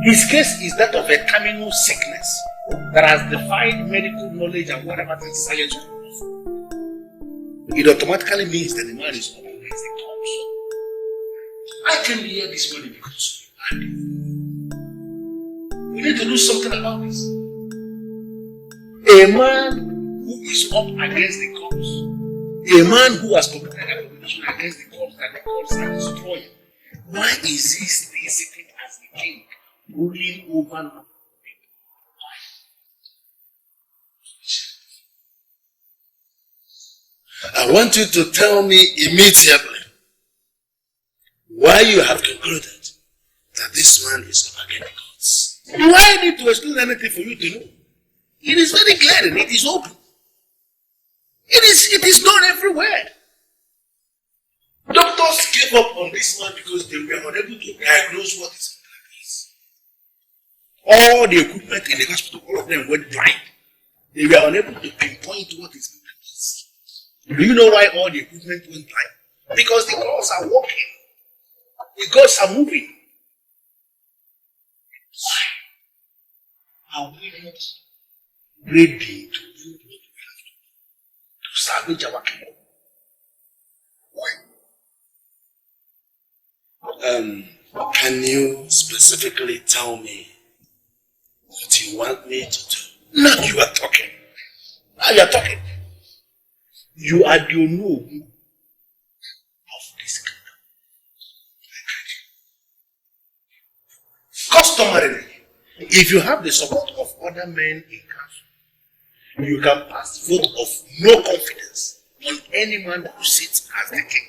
His case is that of a terminal sickness that has defied medical knowledge and whatever the science knows. It automatically means that the man is up against the cause. I came here this morning because we need to do something about this. A man who is up against the cause, a man who has committed an abomination against the cause that the cause are destroying. Why is he still sitting as the king, ruling over people? I want you to tell me immediately why you have concluded that this man is up against the gods. Do I need to explain anything for you to know? It is very clear and it is open. It is known everywhere. Doctors gave up on this man because they were unable to diagnose what his problem is. All the equipment in the hospital, all of them went blind. They were unable to pinpoint what his problem is. Do you know why all the equipment went blind? Because the gods are working. The gods are moving. Why are we not ready to do what we have to do to salvage our kingdom? Why? Can you specifically tell me what you want me to do? Now you are talking. Now you are talking. You are the Onowu of this kingdom. Customarily, if you have the support of other men in council, you can pass the vote of no confidence on any man who sits as the king.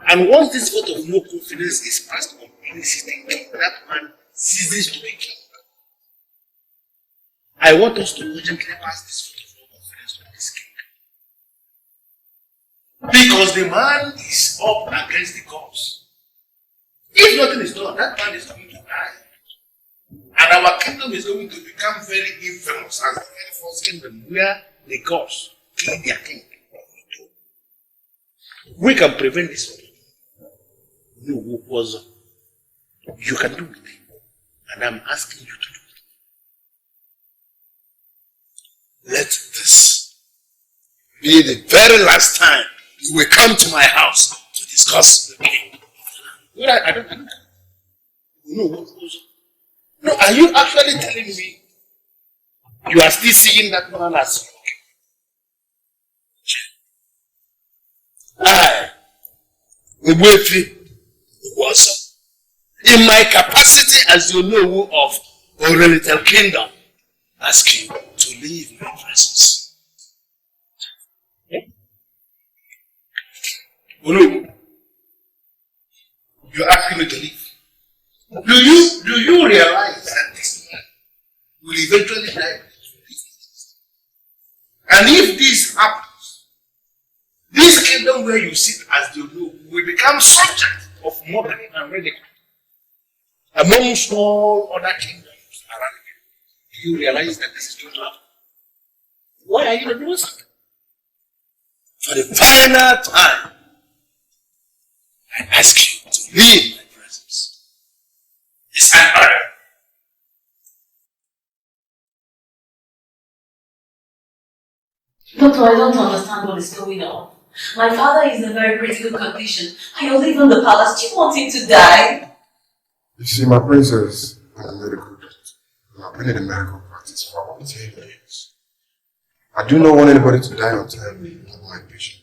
And once this vote of no confidence is passed on any sitting king, that man ceases to be king. I want us to urgently pass this vote of no confidence on this king. Because the man is up against the cause. If nothing is done, that man is going to die. And our kingdom is going to become very infamous as the very first kingdom where the gods kill their king. We can prevent this. You can do it. And I'm asking you to do it. Let this be the very last time you will come to my house to discuss the king. I don't know. No, what goes on? No, are you actually telling me you are still seeing that man as your king? I in my capacity as the Onowu of Oriental Kingdom, ask you to leave my presence. Onowu, you're asking me to leave. Do you realize that this man will eventually die? And if this happens, this kingdom where you sit as the Onowu will become subject of mockery and ridicule amongst all other kingdoms around you. Do you realize that this is going to happen? Why are you not doing something? For the final time, I ask you to leave my presence. It's an order. Doctor, I don't understand what is going on. My father is in a very critical condition. I will leave him the palace. Do you want him to die? You see, my princess, I'm a medical doctor. I've been in the medical practice for about 10 years. I do not want anybody to die untimely of my patient.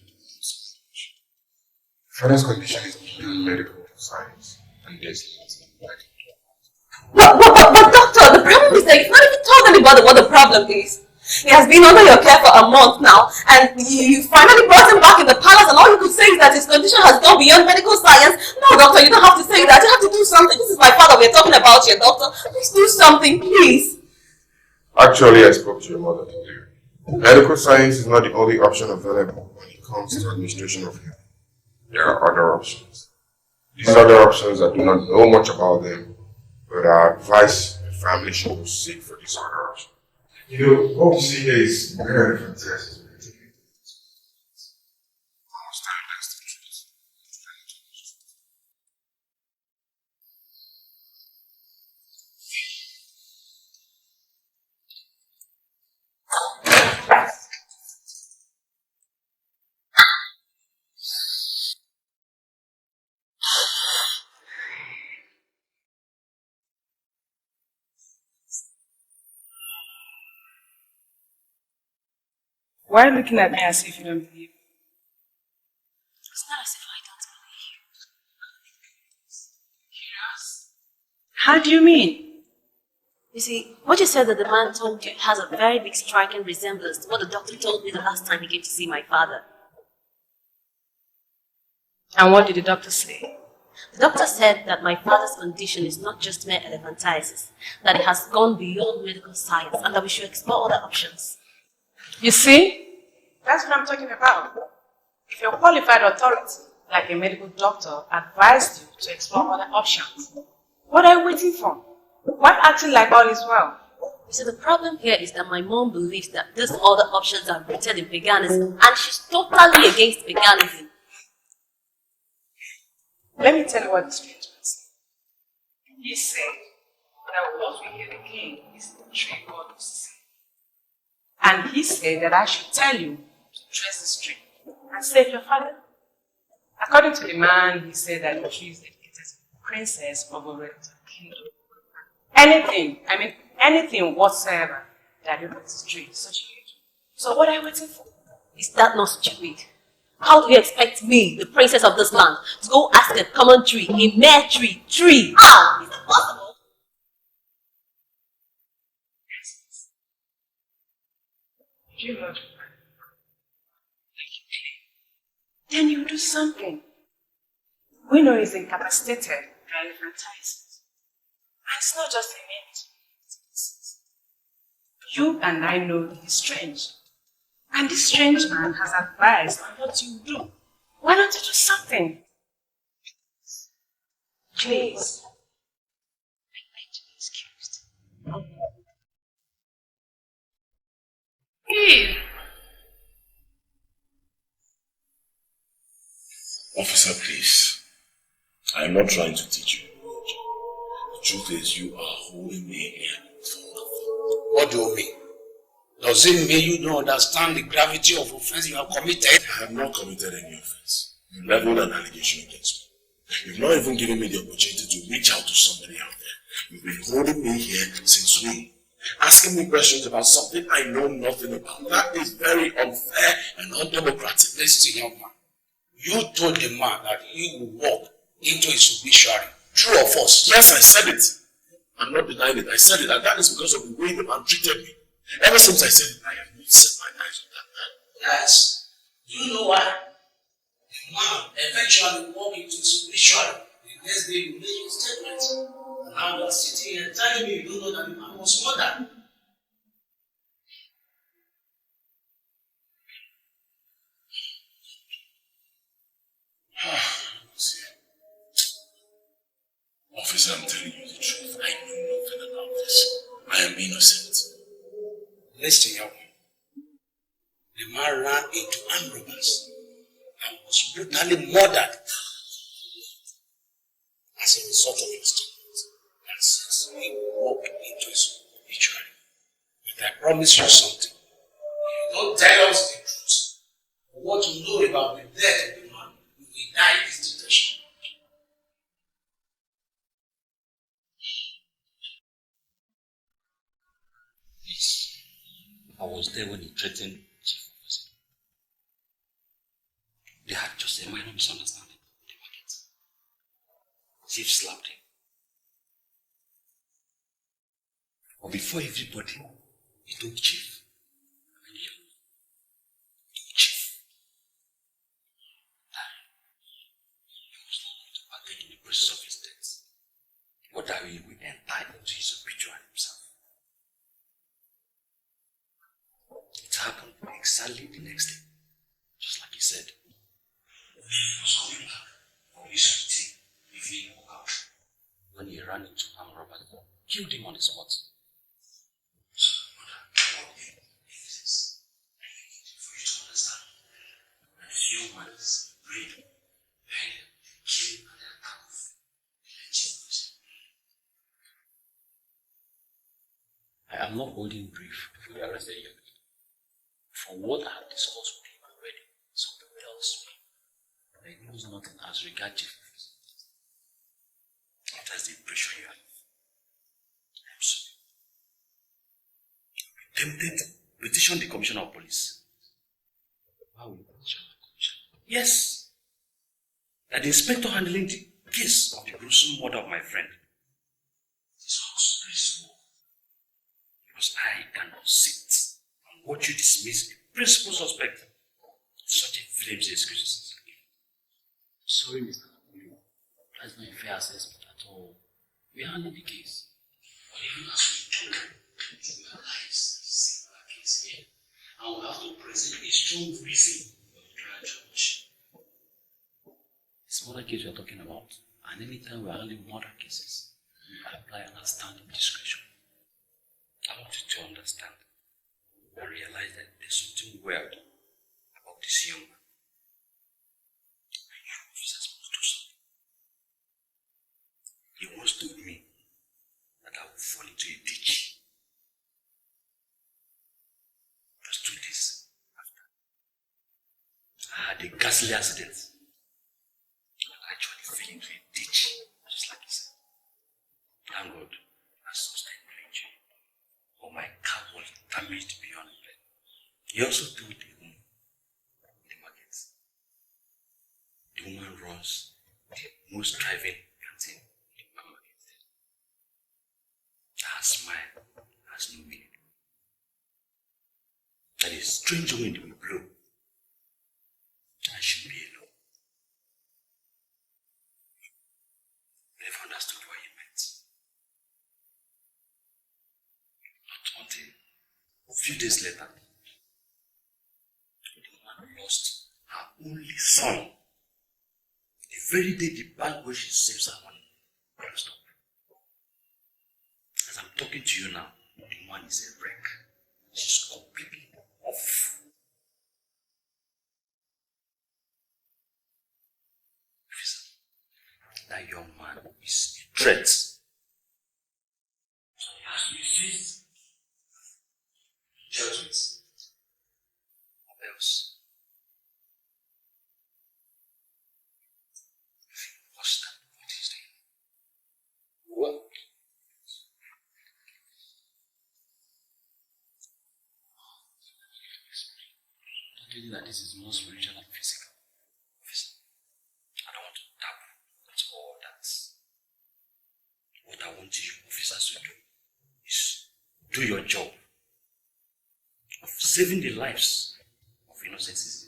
Father's condition is beyond medical science, and there's nothing I can do. But doctor, the problem is that you've not even told anybody what the problem is. He has been under your care for a month now, and you finally brought him back in the palace, and all you could say is that his condition has gone beyond medical science. No, doctor, you don't have to say that. You have to do something. This is my father we're talking about here, doctor. Please do something, please. Actually, I spoke to your mother today. Medical science is not the only option available when it comes to administration of health. There are other options. These other options, I do not know much about them, but I advise the family should seek for these other options. You know, what we see here is very fantastic. Why are you looking at me as if you don't believe? It's not as if I don't believe you. Yes. How do you mean? You see, what you said that the man told you has a very big striking resemblance to what the doctor told me the last time he came to see my father. And what did the doctor say? The doctor said that my father's condition is not just mere elephantiasis, that it has gone beyond medical science, and that we should explore other options. You see? That's what I'm talking about. If your qualified authority, like a medical doctor, advised you to explore other options, what are you waiting for? Why acting like all is well? You see, the problem here is that my mom believes that these other options are rooted in paganism, and she's totally against paganism. Let me tell you what the strange man said. He said that what we hear the king is the tree God was saying. And he said that I should tell you to trace this tree and save your father. According to the man, he said that the tree is dedicated to the princess of Oriental Kingdom. Anything whatsoever that relates to tree is such a huge. So what are you waiting for? Is that not stupid? How do you expect me, the princess of this land, to go ask a common tree, a mere tree? How? Is it possible? You know, then you do something. We know he's incapacitated by elephantiasis. And it's not just a minute. You and I know he's strange. And this strange man has advised on what you do. Why don't you do something? Please. I beg to be excused. Please. Officer, please. I am not trying to teach you. The truth is, you are holding me here for nothing. What do you mean? Does it mean you don't understand the gravity of offense you have committed? I have not committed any offense. You leveled an allegation against me. You've not even given me the opportunity to reach out to somebody out there. You've been holding me here since noon, asking me questions about something I know nothing about. That is very unfair and undemocratic. Listen, young man. You told the man that he will walk into his obituary. True or false? Yes, I said it. I'm not denying it. I said it, and that is because of the way the man treated me. Ever since I said it, I have not set my eyes on that man. Yes. Do you know why? The man eventually walked into his obituary. The next day you made your statement. And now you are sitting here telling me you don't know that the man was murdered. Officer, I'm telling you the truth. I know nothing about this. I am innocent. Listen, young man. The man ran into armed robbers and was brutally murdered as a result of his statement. And since he walked into his obituary. But I promise you something. If you don't tell us the truth, what you know about the death of the man, you will die in this detention. I was there when he threatened Chief Officer. They had just a minor misunderstanding in the market. Chief slapped him. But before everybody, he told Chief, Chief, that he was not going to partake in the process of his death, but that he will enter into his obituary himself. It happened exactly the next day, just like he said. He was coming back from his meeting if he didn't walk out. When he ran into armed robbers, killed him on the spot. For you to understand, when humans breed, pain, kill, and their calf, I am not holding brief before the arrested young. From what I have discussed with him already, something tells me that he knows nothing as regards Chief. That's the impression you have. I'm sorry. You'll be tempted to petition the Commissioner of Police. Why will you petition the Commissioner? Yes. That the inspector handling the case of the gruesome murder of my friend is also very small. Because I cannot sit and watch you dismiss the principal suspect. Such a flimsy excuses. Sorry, Mr. Napoleon. That's not a fair assessment at all. We are handling the case. But even as we talk, we realize the similar case here. And we have to present a strong reason for the trial judge. This murder case we are talking about, and anytime we are handling murder cases, we apply understanding discretion. I want you to understand and realize that there's something weird about this young man. And you officers must do something. He once told me that I would fall into a ditch. Just 2 days after, I had a ghastly accident. I actually fell into a ditch, just like he said. Thank God, I sustained no injury. But my car was damaged beyond repair. He also told the woman in the market. The woman runs the most thriving canteen in the market. Her smile has no meaning. That a strange wind will blow, and she'll be alone. I never understood what he meant. Not until a few days later, the woman lost her only son. The very day the bank where she saves her money closed up. As I'm talking to you now, the woman is a wreck. She's completely off. That young man is a threat. So he has to be seized, dealt with, or else. What's that? What is doing? What? Don't tell you that this is more spiritual than physical. want you officers to do is do your job of saving the lives of innocent citizens.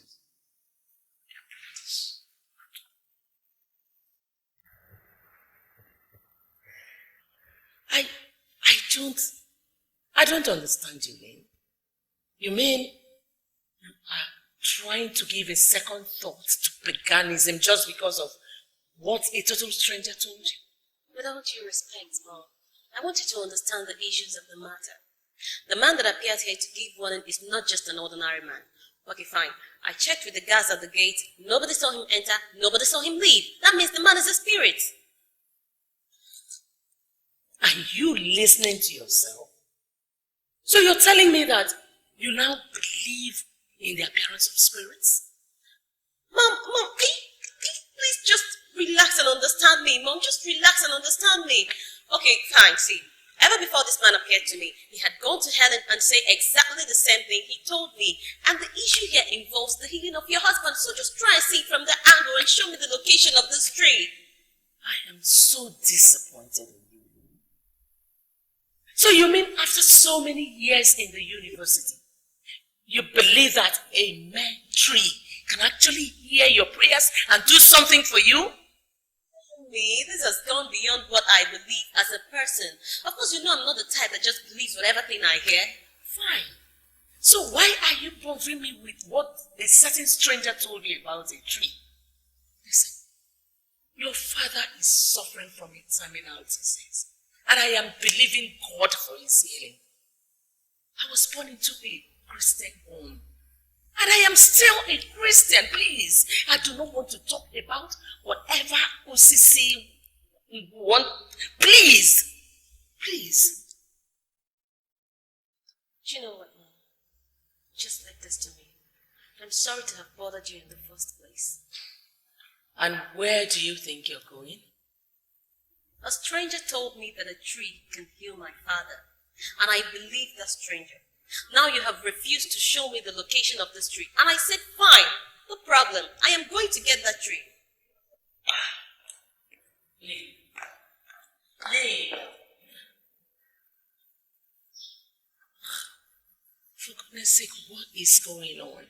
I don't understand you, man. You mean you are trying to give a second thought to paganism just because of what a total stranger told you? With all due respect, Mom, I want you to understand the issues of the matter. The man that appeared here to give warning is not just an ordinary man. Okay, fine. I checked with the guards at the gate. Nobody saw him enter. Nobody saw him leave. That means the man is a spirit. Are you listening to yourself? So you're telling me that you now believe in the appearance of spirits? Mom, please just relax and understand me. Mom, just relax and understand me. Okay, fine, see. Ever before this man appeared to me, he had gone to Helen and said exactly the same thing he told me. And the issue here involves the healing of your husband. So just try and see it from the angle and show me the location of this tree. I am so disappointed in you. So you mean after so many years in the university, you believe that a mere tree can actually hear your prayers and do something for you? Me, this has gone beyond what I believe as a person. Of course, you know I'm not the type that just believes whatever thing I hear. Fine. So why are you bothering me with what a certain stranger told you about a tree? Listen, your father is suffering from a terminal disease, and I am believing God for his healing. I was born into a Christian home, and I am still a Christian. Please, I do not want to talk about whatever OCC want. Please. Do you know what, Mom? Just leave this to me. I'm sorry to have bothered you in the first place. And where do you think you're going? A stranger told me that a tree can heal my father, and I believed that stranger. Now you have refused to show me the location of this tree, and I said, fine, no problem. I am going to get that tree. Lee. For goodness sake, what is going on?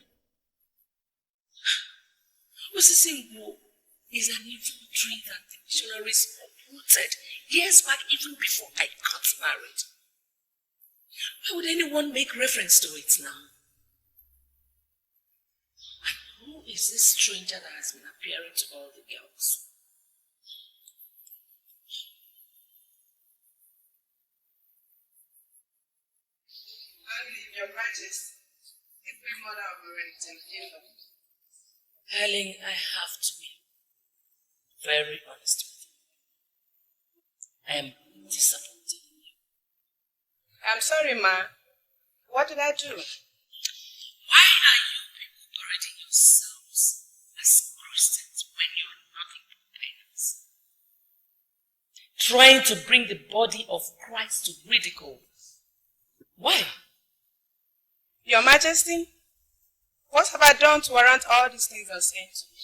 OCC is an evil tree that the missionaries uprooted years back, even before I got married. Why would anyone make reference to it now? And who is this stranger that has been appearing to all the girls? Your Majesty, the Queen Mother of the Wellington Kingdom. Helen, I have to be very honest with you. I am disappointed in you. I'm sorry, Ma. What did I do? Why are you people parading yourselves as Christians when you're nothing but pagans? Trying to bring the body of Christ to ridicule. Why? Your Majesty, what have I done to warrant all these things you're saying to me?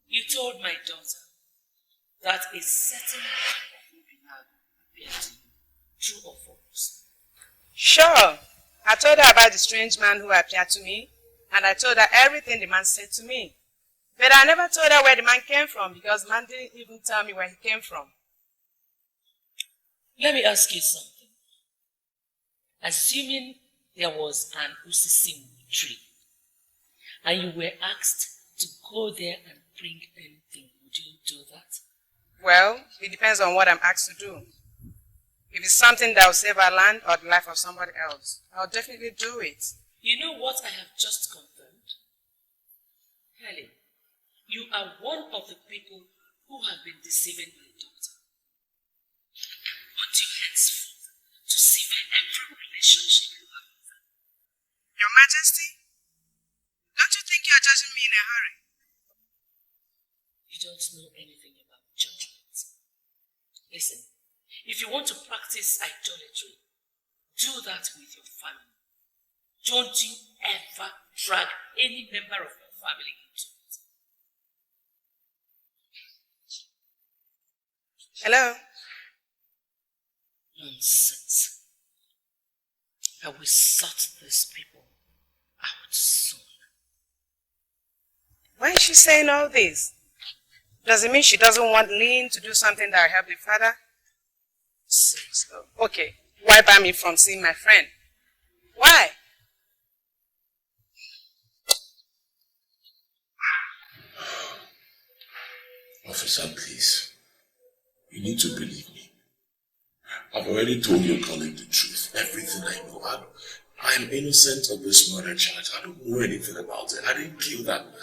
You told my daughter that a certain man of Obinag appeared to you, true or false? Sure. I told her about the strange man who appeared to me, and I told her everything the man said to me. But I never told her where the man came from, because the man didn't even tell me where he came from. Let me ask you something. Assuming there was an OCC tree, and you were asked to go there and bring anything, would you do that? Well, it depends on what I'm asked to do. If it's something that will save our land or the life of somebody else, I'll definitely do it. You know what I have just confirmed? Helen, you are one of the people who have been deceiving my daughter. I want you henceforth to sever every relationship you have with her. Your Majesty, don't you think you're judging me in a hurry? You don't know anything about judgment. Listen, if you want to practice idolatry, do that with your family. Don't you ever drag any member of your family into it. Hello? Nonsense. I will sort these people out soon. Why is she saying all this? Does it mean she doesn't want Lynn to do something that will help the father? Seriously. Okay, why ban me from seeing my friend? Why? Officer, please. You need to believe me. I've already told your colleague the truth, everything I know. I am innocent of this murder charge. I don't know anything about it. I didn't kill that man.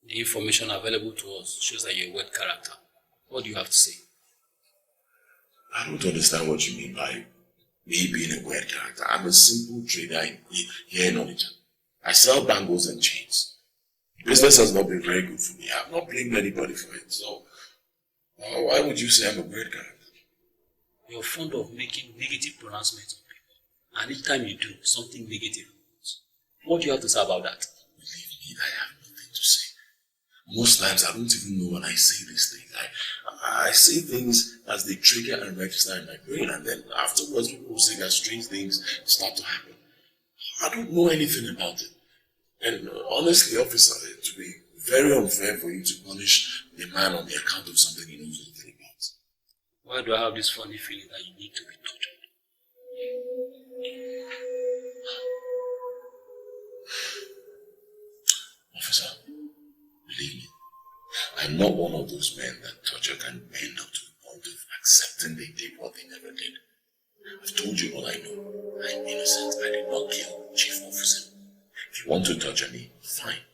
The information available to us shows that you're a weird character. What do you have to say? I don't understand what you mean by me being a weird character. I'm a simple trader here in Onitsha. I sell bangles and chains. Business has not been very good for me. I've not blamed anybody for it. So, why would you say I'm a weird character? You're fond of making negative pronouncements on people. And each time you do, something negative happens. What do you have to say about that? Believe me, I have nothing to say. Most times, I don't even know when I say these things. I say things as they trigger and register in my brain, and then afterwards, people will say that strange things start to happen. I don't know anything about it. And honestly, officer, it would be very unfair for you to punish a man on the account of something he knows nothing about. Why do I have this funny feeling that you need to be tortured? Officer, believe me, I'm not one of those men that torture can bend up to the point of accepting they did what they never did. I've told you all I know. I'm innocent. I did not kill Chief Officer. If you want to torture me, fine.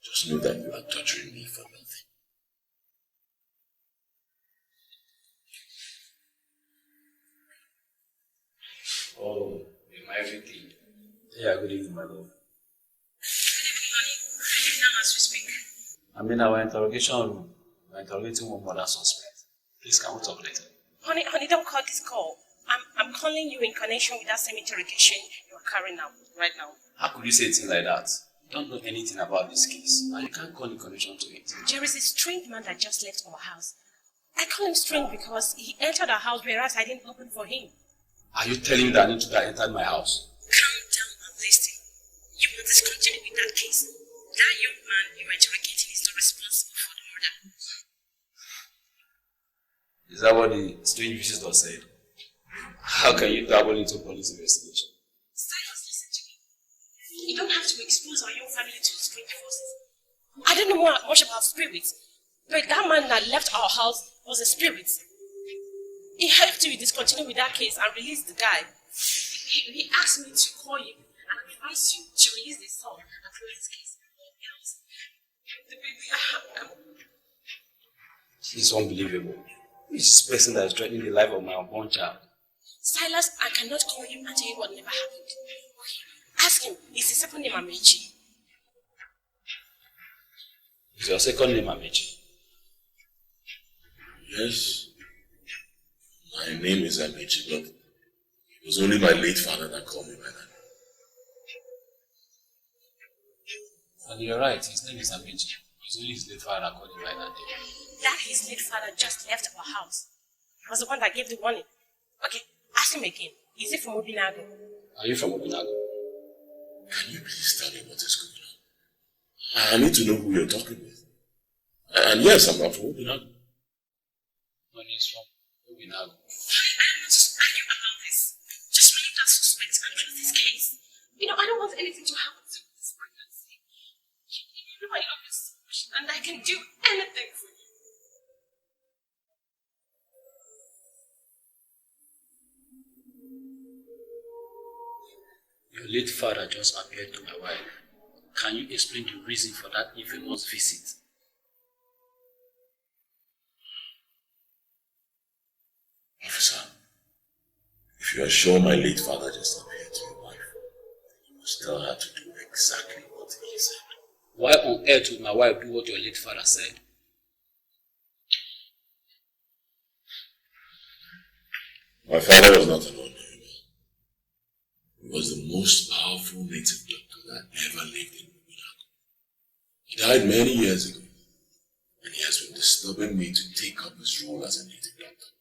Just know that you are torturing me for nothing. Oh, in my everything. Yeah, good evening, my love. Good evening, honey. Ready now as we speak. I'm in our interrogation room. We're interrogating one murder suspect. Please, can we talk later? Honey, don't call this call. I'm calling you in connection with that same interrogation you're carrying out right now. How could you say a thing like that? You don't know anything about this case, and you can't call in connection to it. There is a strange man that just left our house. I call him strange because he entered our house whereas I didn't open for him. Are you telling me that intruder entered my house? Calm down and listen. You will discontinue with that case. That young man you are interrogating is not responsible for the murder. Is that what the strange visitor said? How can you dabble into police investigation? Silas, listen to me. You don't have to expose our young family to strange forces. I don't know much about spirits, but that man that left our house was a spirit. He helped you discontinue with that case and release the guy. He asked me to call you and advise you to release the son and close this case. The baby, It's unbelievable. This person that is threatening the life of my unborn child. Silas, I cannot call him and tell you what never happened. Okay. Ask him. Is his second name Amechi? Is your second name Amechi? Yes. My name is Amechi, but it was only my late father that called me by that. And you're right, his name is Amechi. It's only his late father that called him by that name. That his late father just left our house. He was the one that gave the warning. Okay, ask him again. Is he from Obinago? Are you from Obinago? Can you please tell me what is going on? I need to know who you're talking with. And yes, I'm not from Obinago. No, he's from Obinago. I don't want to argue about this. Just release that suspect and close this case. You know, I don't want anything to happen to this pregnancy. You know I love you so much and I can do anything for you. Your late father just appeared to my wife. Can you explain the reason for that infamous visit? Officer, if you are sure my late father just appeared to your wife, you must tell her to do exactly what he said. Why on earth would my wife do what your late father said? My father was not an ordinary man. He was the most powerful native doctor that ever lived in Obinago. He died many years ago, and he has been disturbing me to take up his role as a native doctor.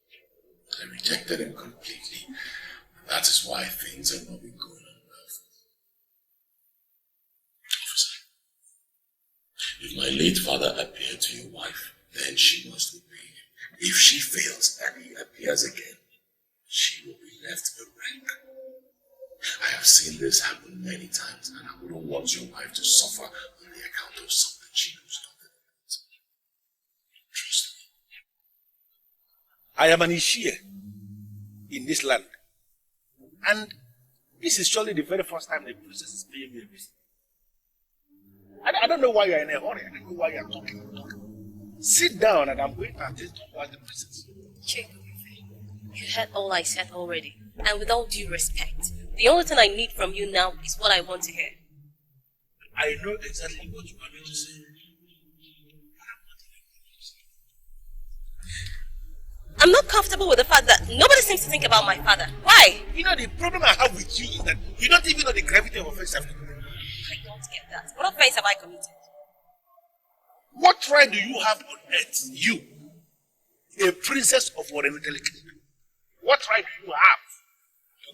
I rejected him completely. That is why things have not been going on well. Officer, if my late father appeared to your wife, then she must obey him. If she fails and he appears again, she will be left bereft. I have seen this happen many times, and I wouldn't want your wife to suffer on the account of something she knows nothing about. Trust me. I am an Seer in this land. And this is surely the very first time the princess is paying me a visit. I don't know why you are in a hurry. I don't know why you are talking. Sit down and I'm going to attend to the princess. You heard all I said already. And with all due respect, the only thing I need from you now is what I want to hear. I know exactly what you want me to say. I'm not comfortable with the fact that nobody seems to think about my father. Why? You know, the problem I have with you is that you don't even know the gravity of offense I've committed. I don't get that. What offense have I committed? What right do you have on earth, you, a princess of Oriental Kingdom? What right do you have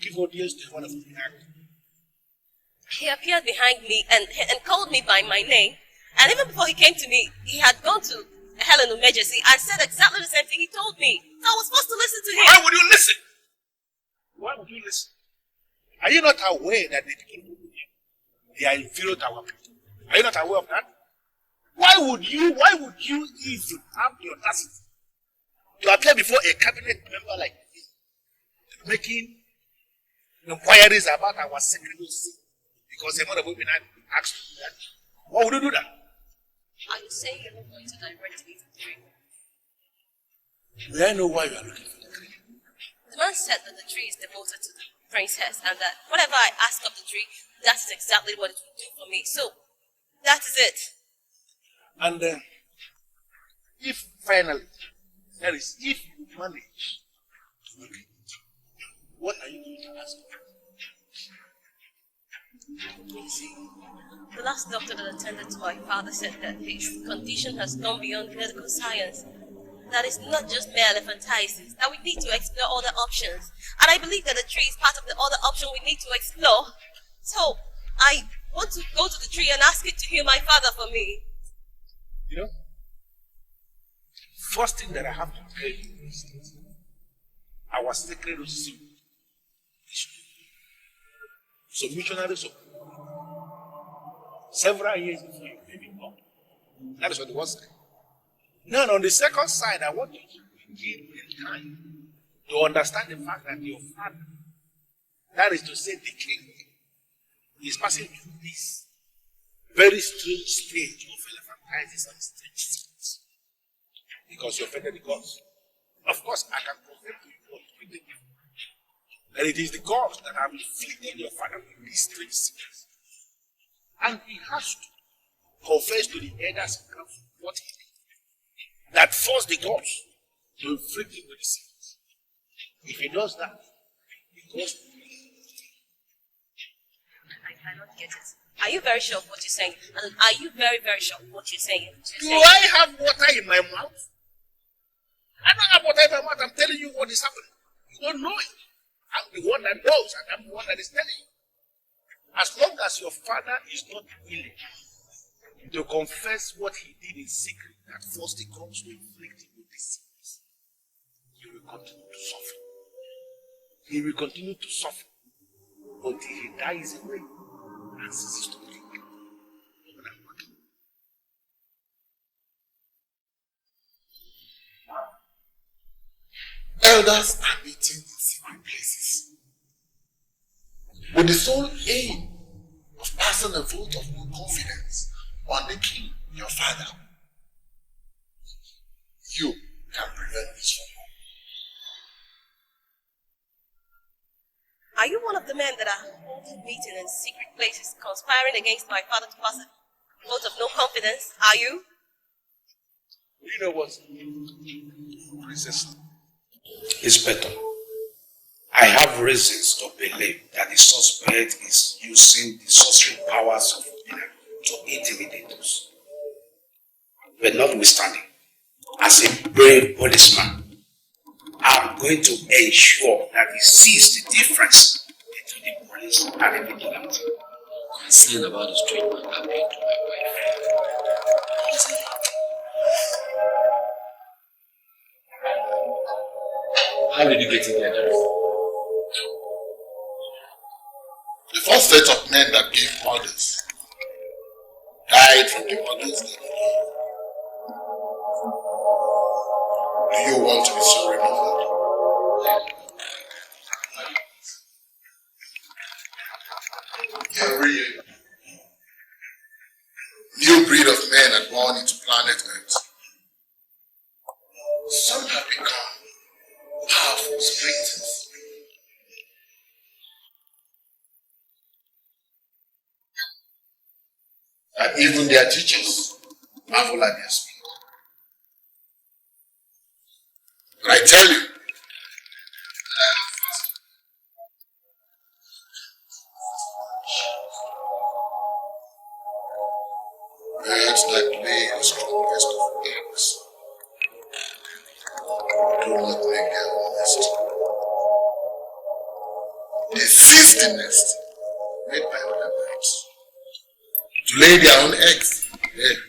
to give audience to one of the act? He appeared behind me and called me by my name. And even before he came to me, he had gone to Helen emergency and said exactly the same thing he told me. So I was supposed to listen to him. Why would you listen? Why would you listen? Are you not aware that the people who believe they are inferior to our people? Are you not aware of that? Why would you even have the audacity to appear before a cabinet member like this, making inquiries about our secretaries because a mother of women had asked to do that? Why would you do that? Are you saying you're not going to direct me to the tree? May I know why you are looking for the tree? The man said that the tree is devoted to the princess and that whatever I ask of the tree, that is exactly what it will do for me. So, that is it. And if finally, that is, if you manage to make it, what are you going to ask for? You see, the last doctor that attended to my father said that his condition has gone beyond medical science. That it's not just mere elephantiasis, that we need to explore other options. And I believe that the tree is part of the other option we need to explore. So, I want to go to the tree and ask it to heal my father for me. You know, first thing that I have to tell you is that our sacred system is so missionaries of several years before you may be born. That is what the word said. Now, on the second side, I want you to begin in time to understand the fact that your father, that is to say, the king, is passing through this very strange stage of elephantiasis and strange things because you offended the gods. Of course, I can confirm to you that it is the gods that have inflicted your father with these strange sickness. And he has to confess to the elders and council what he did that forced the gods to inflict him with the sickness. If he does that, the gods will be. I cannot get it. Are you very sure of what you're saying? And are you very, very sure of what you're saying? Do I have water in my mouth? I don't have water in my mouth. I'm telling you what is happening. You don't know it. I'm the one that knows, and I'm the one that is telling you. As long as your father is not willing to confess what he did in secret, that forced the gods to inflict him with this sickness, he will continue to suffer. He will continue to suffer until he dies away and ceases to think. Elders are meeting in secret places with the sole aim of passing a vote of no confidence on the king, your father. You can prevent this from happening. Are you one of the men that are holding meetings in secret places, conspiring against my father to pass a vote of no confidence? Are you? You know what? Princess. Inspector, I have reasons to believe that the suspect is using the sorcery powers of Obina to intimidate us. But notwithstanding, as a brave policeman, I'm going to ensure that he sees the difference between the police and the vigilante. Concerned about the street man happening to my wife. How did you get in there, Derek? The first set of men that gave orders died from the orders that they gave. Do you want to be sorry, my father? Every new breed of men are born into planet Earth. Some have become powerful sprinters. And even their teachers marvel at their speed. But I tell you, birds that lay the strongest of eggs do not make their own nest. They seize the nest made by other birds to lay their own eggs there.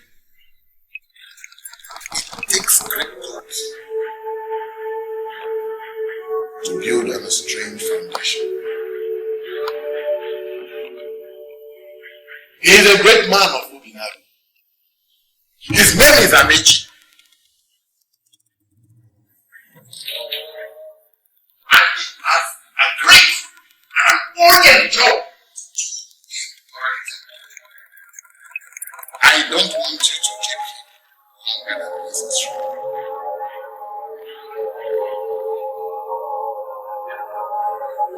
It takes great guts to build on a strange foundation. He is a great man of Obinaru. His name is Amici. And he has a great and urgent job. I don't want you to keep him longer than necessary.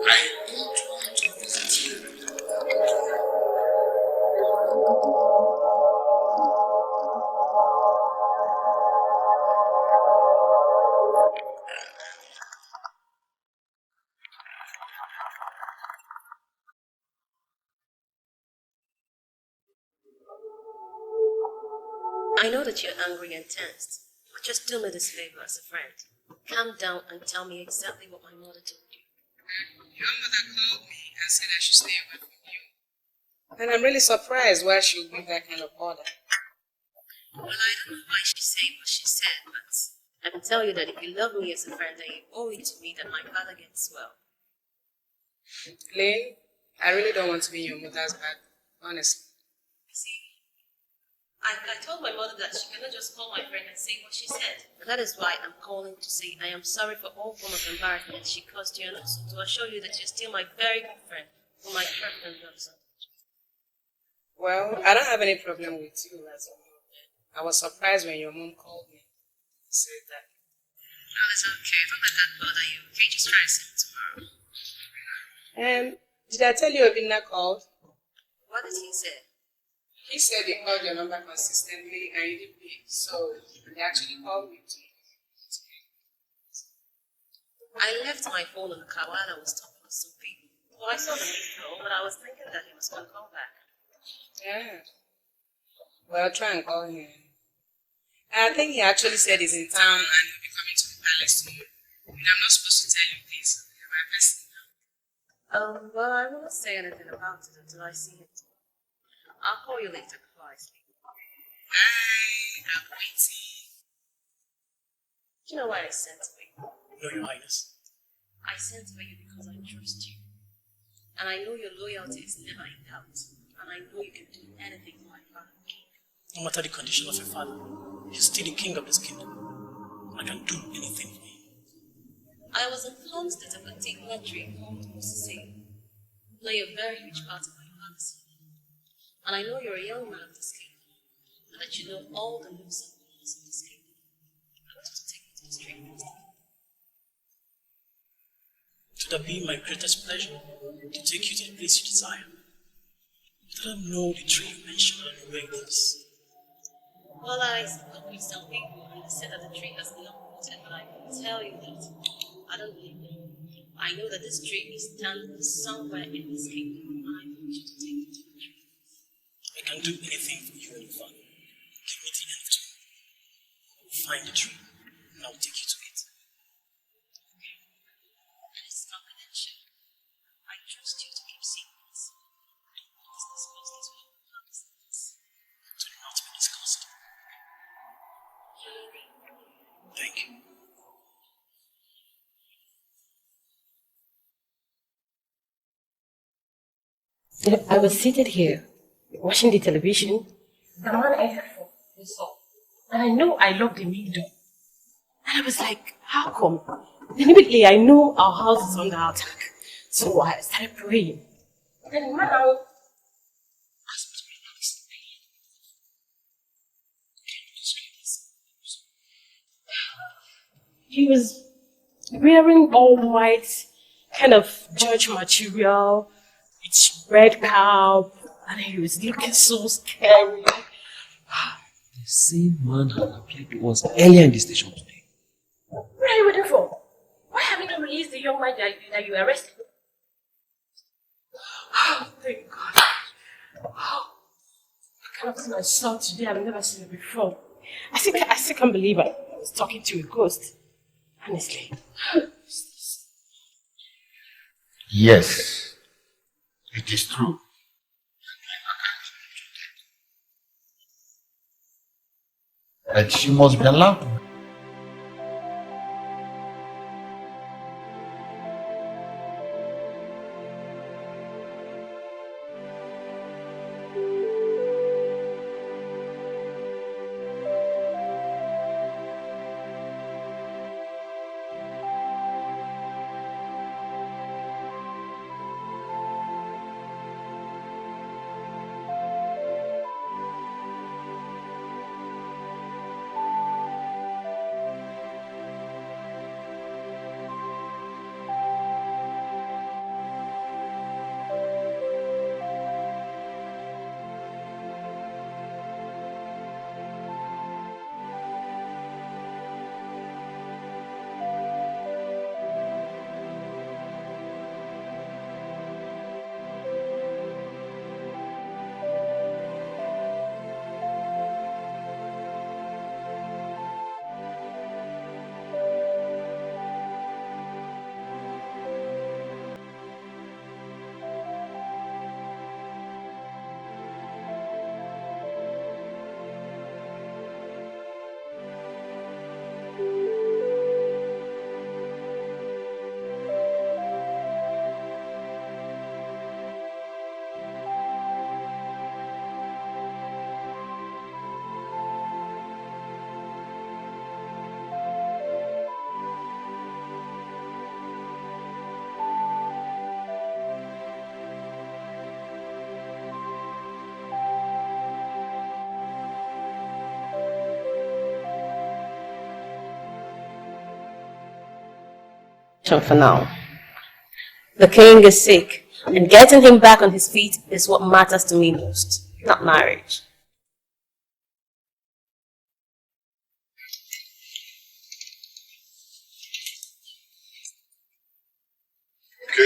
I don't want to visit you. I know that you're angry and tensed, but just do me this favor as a friend. Calm down and tell me exactly what my mother told you. Your mother called me and said I should stay away from you. And I'm really surprised why she would give that kind of order. Well, I don't know why she said what she said, but I can tell you that if you love me as a friend, then you owe it to me that my father gets well. Lynn, I really don't want to be your mother's bad, honestly. See, I told my mother that she cannot just call my friend and say what she said. And that is why I'm calling to say I am sorry for all form of embarrassment she caused you, and also to assure you that you're still my very good friend, whom I perfect and love so much. Well, I don't have any problem with you as well. I was surprised when your mom called me and said that. No, it's okay. Don't let that bother you. Okay, just try to see me tomorrow. Did I tell you Obinna called? What did he say? He said he called your number consistently and you didn't pick, so he actually called me too. I left my phone in the car while I was talking to some people. Well, I saw the call, but I was thinking that he was going to call back. Yeah. Well, try and call him. I think he actually said he's in town and he'll be coming to the palace tomorrow. And I'm not supposed to tell you this. You're my person now. Well, I won't say anything about it until I see him tomorrow. I'll call you later before I sleep. Bye. I'm waiting. Do you know why I sent for you? No, Your Highness. I sent for you because I trust you. And I know your loyalty is never in doubt. And I know you can do anything for my father. No matter the condition of your father, he's still the king of this kingdom. I can do anything for him. I was informed that a particular tree called Seer play a very huge part in my father's life. And I know you're a young man of this kingdom, and that you know all the nooks and corners of this kingdom. I want you to take me to the tree first. It would be my greatest pleasure to take you to the place you desire. But I don't know the tree you mentioned and where it is. Well, I spoke with some people and they said that the tree has been uprooted, but I can tell you that I don't believe them. I know that this tree is standing somewhere in this kingdom, and I want you to take me to the tree. I can do anything for you and your father. Give me the end to find the tree, and I will take you to it. I was seated here, watching the television. The man entered from the door. And I know I locked the main door. And I was like, how come? Then immediately I know our house is under attack. So I started praying. Then the man out. He was wearing all white, kind of church material, with red cap, and he was looking so scary. The same man had appeared to us earlier in the station today. What are you waiting for? Why haven't you released the young man that you arrested? Oh, thank God. Oh, I kind of thing I saw today, I've never seen it before. I still can't believe I was talking to a ghost. Honestly. Yes, it is true. But she must be allowed. For now. The king is sick, and getting him back on his feet is what matters to me most, not marriage. Okay.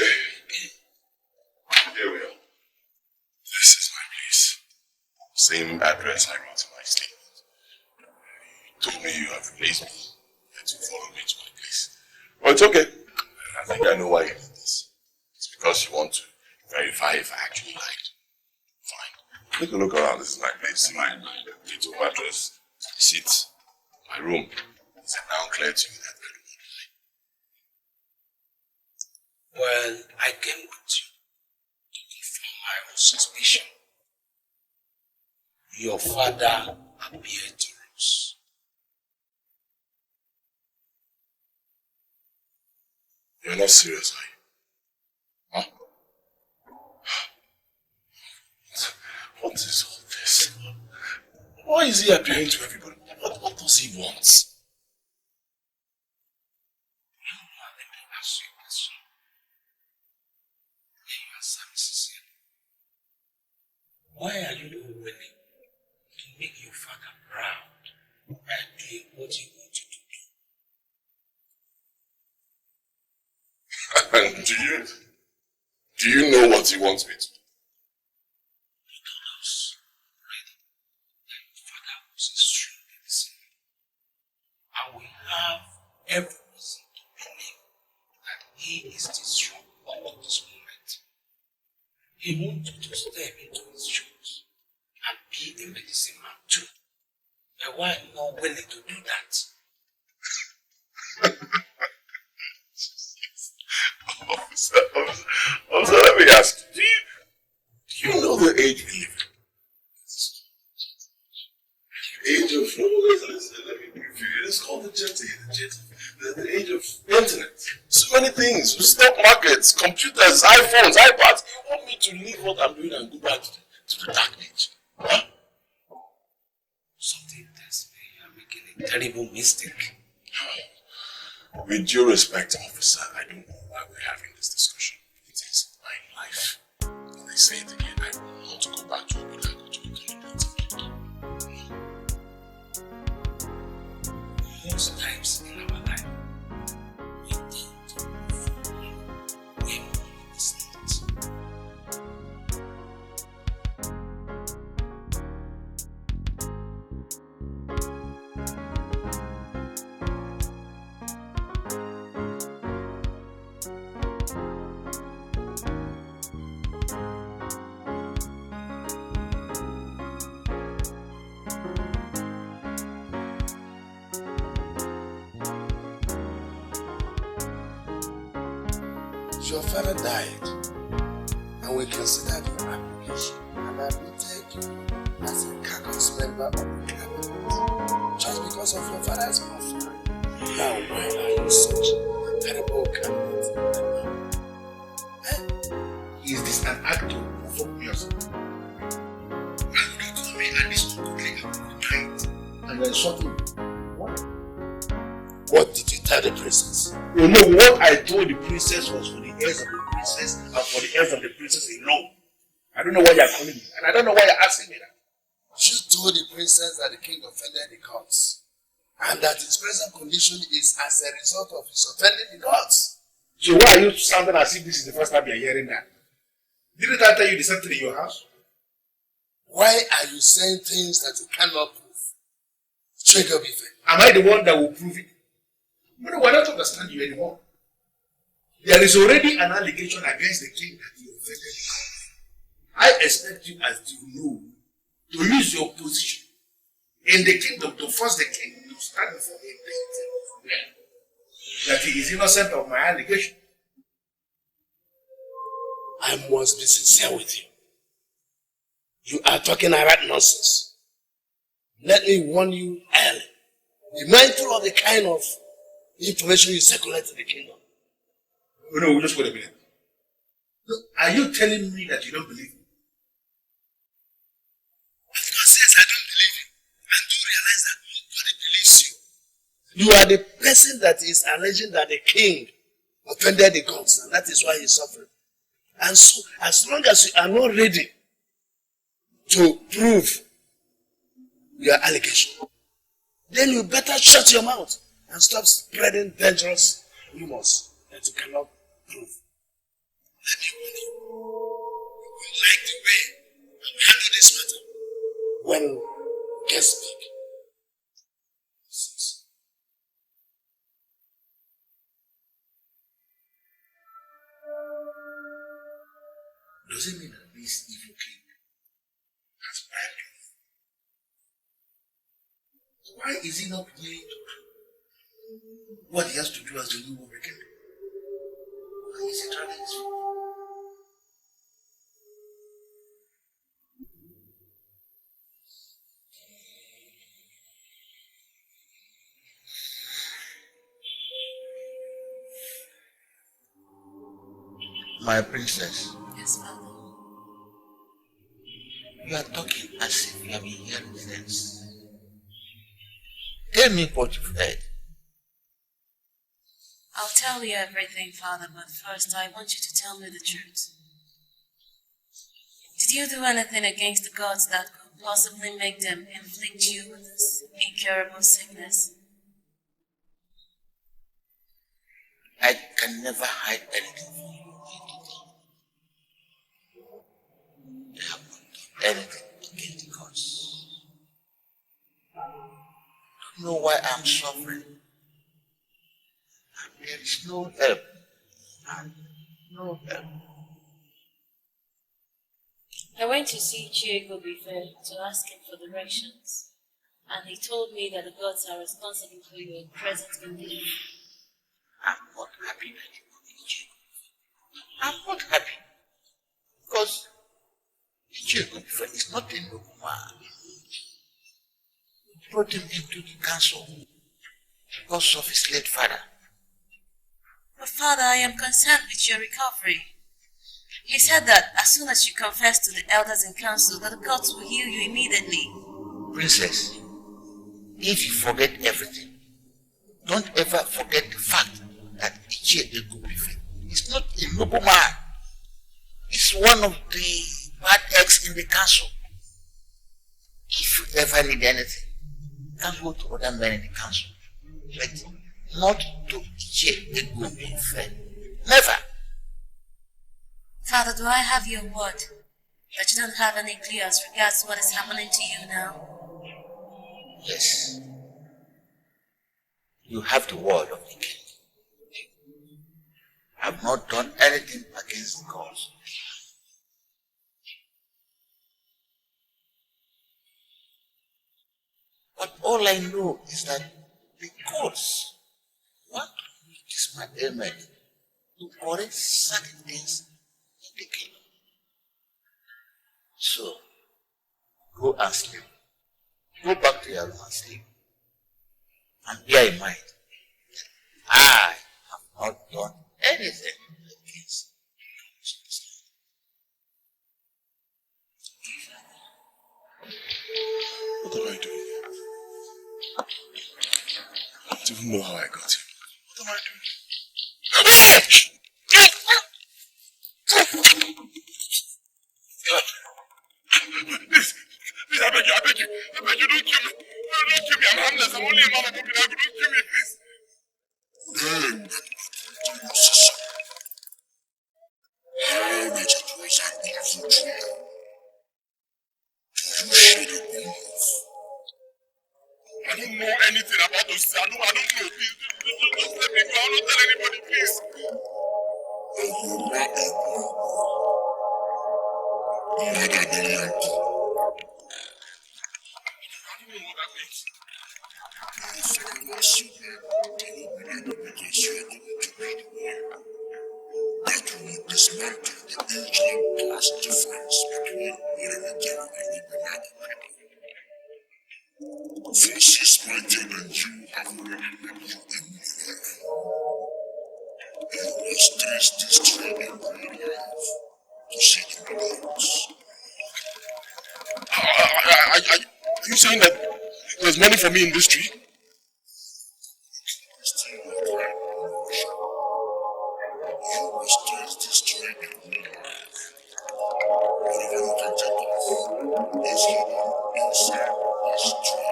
Here we are. This is my place. Same address I wrote in my statement. You told me you have replaced me, that you followed me to my place. Well, it's okay. I think I know why you did this. It's because you want to verify if I actually lied. Fine. Take a look around. This is my place. My little mattress, my seat, my room. Is it now clear to you that I don't lie? Well, I came with you to confirm my own suspicion. Your father appeared to us. You're not serious, are you? Huh? What is all this? Why is he appearing to everybody? What does he want? Let me ask you a question. You answer me sincerely. Why are you not willing to make your father proud by doing what you want to do? And do you know what he wants me to do? He told us already that your father was extremely listening. And we have every reason to believe that he is the strong power of this moment. He wants you to step into his shoes and be a medicine man too. But why are you not willing to do that? Officer, let me ask you, age we live in. Age of, it's called the age of internet. So many things, stock markets, computers, iPhones, iPads. You want me to leave what I'm doing and go back to the dark age? Huh? Something tells me you're making a terrible mistake. With due respect, officer, I don't know why we're having this discussion. It is my life. And I say it again, I will not go back to Obilago to become that. Most times in our life, we don't follow when we understand. Your father died, and we considered your application and admitted you as a caucus member of the cabinet just because of your father's conflict. Now, why are you such a terrible candidate? Is this an act to provoke yourself? And you told me and this ungodly night, and you're insulting me. What did you tell the princess? You know, what I told the princess was for the heirs of the princess and for the heirs of the princess alone. I don't know why you're calling me, and I don't know why you're asking me that. You told the princess that the king offended the gods, and that his present condition is as a result of his offending the gods. So why are you sounding as if this is the first time you're hearing that? Didn't I tell you the same thing in your house? Why are you saying things that you cannot prove? Trigger me. Am I the one that will prove it? No, I don't understand you anymore. There is already an allegation against the king that he offended God. I expect you, as you know, to use your position in the kingdom to force the king to stand before a deity that he is innocent of my allegation. I must be sincere with you. You are talking about nonsense. Let me warn you early. Be mindful of the kind of information you circulate in the kingdom. Oh, no, just wait a minute. Look, are you telling me that you don't believe me? Of course, yes, I don't believe you. And do realize that nobody believes you. You are the person that is alleging that the king offended the gods, and that is why he's suffering. And so, as long as you are not ready to prove your allegation, then you better shut your mouth and stop spreading dangerous rumors that you cannot prove. Let me warn you. You will like the way I handle this matter when you get speak. Does it mean that this evil king has bribed you? Why is he not willing to do what he has to do as the new king? Why is he trying his feet? My princess. Yes, Father. You are talking as if you have been hearing things. Tell me what you've heard. I'll tell you everything, Father, but first I want you to tell me the truth. Did you do anything against the gods that could possibly make them inflict you with this incurable sickness? I can never hide anything from you. I have not done anything against the gods. I don't know why I'm suffering. And there is no help. And no help. I went to see Chieko before to ask him for directions, and he told me that the gods are responsible for your present condition. I'm not happy that you are in jail. I'm not happy. Because the Jacob is not a noble man. We brought him into the council because of his late father. But Father, I am concerned with your recovery. He said that as soon as you confess to the elders in council, that the gods will heal you immediately. Princess, if you forget everything, don't ever forget the fact that Ichie is not a noble man. He's one of the bad eggs in the council. If you ever need anything, you can go to other men in the council. But not to Ichie. Never. Father, do I have your word that you don't have any clue as regards what is happening to you now? Yes. You have the word of the king. I have not done anything against the gods. But all I know is that the gods want to use this my ailment to correct certain things in the kingdom. So, go and sleep. Go back to your room and sleep. And bear in mind, I have not done anything against Jesus. What am I doing here? I don't even know how I got here. What am I doing? Please, I beg you, don't kill me. Don't kill me, I'm harmless, I'm only a man of God, don't kill me, please. I don't know anything about those. I don't know. Please, just let me go. I'll not tell anybody, please. That will dismantle the ancient class difference between Nigerian and Libyan people. Voices pointing at you have already made you immune. You must trace this trail in real life to see the results. Are you saying that there's money for me in this tree? Still not right, you must trace this trail in real life. Whatever you can take off is hidden inside this tree.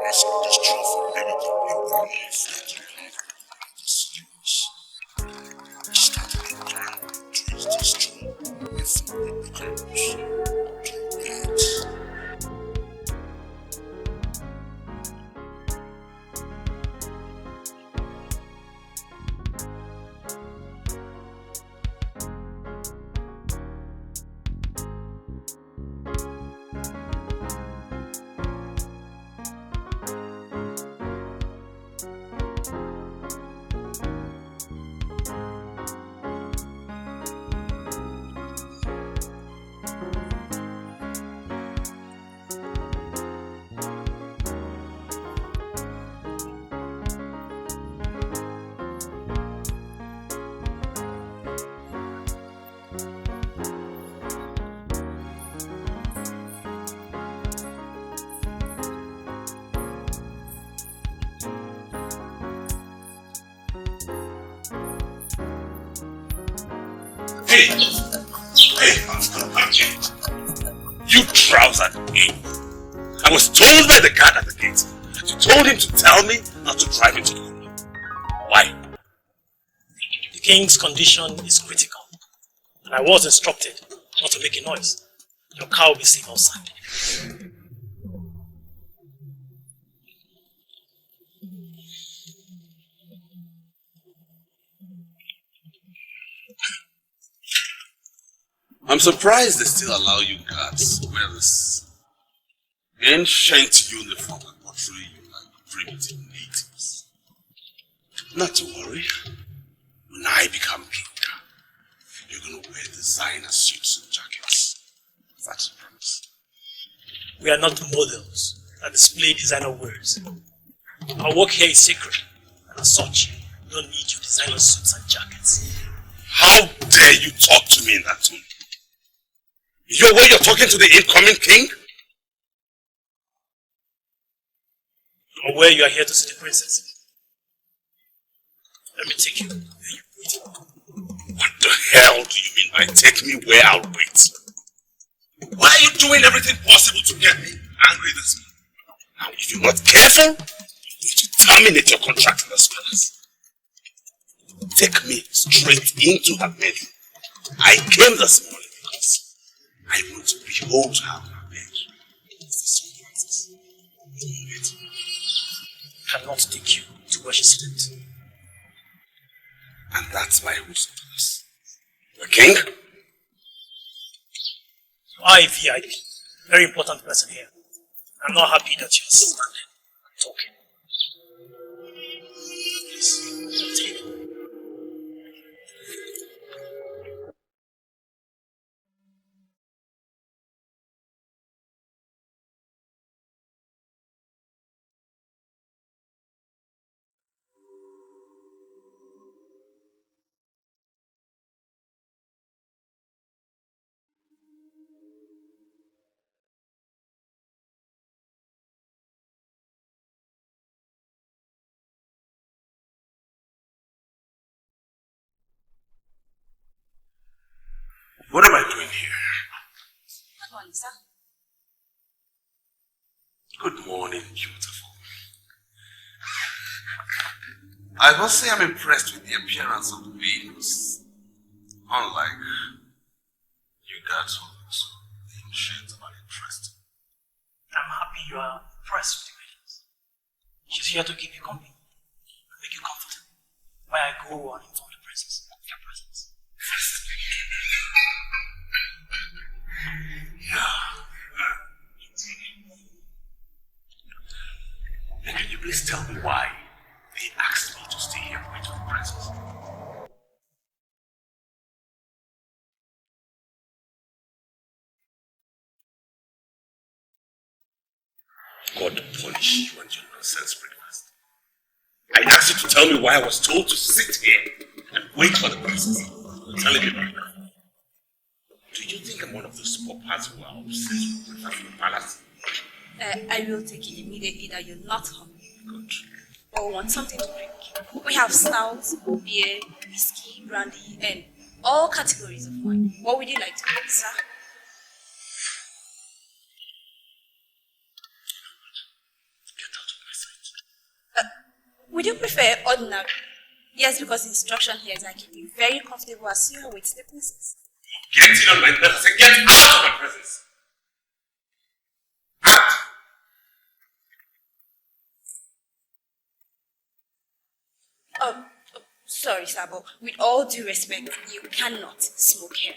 Ask this tree for anything you believe that you have in this universe. Start the climb, trace this tree before it becomes too late. You trousered ape. I was told by the guard at the gate that you told him to tell me not to drive into the home. Why? The king's condition is critical, and I was instructed not to make a noise. Your car will be safe outside. I'm surprised they still allow you guards to wear this ancient uniform and portray you like primitive natives. Not to worry. When I become king, you're gonna wear designer suits and jackets. That's a promise. We are not models that display designer wares. Our work here is sacred, and as such, we don't need your designer suits and jackets. How dare you talk to me in that tone? Is your way you're talking to the incoming king? Or where you are here to see the princess. Let me take you where you wait. What the hell do you mean by take me where I'll wait? Why are you doing everything possible to get me angry this morning? Now, if you're not careful, you're going to terminate your contract with the palace. Take me straight into her bedroom. I came this morning because I want to behold her on her bed. I cannot take you to where she slept. And that's why who's palace? The king? I, VIP, very important person here. I'm not happy that you're standing and talking. Please, take it. What am I doing here? Good morning, sir. Good morning, beautiful. I must say I'm impressed with the appearance of the Venus. Unlike you guys who look so ancient and uninteresting. I'm happy you are impressed with the ladies. She's here to keep you company and make you comfortable while I go and inform the princess of your presence. And can you please tell me why they asked me to stay here and wait for the princess? God punish you and your nonsense breakfast. I asked you to tell me why I was told to sit here and wait for the princess. You're telling me right now. Do you think I'm one of those paupers who are obsessed with breakfast in the palace? I will take it immediately that you're not hungry. Good. Or want something to drink. We have stouts, beer, whiskey, brandy, and all categories of wine. What would you like to drink, sir? Get out of my sight. Would you prefer ordinary? Yes, because the instruction here is I keep you very comfortable as you are with the princess. Get in on my nerves. I said get out of my presence. Out! Sorry, Sabo. With all due respect, you cannot smoke here.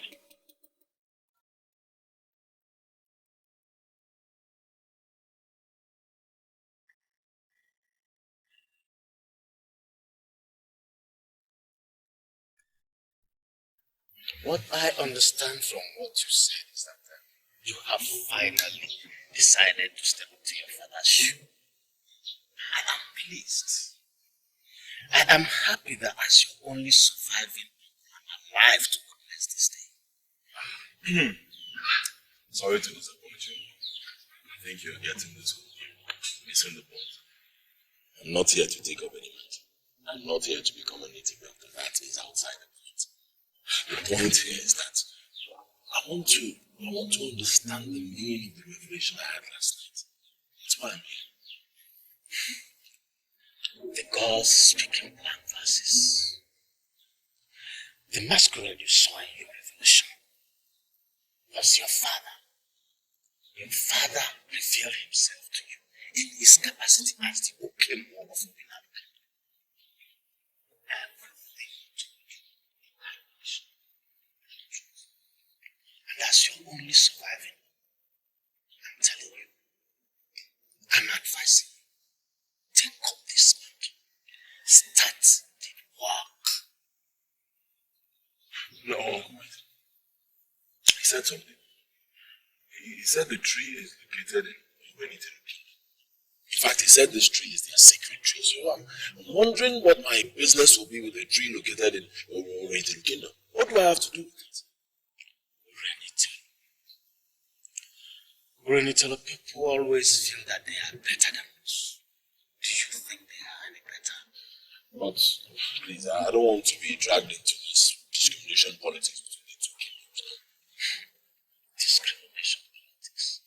What I understand from what you said is that you have finally decided to step into your father's shoe. I am pleased. I am happy that as your only surviving, I'm alive to witness this day. Sorry to disappoint you. I think you're getting this whole missing the point. I'm not here to take up any matter. I'm not here to become a native doctor. That is outside the point. The point here is that I want to understand the meaning of the revelation I had last night. That's why I'm here. The gods speaking blank verses. The masquerade you saw in your revelation was your father. Your father revealed himself to you in his capacity as the Oakley War of Ominaka. Everything to you in that revelation. And as your only surviving, I'm telling you, I'm advising you, take up this man. Start the work. No. He said something. He said the tree is located in Benito. In fact, he said this tree is their sacred tree. So I'm wondering what my business will be with a tree located in Oriental Kingdom. What do I have to do with it? Oriental people always feel that they are better than us. Do you think they are any better? But please, I don't want to be dragged into this discrimination politics between the two kingdoms. Discrimination politics.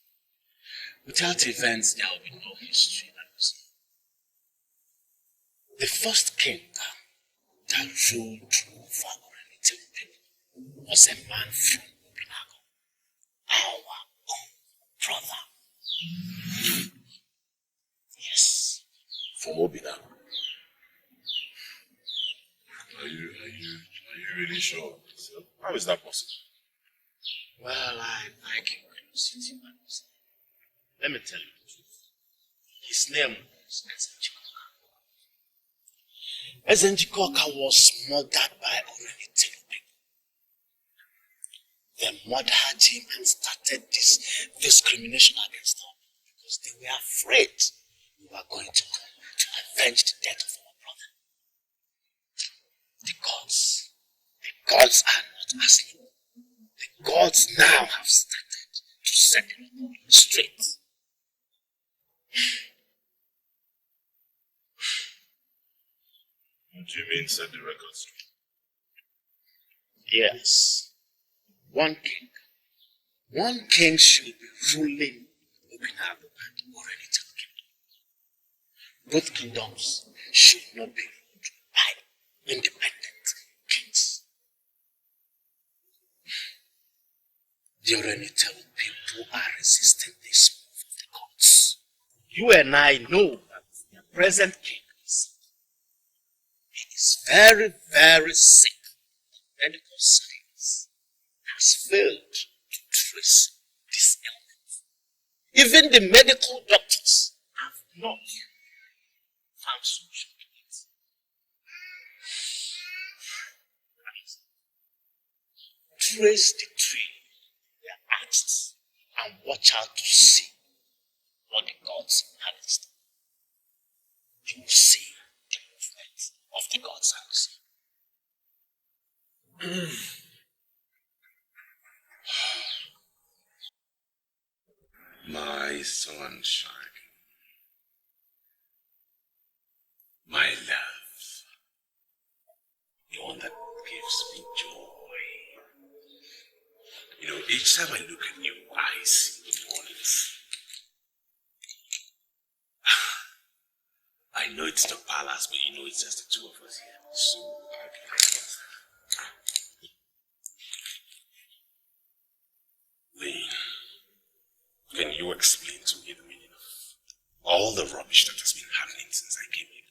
Without events, there will be no history. The first king that ruled over Oriental people was a man from Obinago, our own brother. Yes. From Obinago. Are you really sure? How is that possible? Well, I like your curiosity, man. Let me tell you the truth. His name was Ezenjikoka was murdered by Oriental people. They murdered him and started this discrimination against us because they were afraid we were going to avenge the death of our brother. The gods are not asleep. The gods now have started to set the record straight. What do you mean set the record straight? Yes. One king should be ruling Obinago and Oriental Kingdom. Both kingdoms should not be ruled by independent kings. The Oriental people are resisting this move of the gods. You and I know that the present king is very, very sick. Medical science has failed to trace this ailment. Even the medical doctors have not found solution to it. Trace the tree, their axis, and watch out to see what the gods harvest. You will see the movement of the gods house. My sunshine. My love. The one that gives me joy. You know, each time I look at you, I see the mornings. I know it's the palace, but you know it's just the two of us here. So happy. Lee, can you explain to me the meaning of all the rubbish that has been happening since I came in?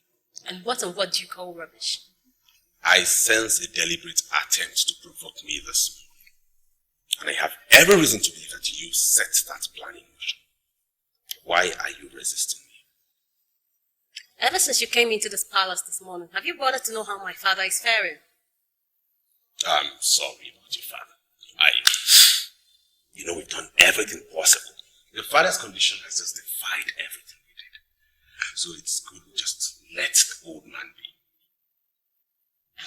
And what do you call rubbish? I sense a deliberate attempt to provoke me this morning. And I have every reason to believe that you set that plan in motion. Why are you resisting me? Ever since you came into this palace this morning, have you bothered to know how my father is faring? I'm sorry about your father. You know, we've done everything possible. Your father's condition has just defied everything we did. So it's good we just let the old man be.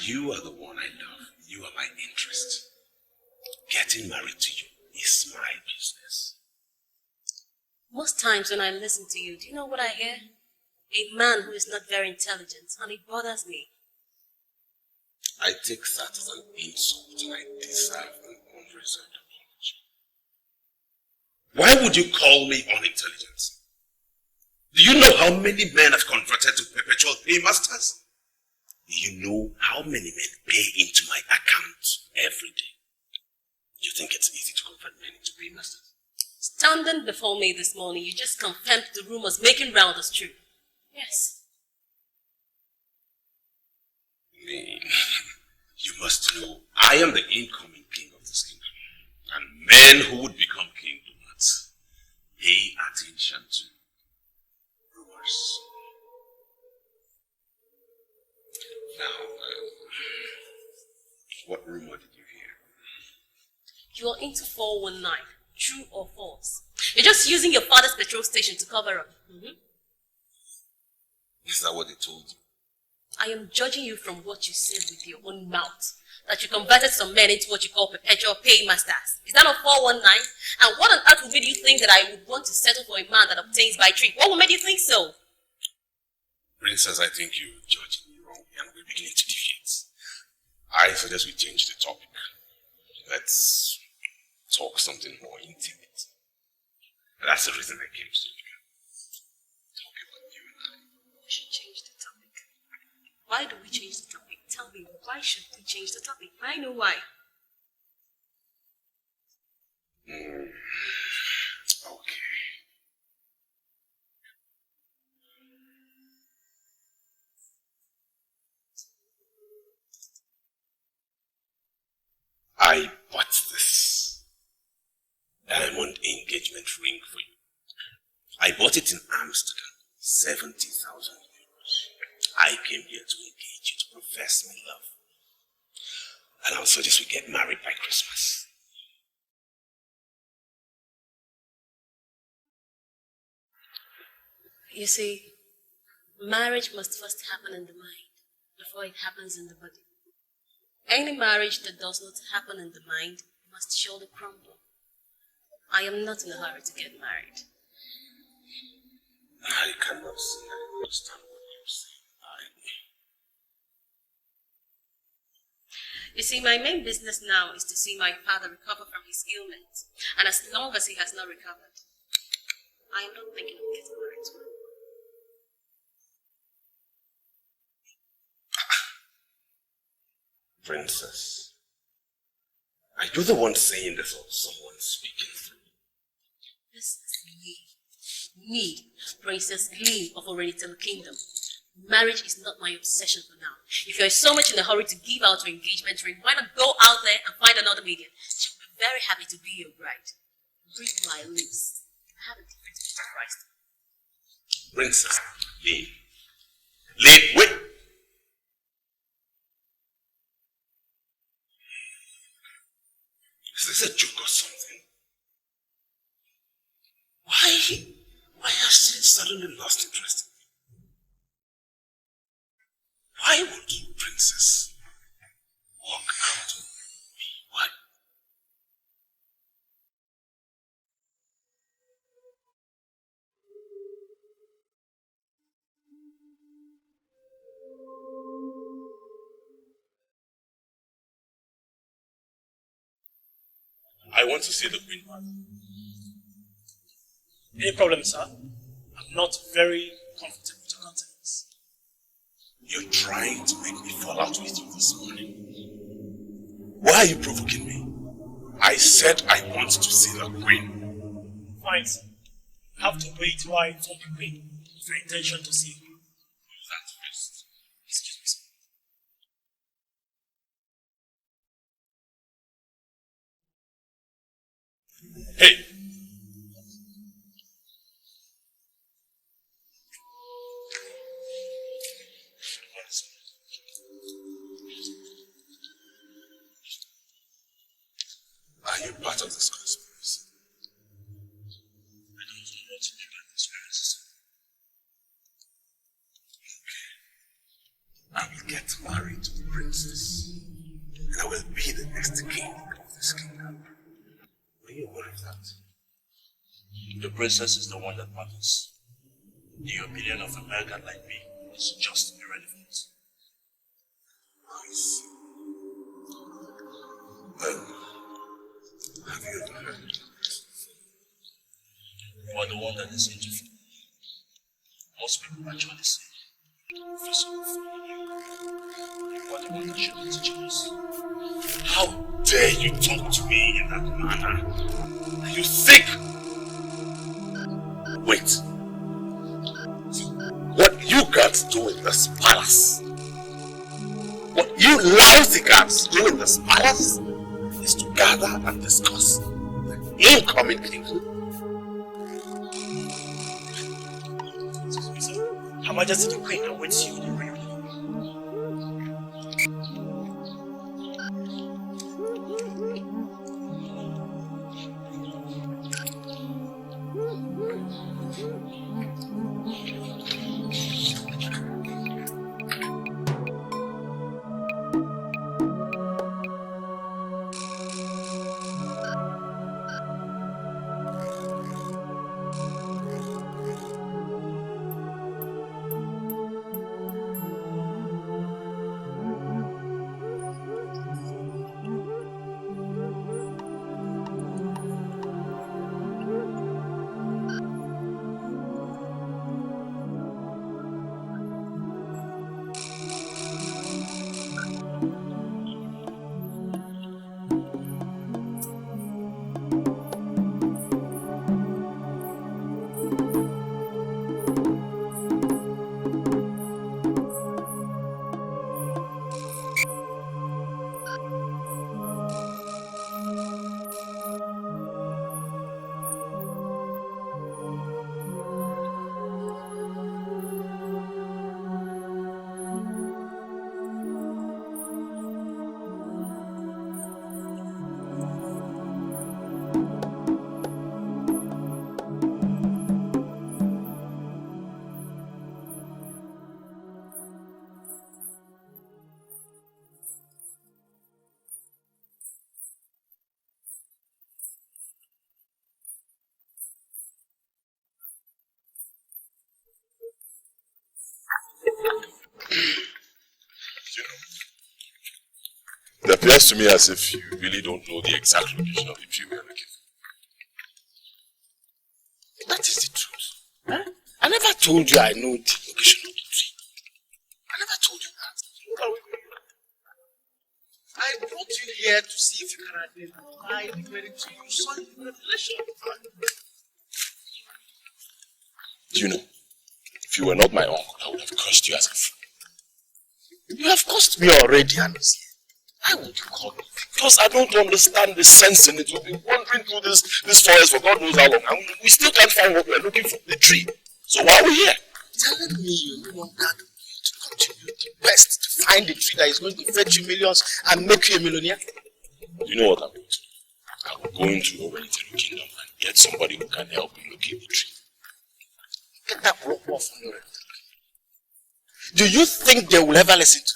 You are the one I love. You are my interest. Getting married to you is my business. Most times when I listen to you, do you know what I hear? A man who is not very intelligent, and it bothers me. I take that as an insult and I deserve an unreserved apology. Why would you call me unintelligent? Do you know how many men have converted to perpetual paymasters? Do you know how many men pay into my account every day? You think it's easy to convert men into paymasters? Standing before me this morning, you just confirmed the rumors making round as true. Yes. You must know, I am the incoming king of this kingdom. And men who would become king do not pay attention to rumors. Now, what rumor did you hear? You are into 419. True or false? You're just using your father's petrol station to cover up. Is that what they told you? I am judging you from what you said with your own mouth. That you converted some men into what you call perpetual paymasters. Is that not 419? And what on earth would make you think that I would want to settle for a man that obtains by trick? What would make you think so? Princess, I think you're judging me wrong and we're beginning to deviate. I suggest we change the topic. Let's talk something more intimate. That's the reason I came to you. Talk about you and I. We should change the topic. Why do we change the topic? Tell me, why should we change the topic? I know why. Okay. I bought this diamond engagement ring for you. I bought it in Amsterdam, 70,000 euros. I came here to engage you, to profess my love. And I'll suggest we get married by Christmas. You see, marriage must first happen in the mind before it happens in the body. Any marriage that does not happen in the mind must surely crumble. I am not in a hurry to get married. I cannot say I understand what you're saying. You see, my main business now is to see my father recover from his ailment. And as long as he has not recovered, I am not thinking of getting married to him. Princess, are you the one saying this or someone speaking through? This is me. Me, Princess Lee of Oriental Kingdom. Marriage is not my obsession for now. If you're so much in a hurry to give out your engagement ring, why not go out there and find another medium? She'll be very happy to be your bride. Breathe my lips. I have a different Christ. Princess, Lee. Lee, wait! Is this a joke or something? Why has she suddenly lost interest in me? Why would you, Princess, walk out on me? Why? I want to see the Queen Mother. Any problem, sir? I'm not very comfortable with your countenance. You're trying to make me fall out with you this morning. Why are you provoking me? I said I want to see the Queen. Fine, sir. You have to wait while I inform the Queen of your intention to see her. That first. Excuse me, sir. Hey! Are you part of this conspiracy? I don't know what to do about conspiracy. Okay. I will get married to the princess. And I will be the next king of this kingdom. Are you aware of that? The princess is the one that matters. The opinion of a American like me is just irrelevant. I see. Well, have you ever heard of it? You are the one that is into food. Most people actually say, Professor, you are the one that should be teaching us. How dare you talk to me in that manner? Are you sick? Wait. What you guards do in this palace, what you lousy guards do in this palace, is to gather and discuss the incoming king. Excuse me, sir. Her Majesty the Queen awaits you in the room. It appears to me as if you really don't know the exact location of the tree we are looking for. That is the truth. Huh? I never told you I know the location of the tree. I never told you that. I brought you here to see if you can identify the very tree you saw in the revelation. Do you know, if you were not my uncle, I would have cursed you as a fool. You have cursed me already, honestly. Why would you call me? Because I don't understand the sense in it. We've been wandering through this forest for God knows how long, and we still can't find what we're looking for, the tree. So why are we here? Telling me you want that to continue the best to find the tree that is going to fetch you millions and make you a millionaire? You know what I'm going to do? I will go into your Renitelu kingdom and get somebody who can help me locate the tree. Get that rope off from your Renitelu. Do you think they will ever listen to you?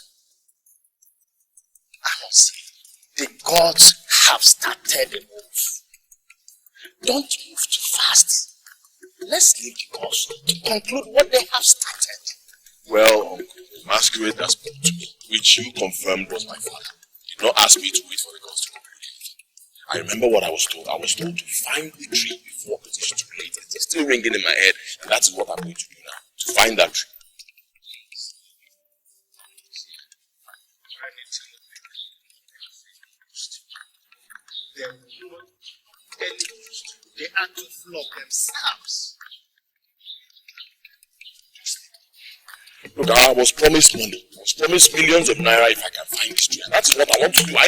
Amos, the gods have started a move. Don't move too fast. Let's leave the gods to conclude what they have started. Well, Uncle, the masquerade that spoke to me, which you confirmed was my father, did not ask me to wait for the gods to conclude anything. I remember what I was told. I was told to find the tree before it is too late. It's still ringing in my head, and that is what I'm going to do now, to find that tree. They are to flog themselves. Look, I was promised money. I was promised millions of naira if I can find this tree. And that is what I want to do. I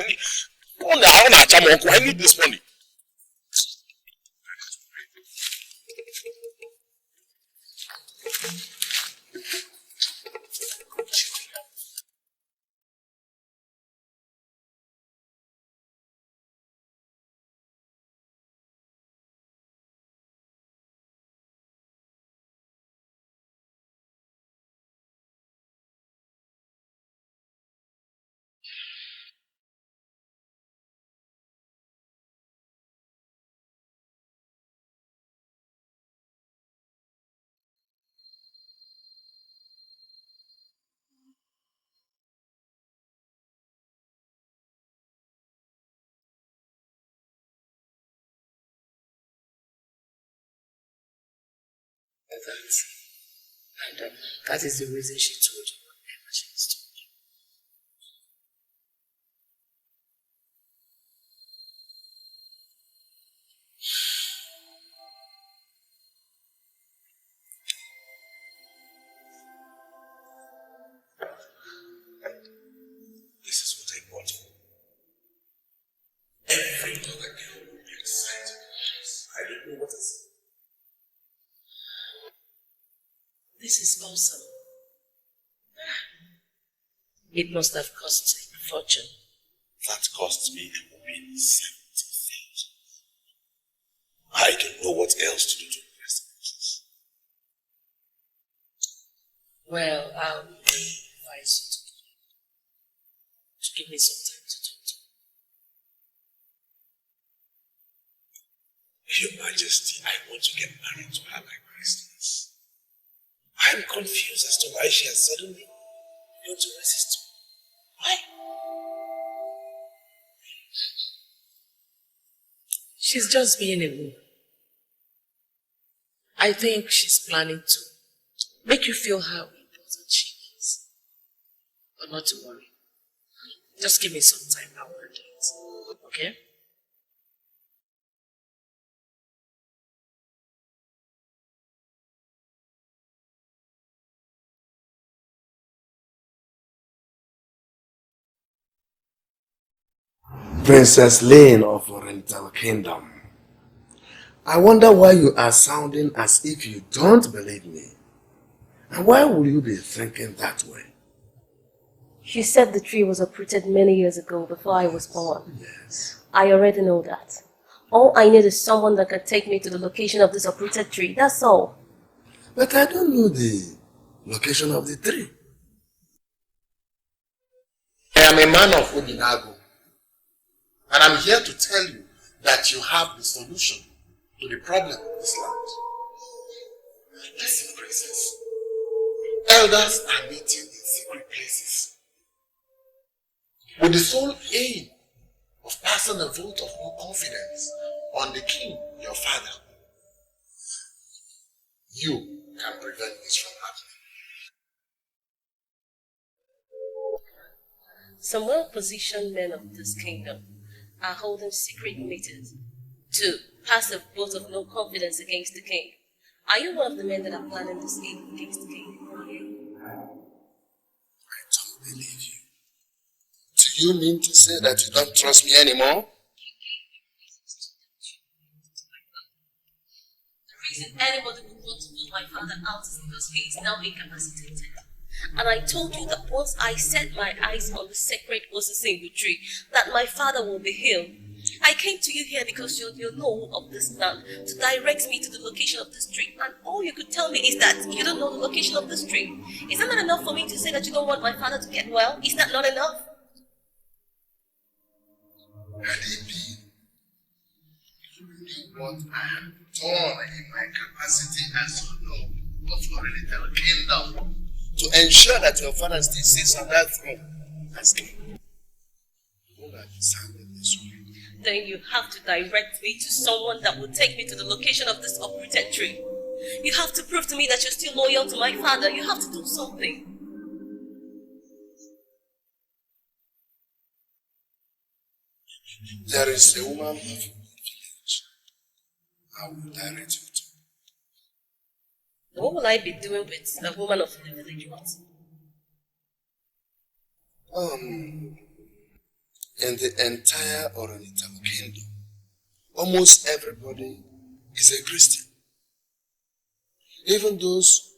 need this money. That is the reason she told you whatever she has told you. This is what I bought for. Every other girl will be excited. I don't know what is. This is awesome. It must have cost a fortune. That cost me a whopping 70,000. I don't know what else to do to impress the business. Well, I'll advise you to give me some time to talk to Your Majesty, I want to get married to her like Christians. I'm confused as to why she has suddenly begun to resist me. Why? She's just being a woman. I think she's planning to make you feel how important she is. But not to worry. Just give me some time, I'll handle it. Okay? Princess Lane of Oriental Kingdom. I wonder why you are sounding as if you don't believe me. And why would you be thinking that way? She said the tree was uprooted many years ago before I was born. Yes. I already know that. All I need is someone that can take me to the location of this uprooted tree, that's all. But I don't know the location of the tree. I am a man of Odinago, and I'm here to tell you that you have the solution to the problem of this land. Listen, princess. Elders are meeting in secret places. with the sole aim of passing a vote of no confidence on the king, your father. You can prevent this from happening. Some well-positioned men of this kingdom are holding secret meetings to pass a vote of no confidence against the king. Are you one of the men that are planning this evil against the king? I don't believe you. Do you mean to say that you don't trust me anymore? The reason anybody would want to put my father out is because he is now incapacitated. And I told you that once I set my eyes on the sacred Osasingu tree, that my father will be healed. I came to you here because you know of this land to direct me to the location of this tree. And all you could tell me is that you don't know the location of this tree. Is that not enough for me to say that you don't want my father to get well? Is that not enough? Had it been, you knew what I have done in my capacity as your Lord of your little kingdom to ensure that your father still sits on that throne as king. You would have sounded this way. Then you have to direct me to someone that will take me to the location of this uprooted tree. You have to prove to me that you're still loyal to my father. You have to do something. There is a woman of the village. I will direct you to. What will I be doing with the woman of the village? What? In the entire Oriental kingdom, almost everybody is a Christian. Even those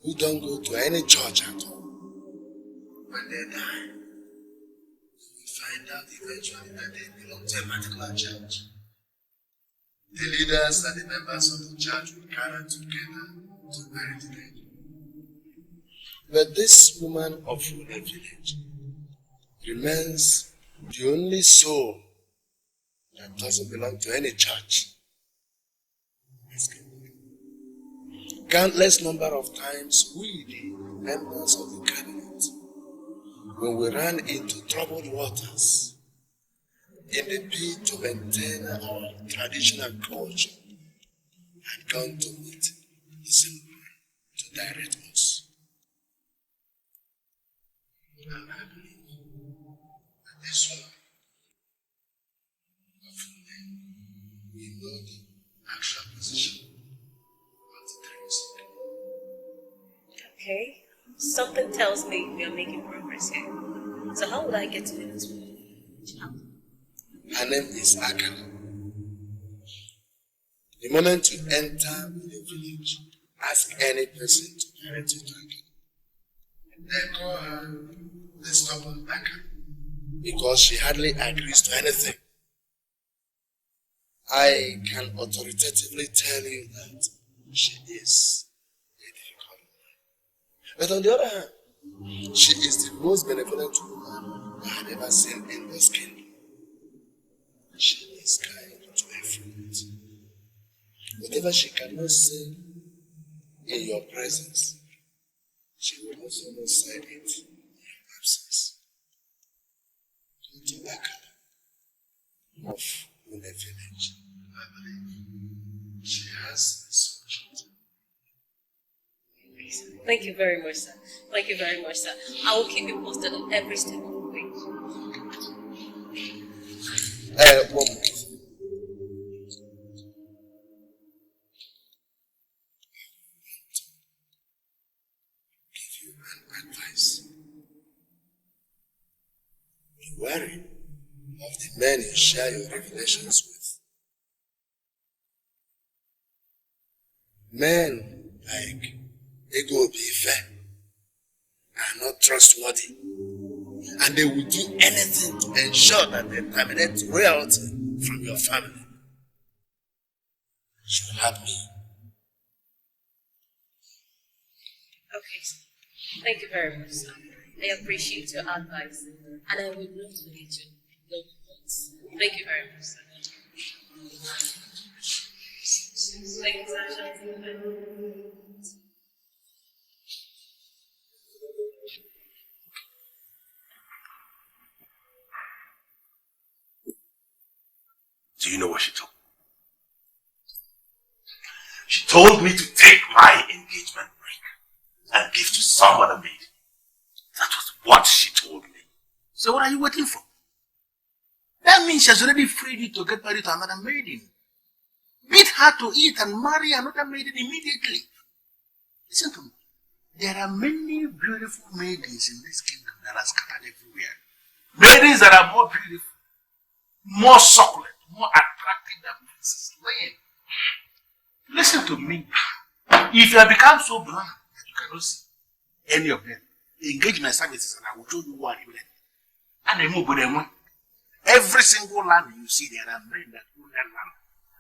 who don't go to any church at all. When they die, you find out eventually that they belong to a particular church. The leaders and the members of the church will gather together to bury the dead. But this woman of the village remains the only soul that doesn't belong to any church. Countless number of times we, the members of the cabinet, when we ran into troubled waters in the bid to maintain our traditional culture, had gone to meet the same man to direct us. And I believe that this one of men will know the actual position of the dreams. Okay. Something tells me we are making progress here. So how would I get to know this woman? Her name is Akala. The moment you enter the village, ask any person to direct you to Akala. They call her the stubborn Akala because she hardly agrees to anything. I can authoritatively tell you that she is a difficult woman. But on the other hand, she is the most benevolent woman I had ever seen in this kingdom. She is kind to her friends. Whatever she cannot say in your presence, she will also not say it in your absence. Go to Akala of Une village. I believe she has a solution. Thank you very much, sir. Thank you very much, sir. I will keep you posted on every step of the way. One more. Give you an advice. Be wary of the men you share your revelations with. Men like Ego Bife are not trustworthy, and they will do anything to ensure that they terminate royalty from your family. You should help me. Okay, sir. Thank you very much, sir. I appreciate your advice, and I would love to get you no points. Thank you very much, sir. Thank you, sir. Do you know what she told me? She told me to take my engagement ring and give to some other maid. That was what she told me. So what are you waiting for? That means she has already freed you to get married to another maiden. Beat her to it and marry another maiden immediately. Listen to me. There are many beautiful maidens in this kingdom that are scattered everywhere. Maidens that are more beautiful, more succulent, more attractive than Princess Lane. Listen to me. If you have become so blind that you cannot see any of them, engage my services and I will show you what you need. And they move with them. Every single land you see, there are men that own that land.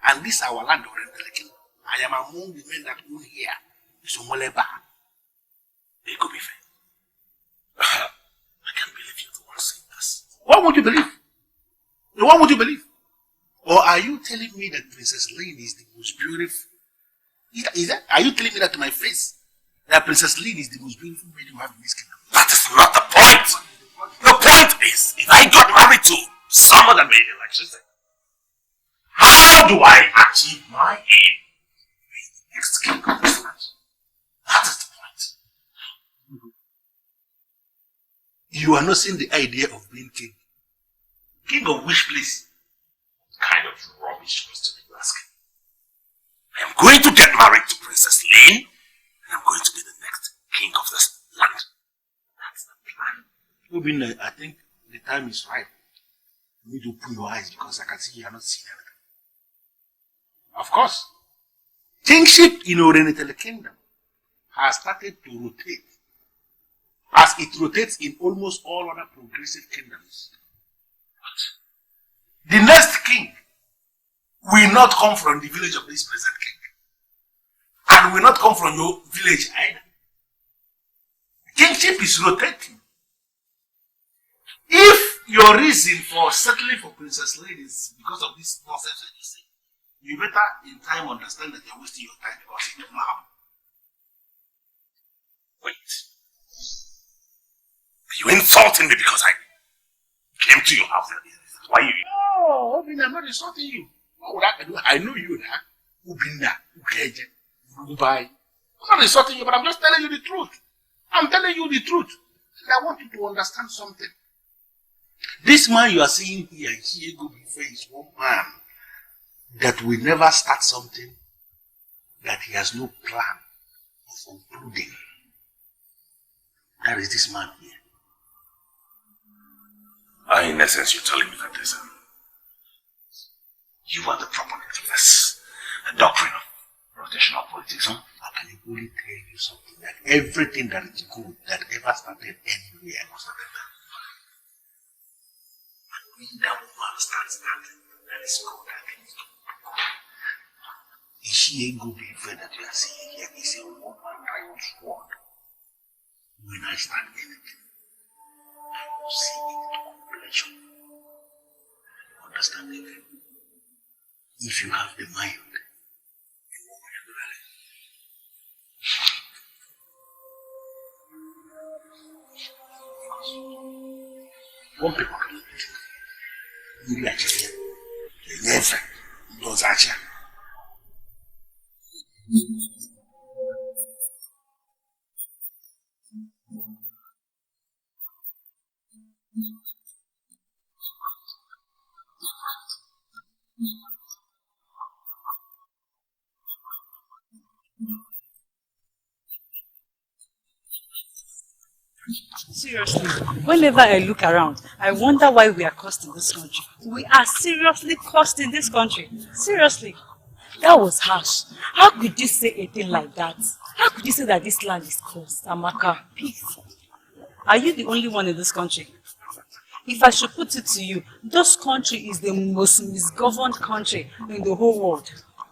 And this is our land of Kingdom. I am among the men that own here. So Moleba. They could be fair. I can't believe you the one saying this. What would you believe? What would you believe? Or are you telling me that Princess Lane is the most beautiful? Is that? Are you telling me that to my face? That Princess Lane is the most beautiful maiden you have in this kingdom? That is not the point. The point is, if I got married to some other maiden, like she said, how do I achieve my aim? The next king of this land. That is the point. You are not seeing the idea of being king. King of which place? What kind of rubbish question are you asking? I am going to get married to Princess Lane, and I'm going to be the next king of this land. That's the plan. Obinna, I think the time is right. You need to open your eyes because I can see you are not seeing anything. Of course, kingship in Oriental Kingdom has started to rotate as it rotates in almost all other progressive kingdoms. The next king will not come from the village of this present king and will not come from your village either. Kingship is rotating. If your reason for settling for Princess Lane is because of this nonsense that you say, you better in time understand that you're wasting your time because it will not happen. Wait. Are you insulting me because I came to your house? Why you? No, Obinna, I'm not insulting you. What would I do? I know you now. Obinna, Ukeje, Urubai. I'm not insulting you, but I'm just telling you the truth. I'm telling you the truth. And I want you to understand something. This man you are seeing here, Hiego Bife, is one man that will never start something that he has no plan of concluding. That is this man here. In essence, you're telling me that there's you are the proponent of this, the doctrine of rotational politics, huh? I can only tell you something, that everything that is good that ever started anywhere must have been done. And when that woman starts starting, that is good, that is good. Is she a good friend that you are seeing here? Is a woman right sword. When I start anything, I will see it to completion. Understand it? If you have the mind, you won't manipulate it. One people can do it. You like it. You never. Those action. Seriously, whenever I look around, I wonder why we are cursed in this country. We are seriously cursed in this country. Seriously. That was harsh. How could you say a thing like that? How could you say that this land is cursed? Amaka, peace. Are you the only one in this country? If I should put it to you, this country is the most misgoverned country in the whole world.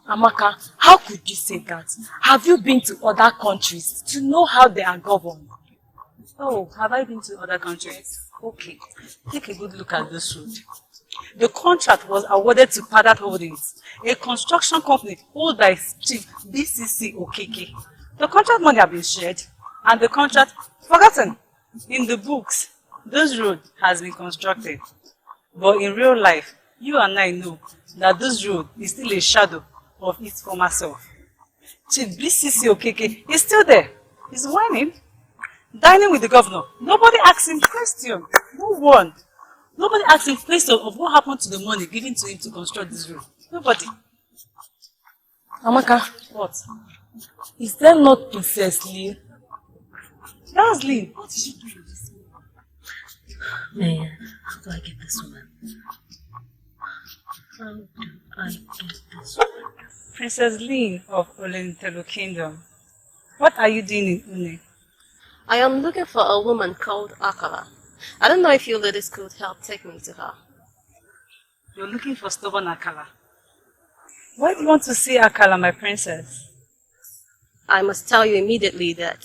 Amaka, how could you say that? Have you been to other countries to know how they are governed? Oh, have I been to other countries? Okay, take a good look at this road. The contract was awarded to Padat Holdings, a construction company owned by Chief BCC Okeke. The contract money has been shared and the contract forgotten. In the books, this road has been constructed. But in real life, you and I know that this road is still a shadow of its former self. Chief BCC Okeke is still there. He's whining, dining with the governor. Nobody asks him question. No one. Nobody asks him question of what happened to the money given to him to construct this road. Nobody. Amaka, What? is there not Princess Lee? That's Lee. What is she doing this? Man, how do I get this woman? How do I get this woman? Princess Lee of Olentelo Kingdom. What are you doing in Une? I am looking for a woman called Akala. I don't know if you ladies could help take me to her. You're looking for stubborn Akala. Why do you want to see Akala, my princess? I must tell you immediately that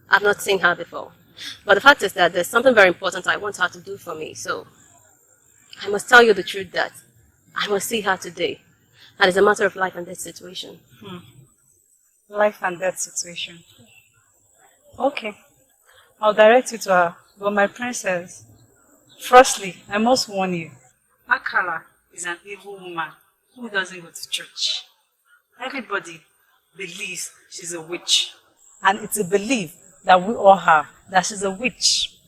I've not seen her before. But the fact is that there's something very important I want her to do for me, so I must tell you the truth that I must see her today. And it's a matter of life and death situation. Life and death situation. Okay. I'll direct you to her. But my princess, firstly, I must warn you. Akala is an evil woman who doesn't go to church. Everybody believes she's a witch. And it's a belief that we all have, that she's a witch.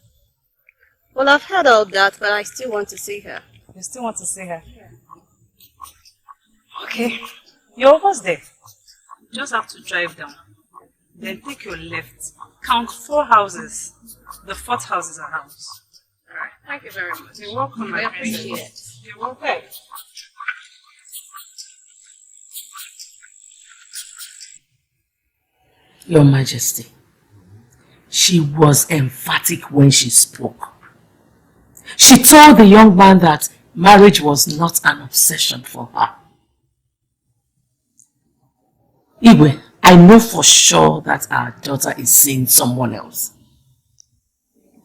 Well, I've heard all that, but I still want to see her. You still want to see her? Okay. You're almost there. You just have to drive down. Then take your left. Count 4 houses. The 4th house is a house. Alright, thank you very much. You're welcome, my I princess. appreciate it. You're welcome. Your Majesty, she was emphatic when she spoke. She told the young man that marriage was not an obsession for her. Igwe, I know for sure that our daughter is seeing someone else.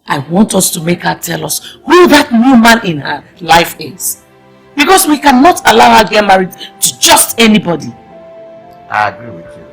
I want us to make her tell us who that new man in her life is. Because we cannot allow her to get married to just anybody. I agree with you.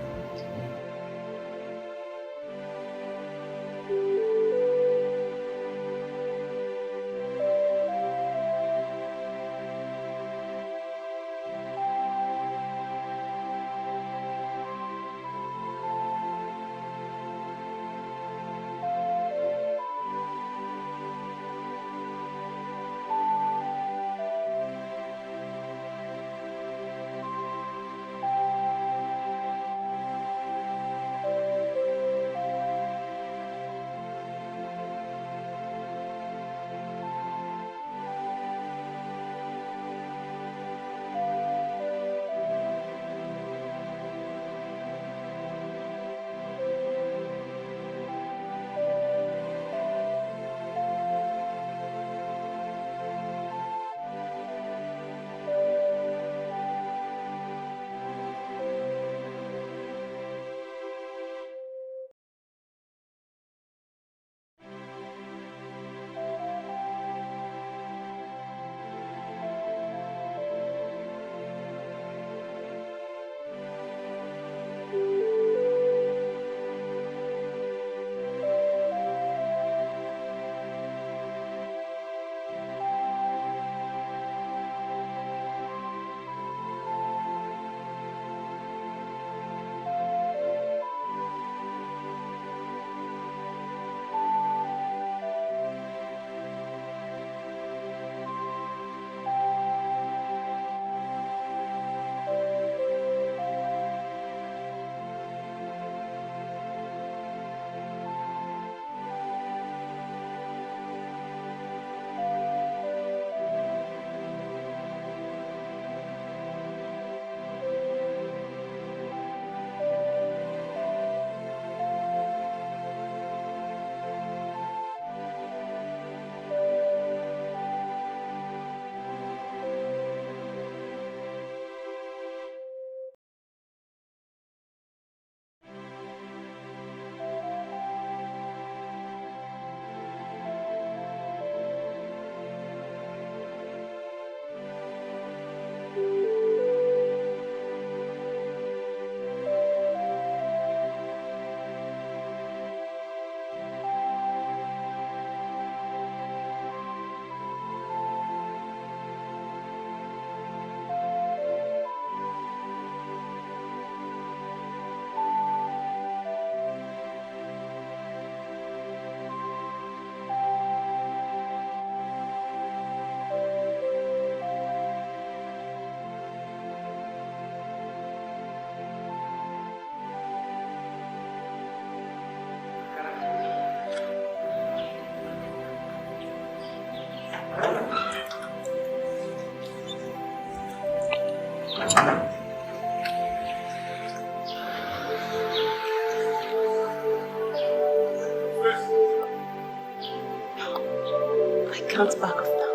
I can't back off now.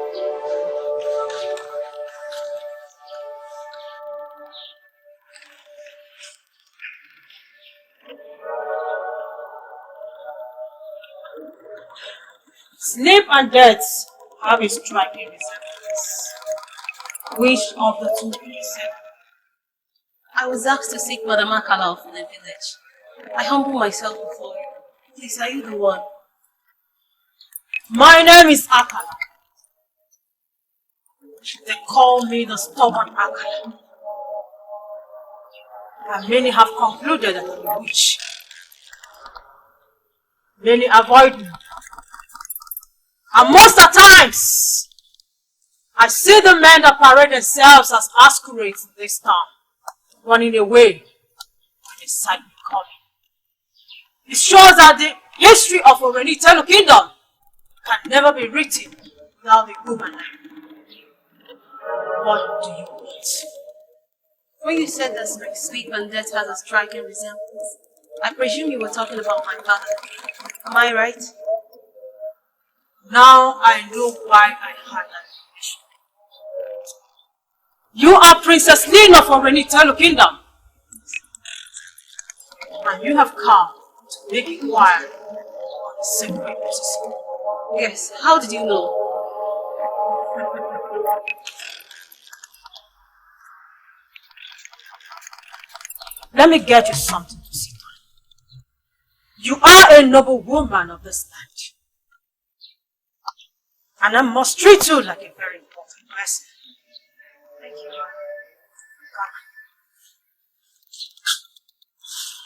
Sleep and death have a striking resemblance. Which of the two will you say? I was asked to seek Madam Akala from the village. I humble myself before you. Please, are you the one? My name is Akala. They call me the stubborn Akala. And many have concluded that I'm a witch. Many avoid me. And most of the times, I see the men that parade themselves as masquerades this time, running away when they sight me coming. It shows that the history of Orenitelu Kingdom can never be written without the human life. What do you want? When you said that like sleep and death has a striking resemblance, I presume you were talking about my father. Am I right? Now I know why I had that information. You are Princess Lina of Orenitelu Kingdom. And you have come to make inquiry on the sacred position. Yes, how did you know? Let me get you something to sit on. You are a noble woman of this land. And I must treat you like a very important person. Thank you.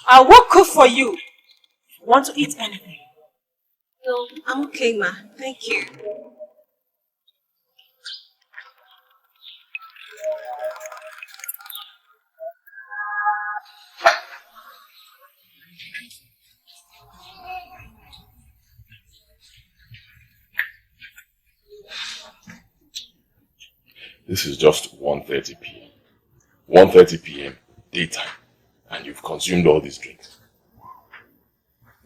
I will cook for you if you want to eat anything. No, I'm okay, ma. Thank you. This is just 1:30 p.m. 1:30 p.m. daytime, and you've consumed all these drinks.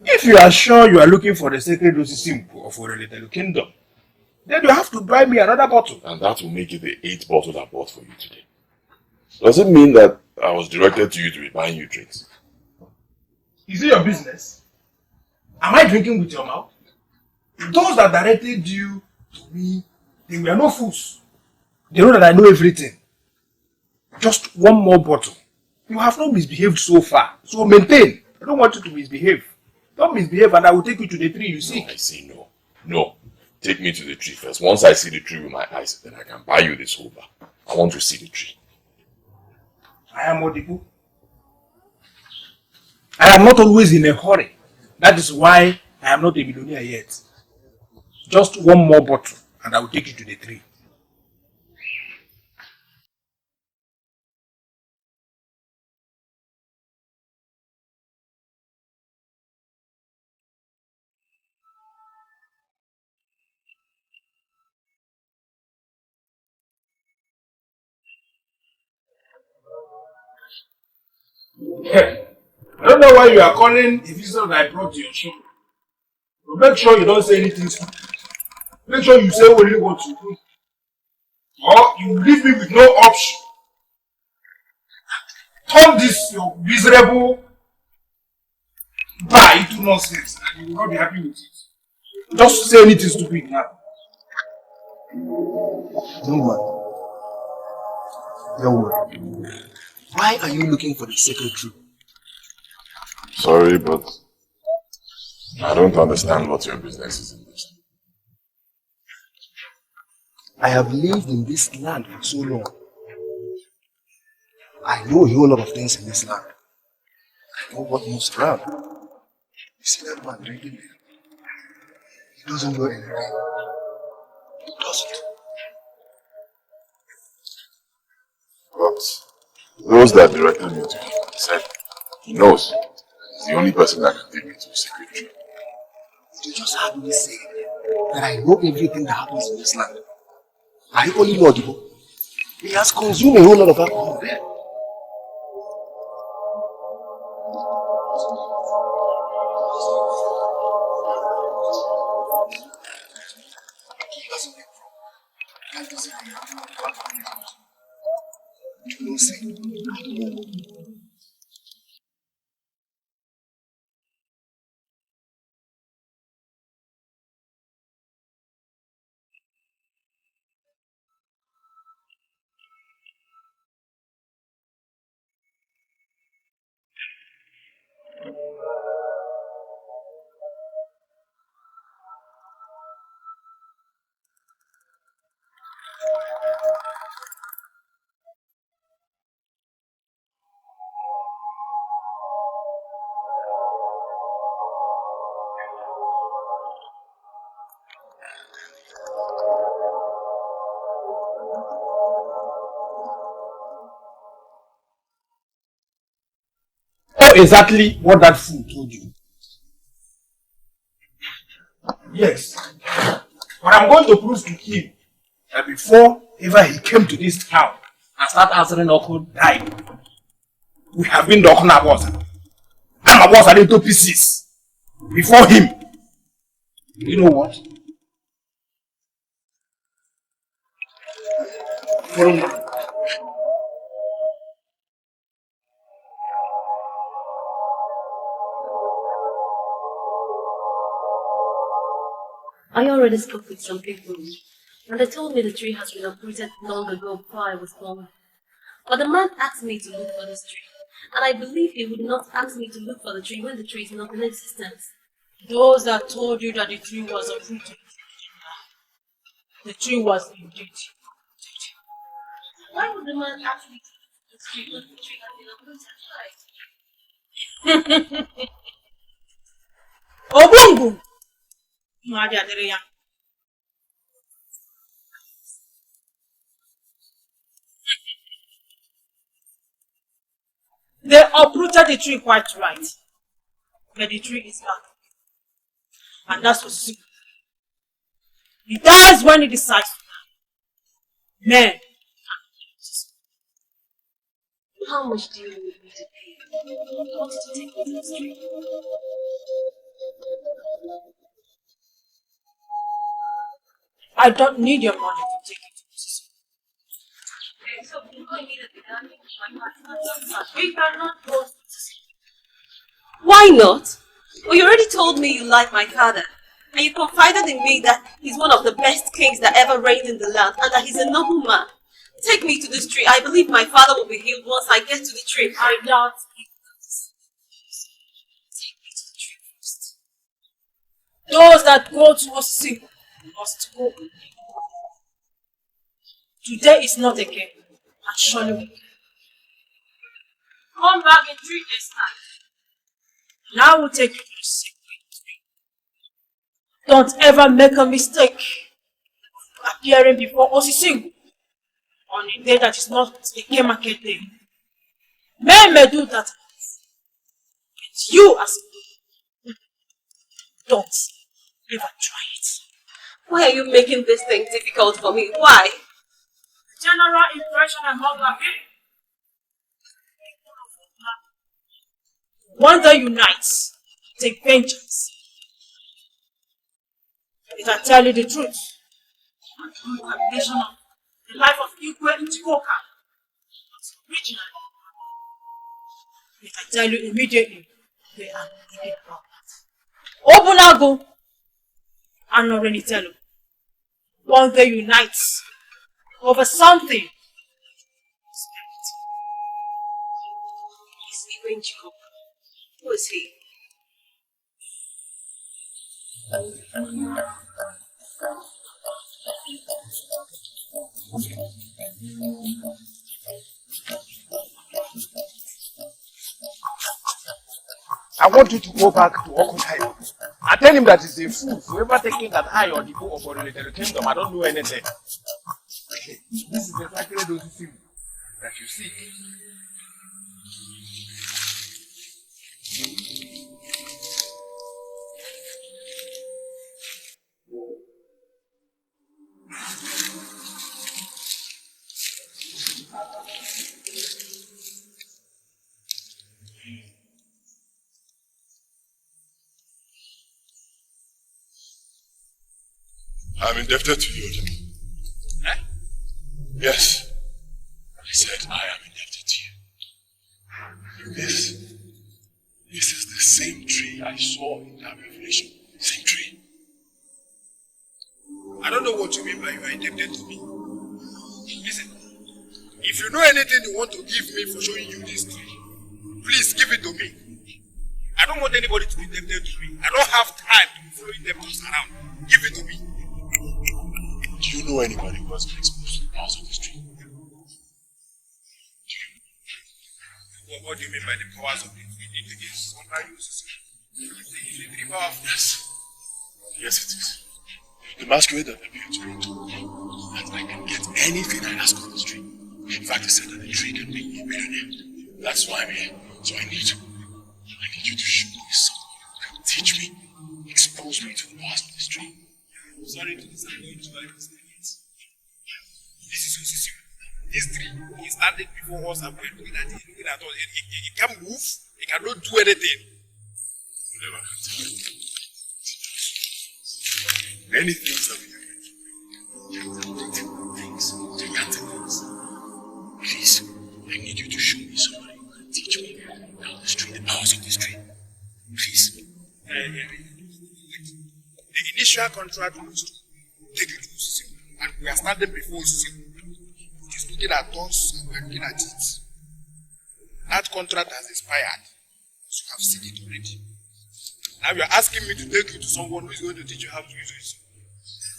If you are sure you are looking for the sacred Osisimpo of Orenitelu Kingdom, then you have to buy me another bottle. And that will make it the 8th bottle I bought for you today. Does it mean that I was directed to you to be buying you drinks? Is it your business? Am I drinking with your mouth? Those that directed you to me, they were no fools. They know that I know everything. Just one more bottle. You have not misbehaved so far. So maintain. I don't want you to misbehave. Don't misbehave and I will take you to the tree you seek. No, I say no. No. Take me to the tree first. Once I see the tree with my eyes, then I can buy you this whole bar. I want to see the tree. I am Odibu. I am not always in a hurry. That is why I am not a millionaire yet. Just one more bottle and I will take you to the tree. I don't know why you are calling a visitor that I brought to your shop. So make sure you don't say anything stupid. Make sure you say only what you do. Or you leave me with no option. Turn this your miserable bar into nonsense and you will not be happy with it. Just say anything stupid now. Don't worry. Don't worry. Why are you looking for the sacred tree? Sorry, but I don't understand what your business is in this. I have lived in this land for so long. I know a whole lot of things in this land. I know what moves around. You see that man drinking there? He doesn't know anything. He doesn't. But those that directed me to him said he knows. He's the only person that can take me to a secret tree. You just heard me say that I know everything that happens in this land. Are you only knowledgeable? He has consumed a whole lot of alcohol there. doesn't make wrong. Life doesn't really have to be bad. You know, see, exactly what that fool told you. Yes. But I'm going to prove to him that before ever he came to this town and started answering Oko died, we have been talking about him. I'm about to into pieces before him. You know what? Follow me. I already spoke with some people, and they told me the tree has been uprooted long ago before I was born. But the man asked me to look for this tree, and I believe he would not ask me to look for the tree when the tree is not in existence. Those that told you that the tree was uprooted, the tree was indeed. Why would the man ask me to look for the tree when the tree has been uprooted? Right? Obungu! They uprooted the tree quite right. But the tree is back. And that's what's simple. He dies when he decides to die. Men. How much do you need me to pay? What did you take me to this tree? I don't need your money to take it to this. Okay, so you immediately we cannot go to this. Why not? Well, you already told me you like my father. And you confided in me that he's one of the best kings that ever reigned in the land and that he's a noble man. Take me to this tree. I believe my father will be healed once I get to the tree. I doubt it. Take me to the tree first. Those that go to us sick must go. Today is not again, and surely we can. Come back in 3 days' time. Now we'll take you to the sick tree. Don't ever make a mistake of appearing before Osising on a day that is not a game market day. Men may do that, but you as a don't ever try it. Why are you making this thing difficult for me? Why? The general impression among our people. One day unites, take vengeance. If I tell you the truth, and through calculation of the life of Igwe Ntikoka, originally, if I tell you immediately, they are wicked about that. Obunago and Norenitelo, one day unites over something. He's Igwe Ntikoka. Who is he? I want you to go back to Okutai and tell him that he's a fool. Whoever thinking that I or the book of the kingdom, I don't know anything. Okay. This is the sacred Osisi that you see. I'm indebted to you, Jimmy. Eh? Yes. I said I am indebted to you. This is the same tree I saw in that revelation. Same tree. I don't know what you mean by you are indebted to me. Listen, if you know anything you want to give me for showing you this tree, please give it to me. I don't want anybody to be indebted to me. I don't have time to be following them around. Give it to me. Do you know anybody who has been exposed to the powers of this tree? What do you mean by the powers of the tree? Against what I use? Is the tree powerful? Yes, it is. The masquerade that appeared to me told me that I can get anything I ask on this tree. In fact, he said that the tree can make me a millionaire. That's why I'm here. So I need you to show me someone who can teach me, expose me to the powers of this tree. I'm sorry to disappoint you, I experience. This is Osisi. This tree is standing before us and we're looking at it, looking at us. It can't move, it cannot do anything. Never can tell. Many things that we do. Gigantic things. Please, I need you to show me somebody who can teach me about this tree, the powers of this tree. Please. The initial contract was to take it to Osisi, and we are standing before Osisi. It is looking at us and we are looking at it. That contract has expired. So you have seen it already. Now you are asking me to take you to someone who is going to teach you how to use it.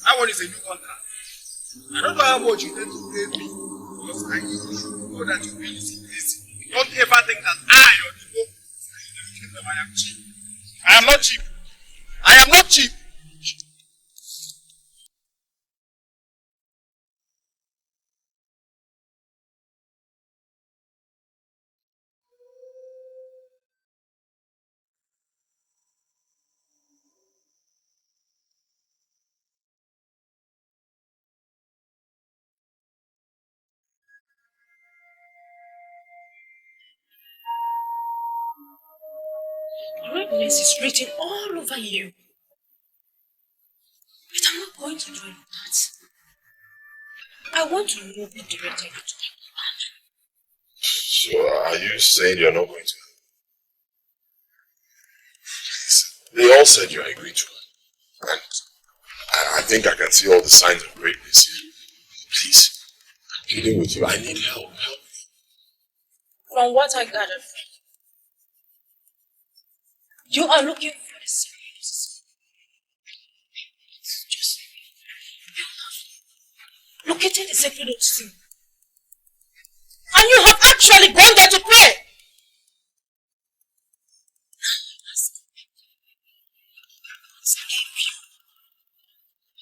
That one is a new contract. I don't know how much you need to pay me, because I know that you will use it easy. Don't ever think that I or the book I am cheap. I am not cheap. I am not cheap. Greatness is written all over you. But I'm not going to do that. I want to know who directed you to that. So, are you saying you're not going to? They all said you agreed to it. And I think I can see all the signs of greatness here. Please, I'm pleading with you. I need help. Help me. From what I gathered, you are looking for the secrets. Just located the secret of sin. And you have actually gone there to pray.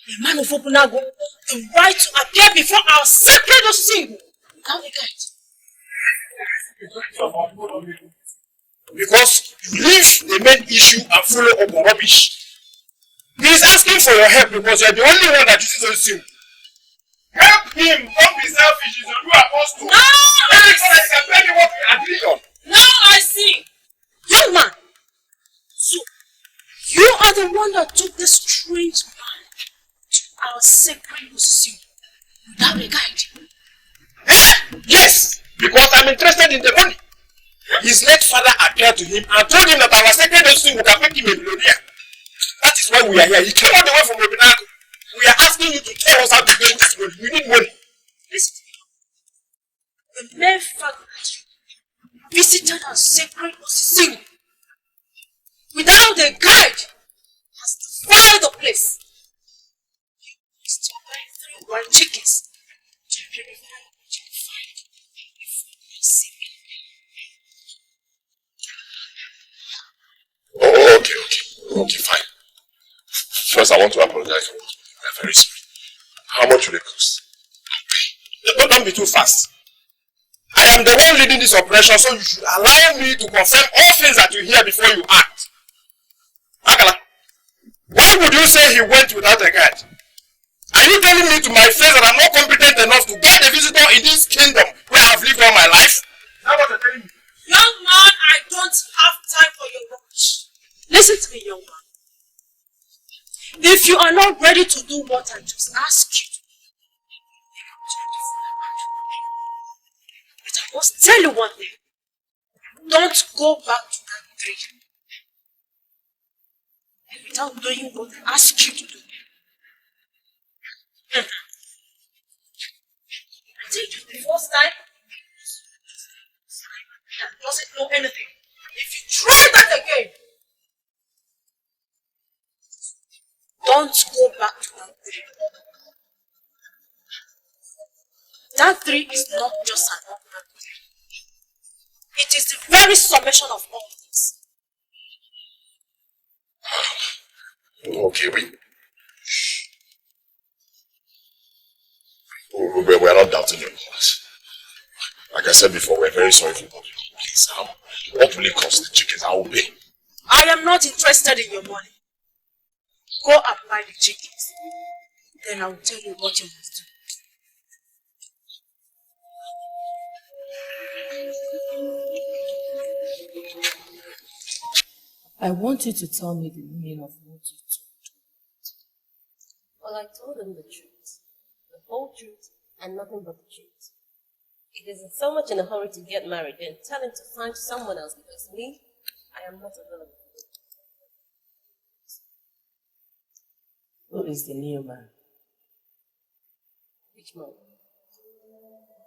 The man of Opunago, the right to appear before our sacred sin without a guide. Because you leave the main issue and follow up on rubbish. He is asking for your help because you are the only one that uses those things. Help him! Don't be selfish. He's a new apostle. No! Every time I can tell you what we agreed on. Now I see. Young man. So, you are the one that took this strange man to our sacred position without a guide. Yes! Because I'm interested in the money. His late father appeared to him and told him that our second destiny would have made him a millionaire. That is why we are here. He came all the way from Obinago. We are asking you to tell us how to get this money. We need money. Listen. The mere fact that you visited our sacred position without a guide has defiled the place. You must buy 3 wild chickens to purify what you find before you see me. Oh, okay, fine. First, I want to apologize for this. I'm very sorry. How much will it cost? Don't be too fast. I am the one leading this operation, so you should allow me to confirm all things that you hear before you act. Akala, why would you say he went without a guide? Are you telling me to my face that I'm not competent enough to guide a visitor in this kingdom where I have lived all my life? That's what you're telling me. Young man, I don't have time for your rubbish. Listen to me, young man. If you are not ready to do what I just asked you to do, but I must tell you one thing. Don't go back to that tree without doing what I asked you to do. I told you the first time that doesn't know anything. If you try that again, don't go back to that tree. That tree is not just an ordinary tree. It is the very summation of all things. Okay, wait. We're not doubting your words. Like I said before, we're very sorry for what you did. Please, what will it cost the chickens? I will pay. I am not interested in your money. Go and buy the chickens. Then I will tell you what you must do. I want you to tell me the meaning of what you told. Well, I told him the truth. The whole truth and nothing but the truth. He isn't so much in a hurry to get married, then tell him to find someone else because me, I am not available. Who is the new man? Which man?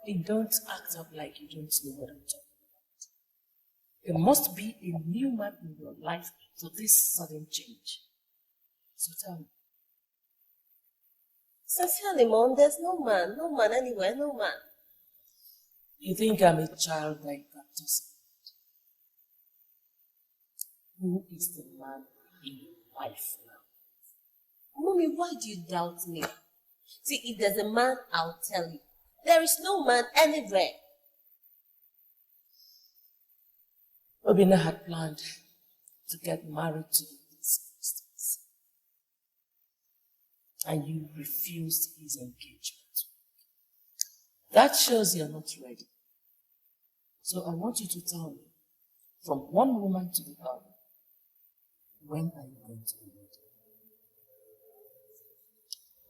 Hey, don't act up like you don't know what I'm talking about. There must be a new man in your life for this sudden change. So tell me. Sincerely, Mom, there's no man anywhere, no man. You think I'm a child like that, Tosin? Who is the man in your life now? Mommy, why do you doubt me? See, if there's a man, I'll tell you. There is no man anywhere. Obina had planned to get married to you this Christmas. And you refused his engagement. That shows you're not ready. So I want you to tell me, from one woman to the other, when are you going to be ready?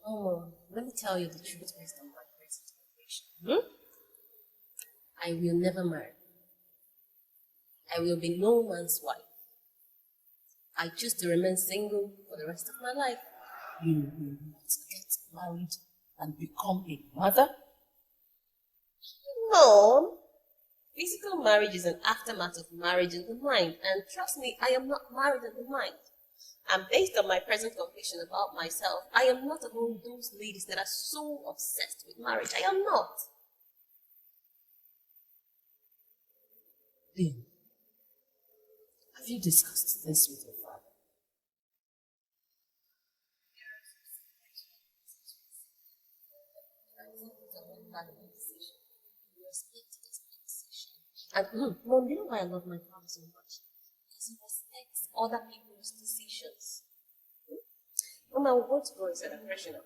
Oh, let me tell you the truth based on my present situation. I will never marry. I will be no man's wife. I choose to remain single for the rest of my life. You will not get married and become a mother? No. Physical marriage is an aftermath of marriage in the mind. And trust me, I am not married in the mind. And based on my present conviction about myself, I am not among those ladies that are so obsessed with marriage. I am not. Then, have you discussed this with your father? And Mom, you know why I love my father so much? Because he respects other people's decisions. Mom, I will go to go instead of freshen up.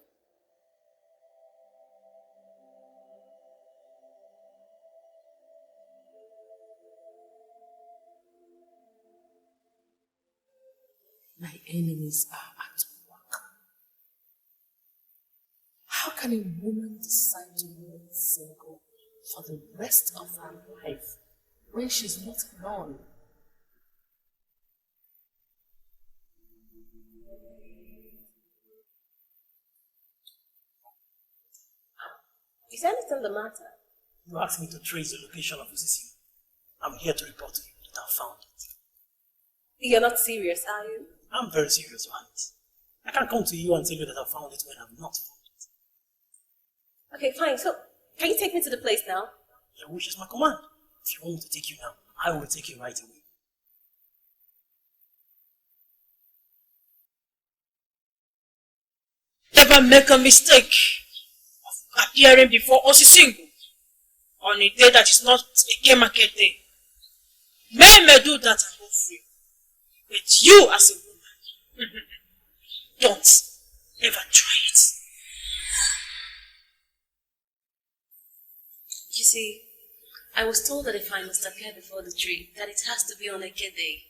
My enemies are at work. How can a woman decide to remain single for the rest of her life when she's not alone? Is anything the matter? You asked me to trace the location of Mrs. I'm here to report to you that I found it. You're not serious, are you? I'm very serious, Johannes. I can't come to you and tell you that I found it when I've not found it. Okay, fine. So, can you take me to the place now? Your wish is my command. If you want me to take you now, I will take you right away. Never make a mistake of appearing before Osisingu on a day that is not a gay market day. Men may do that and go free. But you as a woman, don't ever try it. You see, I was told that if I must appear before the tree, that it has to be on a gay day.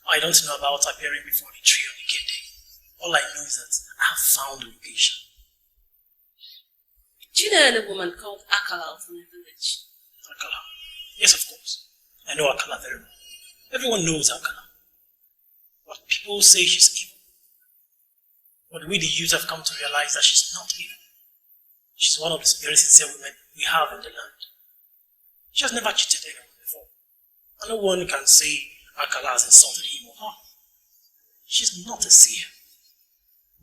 I don't know about appearing before the tree on a gay day. All I know is that I have found the location. Do you know any woman called Akala from the village? Akala? Yes, of course. I know Akala very well. Everyone knows Akala. But people say she's evil. But we the youth have come to realize that she's not evil. She's one of the very sincere women we have in the land. She has never cheated anyone before. And no one can say Akala has insulted him or her. She's not a seer.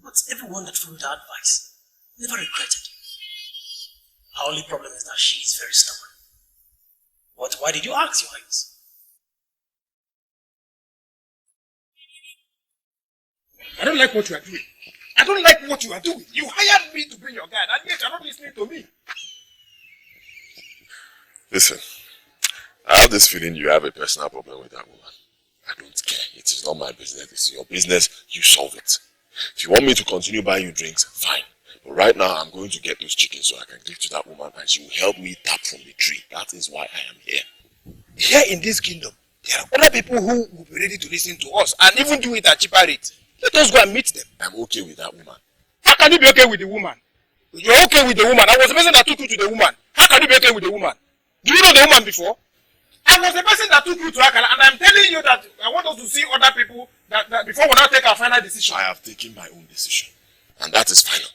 But everyone that followed her advice never regretted. Our only problem is that she is very stubborn. But why did you ask, Your Highness? I don't like what you are doing. I don't like what you are doing. You hired me to bring your guy, and yet you're not listening to me. Listen, I have this feeling you have a personal problem with that woman. I don't care. It is not my business. It's your business. You solve it. If you want me to continue buying you drinks, fine. But right now, I'm going to get those chickens so I can give to that woman and she will help me tap from the tree. That is why I am here. Here in this kingdom, there are other people who will be ready to listen to us and even do it at cheaper rates. Let us go and meet them. I'm okay with that woman. How can you be okay with the woman? You're okay with the woman. I was the person that took you to the woman. How can you be okay with the woman? Do you know the woman before? I was the person that took you to Akala, and I'm telling you that I want us to see other people that before we now take our final decision. I have taken my own decision, and that is final.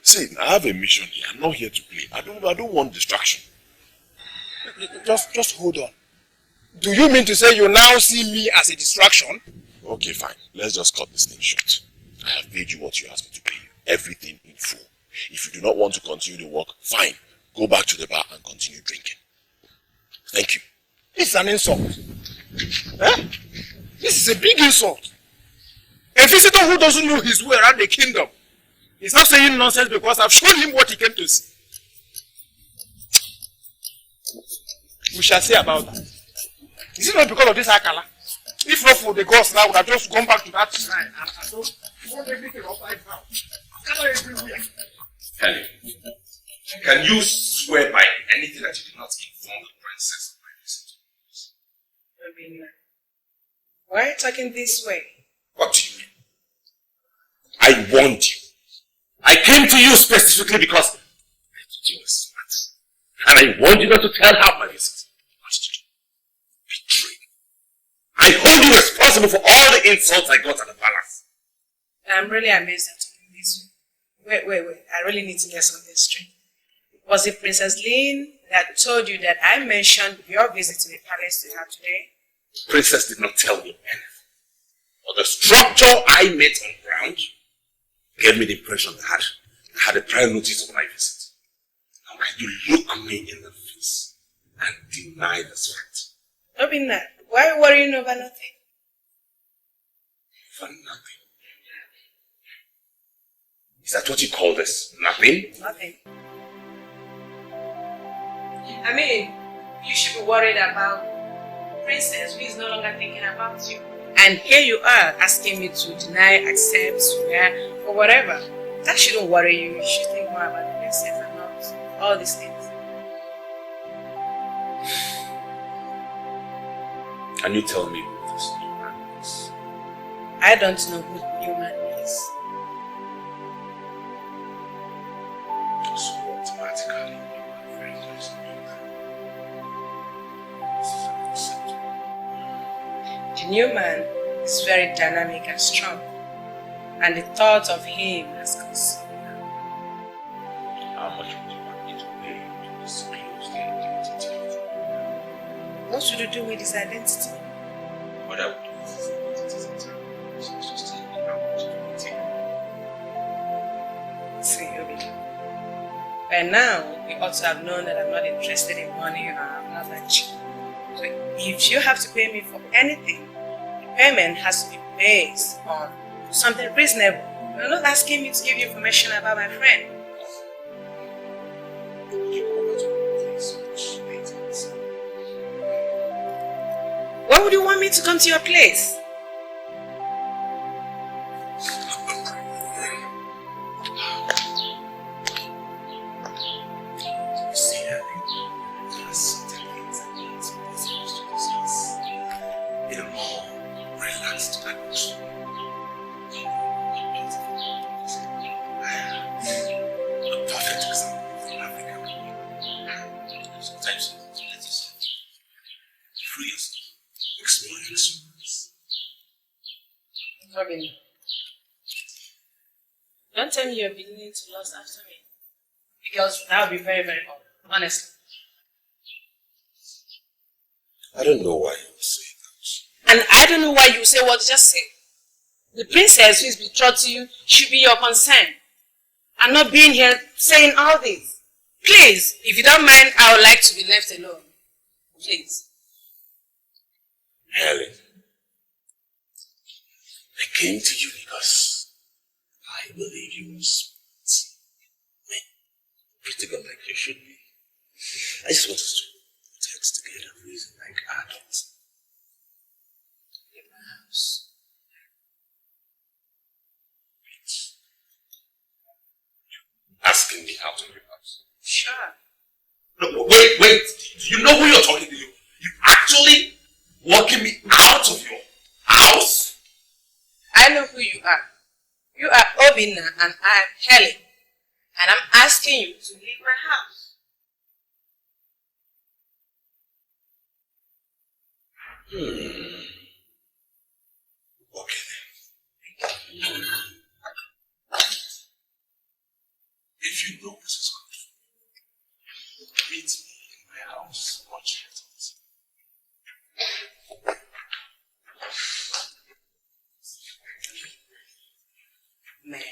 See, I have a mission here. I'm not here to play. I don't want distraction. Just hold on. Do you mean to say you now see me as a distraction? Okay, fine. Let's just cut this thing short. I have paid you what you asked me to pay you. Everything in full. If you do not want to continue the work, fine. Go back to the bar and continue drinking. Thank you. It's an insult. Eh? This is a big insult. A visitor who doesn't know his way around the kingdom is not saying nonsense because I've shown him what he came to see. We shall see about that. Is it not because of this Akala? If not for the gods now, I would have just gone back to that shrine. I don't want everything upside down. Akala everywhere. Kelly, can you swear by anything that you did not inform the princess of my visit? I mean, why are you talking this way? What do you mean? I warned you. I came to you specifically because I thought you were smart. And I warned you not to tell her of my visit. What did you do? Betray me. I hold you responsible for all the insults I got at the palace. I'm really amazed at talking this way. Wait. I really need to get something straight. Was it Princess Lynn that told you that I mentioned your visit to the palace to her today? The princess did not tell me anything. But the structure I met on ground gave me the impression that I had a prior notice of my visit. How can you look me in the face and deny this fact? Obinna, why are you worrying over nothing? For nothing. Is that what you call this? Nothing? Nothing. I mean, you should be worried about Princess who is no longer thinking about you. And here you are asking me to deny, accept, swear, or whatever. That shouldn't worry you. You should think more about the Princess and not all these things. Can you tell me who this new man is? I don't know who the new man is. So automatically you are very close to me. This is unacceptable. The new man is very dynamic and strong, and the thought of him has consumed her. How much would you want me to pay to disclose the identity of the man? What should you do with his identity? What I would do with his identity is entirely just tell me how much it would take. See, Obi. By now, you ought to have known that I'm not interested in money or I'm not that cheap. So if you have to pay me for anything, the payment has to be based on something reasonable. You're not asking me to give you information about my friend. Why would you want me to come to your place? Robin, don't tell me you're beginning to lust after me. Because that would be very, very odd, honestly. I don't know why you say that. And I don't know why you say what you just said. The princess who is betrothed to you should be your concern. And not being here saying all this. Please, if you don't mind, I would like to be left alone. Please. Helen, I came to you because I believe you were smart. Pretty good like you should be. I just wanted to put heads together and reason like adults. In my house. Asking me out of your house. Sure. No, wait. Do you know who you're talking to? You actually walking me out of your house? I know who you are. You are Obina and I am Helen. And I'm asking you to leave my house. Okay then. If you know this is good for you, meet me in my house. Watch it. Man.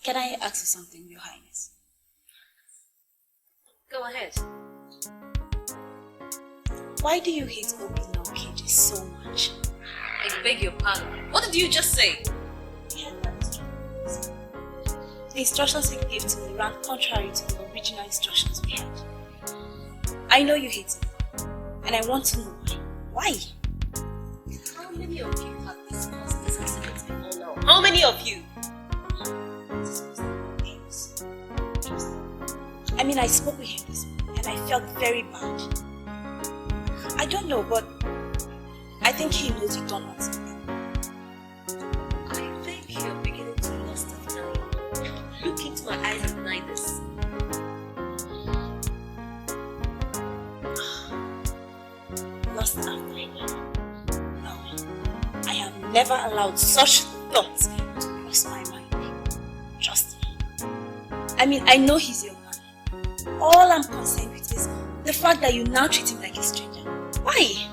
Can I ask you something, Your Highness? Go ahead. Why do you hate Obina KJ so much? I beg your pardon. What did you just say? The instructions he gave to me ran contrary to the original instructions we had. I know you hate him, and I want to know why. How many of you have discussed this incident before now? How many of you? I mean, I spoke with him this morning, and I felt very bad. I don't know, but I think he knows you don't want something. I think you're beginning to lust after me. Look into my eyes and deny this. Lust after me? No. I have never allowed such thoughts to cross my mind. Trust me. I mean, I know he's your man. All I'm concerned with is the fact that you now treat him like a stranger. Why?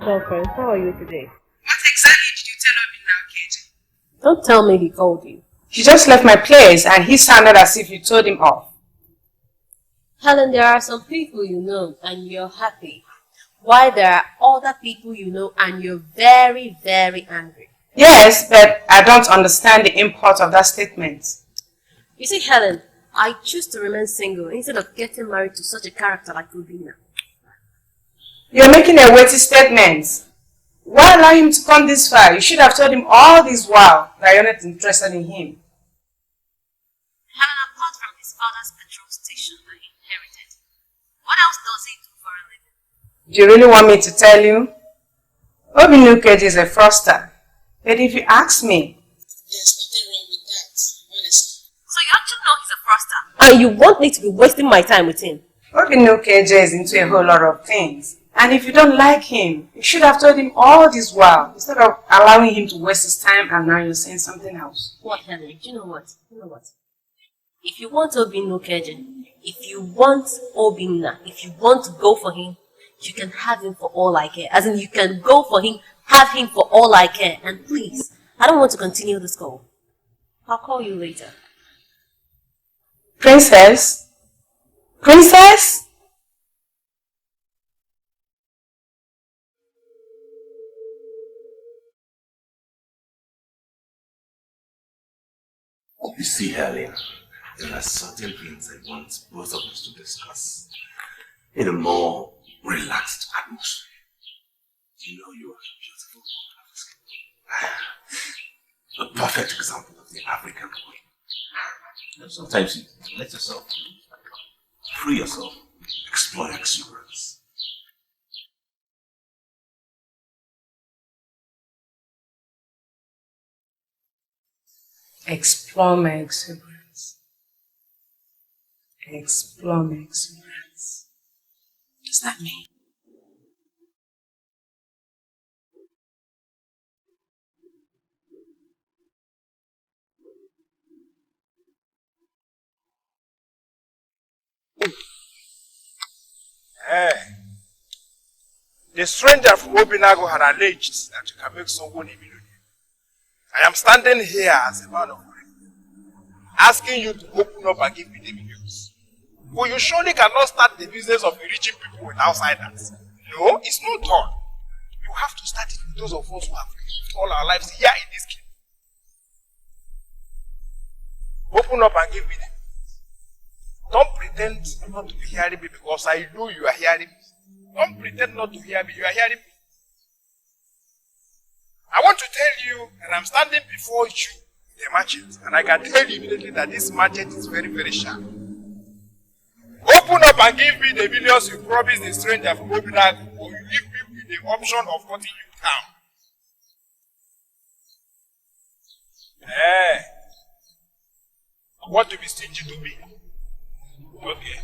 Girlfriend, how are you today? What exactly did you tell Obina KJ? Don't tell me he called you. He just left my place and he sounded as if you told him off. Helen, there are some people you know and you're happy, while there are other people you know and you're very, very angry. Yes, but I don't understand the import of that statement. You see, Helen, I choose to remain single instead of getting married to such a character like Rubina. You're making a weighty statement. Why allow him to come this far? You should have told him all this while that you're not interested in him. Helen, apart from his father's petrol station that he inherited, what else does he do for a living? Do you really want me to tell you? Obinukeji is a fraudster. But if you ask me... There's nothing wrong with that, honestly. So you actually know he's a fraudster? And you want me to be wasting my time with him? Obinukeji is into a whole lot of things. And if you don't like him, you should have told him all this while, instead of allowing him to waste his time and now you're saying something else. What, Helen? Do you know what? If you want Obinukeji, if you want Obina, if you want to go for him, you can have him for all I care. As in, you can go for him, have him for all I care. And please, I don't want to continue this call. I'll call you later. Princess? Princess? You see, Helen, there are certain things I want both of us to discuss in a more relaxed atmosphere. You know you are beautiful. A perfect example of the African queen. Sometimes you let yourself free yourself, explore your exuberance. Explore my exuberance. Explore my exuberance. What does that mean? The stranger from Obinago had alleged that you can make someone a millionaire. I am standing here as a man of faith, asking you to open up and give me the millions. But you surely cannot start the business of enriching people with outsiders. No, it's not done. You have to start it with those of us who have lived all our lives here in this kingdom. Open up and give me them. Don't pretend not to be hearing me because I know you are hearing me. Don't pretend not to hear me. You are hearing me. I want to tell you that I'm standing before you, the merchant, and I can tell you immediately that this merchant is very, very sharp. Open up and give me the millions you promised the stranger from Obinago, or you leave me with the option of cutting you down. Want to be stingy to me? Okay.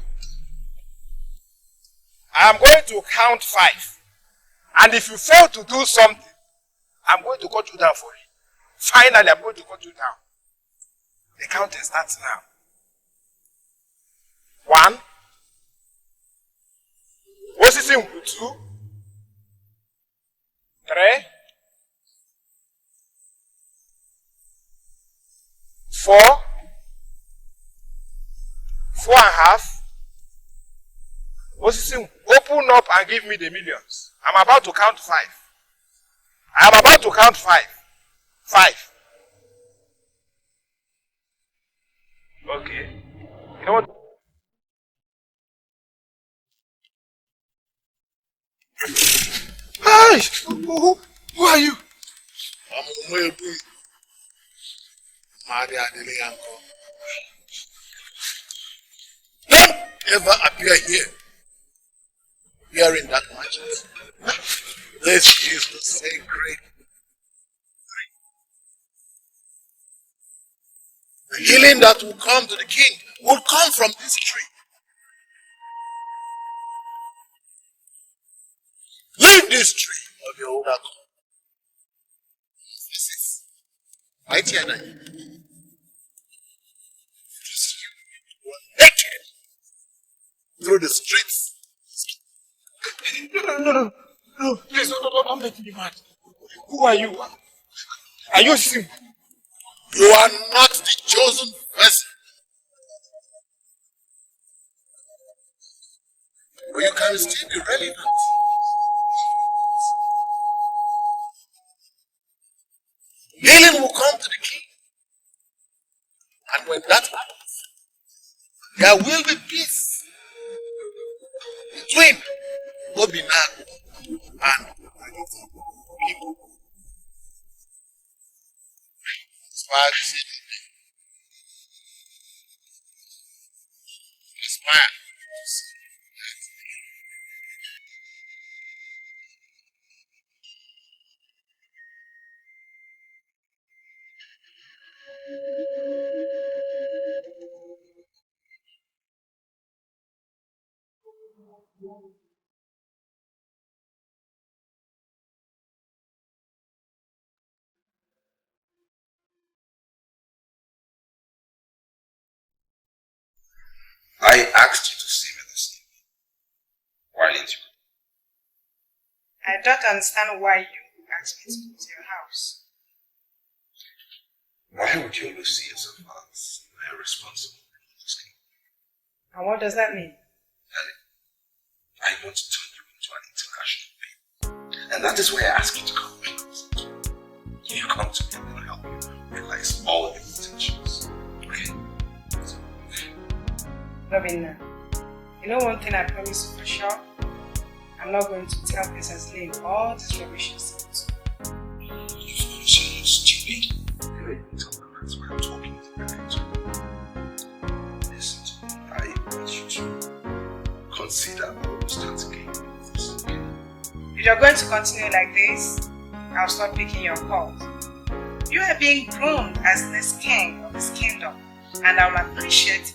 I'm going to count 5. And if you fail to do something, I'm going to cut you down for it. Finally, I'm going to cut you down. The counting starts now. 1. What's it in? 2. 3. 4. 4.5. What's it in? Open up and give me the millions. I'm about to count 5. I'm about to count 5. 5. Okay. You know what? Hi! Who are you? I'm Umwebu. Maria Adelianko. Don't ever appear here wearing that merchant. This is the sacred. The healing that will come to the king will come from this tree. Leave this tree of your own accord. This is mightier than you. You are naked through the streets. No, please don't make me mad. Who are you? Are you Sim? You are not the chosen vessel. But you can still be relevant. Healing will come to the king. And when that happens, there will be peace between Obinago and people. Aspire to see the aspire to see I asked you to see me this evening. Why didn't you? I don't understand why you asked me to come to your house. Why would you always see yourself as irresponsible? And what does that mean? I want to turn you into an international being. And that is why I ask you to come close. You come to me, I'm going to help you realize all the intentions. Okay? Robin, you know one thing I promise you for sure? I'm not going to tell Princess Lane all this rubbish you said. You're going to say you're stupid. That's why I'm talking to you. Listen to me. I want you to consider all those things again. If you're going to continue like this, I'll stop picking your calls. You are being groomed as this king of this kingdom, and I will appreciate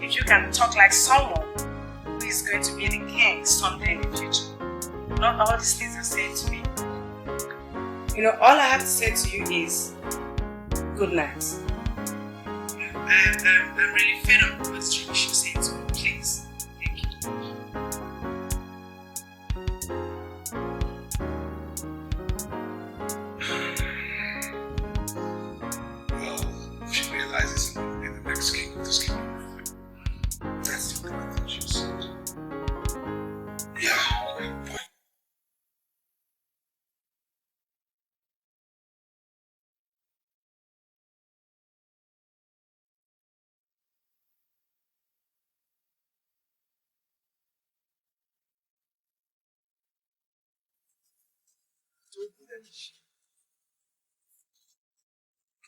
if you can talk like someone who is going to be the king someday in the future. Not all these things are said to me. You know, all I have to say to you is good night. I'm really fed up with what you should say to me. Please. Thank you. Well, she realizes I'm going to be the next king of this kingdom. That's the only thing she said. Yeah, okay, point.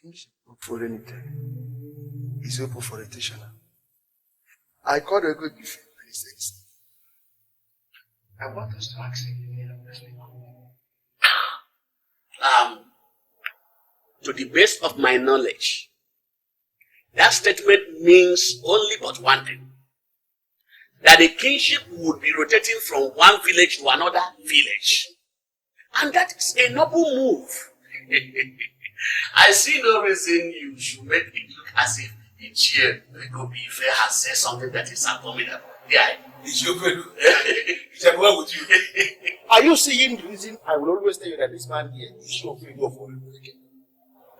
Kingship for anything. It's open for rotation. I called a good before and he says, I want us to ask him the name of this thing. To the best of my knowledge, that statement means only but one thing. That the kingship would be rotating from one village to another village. And that is a noble move. I see no reason you should make it look as if each year Obife has said something that is abominable. Yeah. It's your good. It's a well with you. Are you seeing the reason I will always tell you that this man here is your friend of all?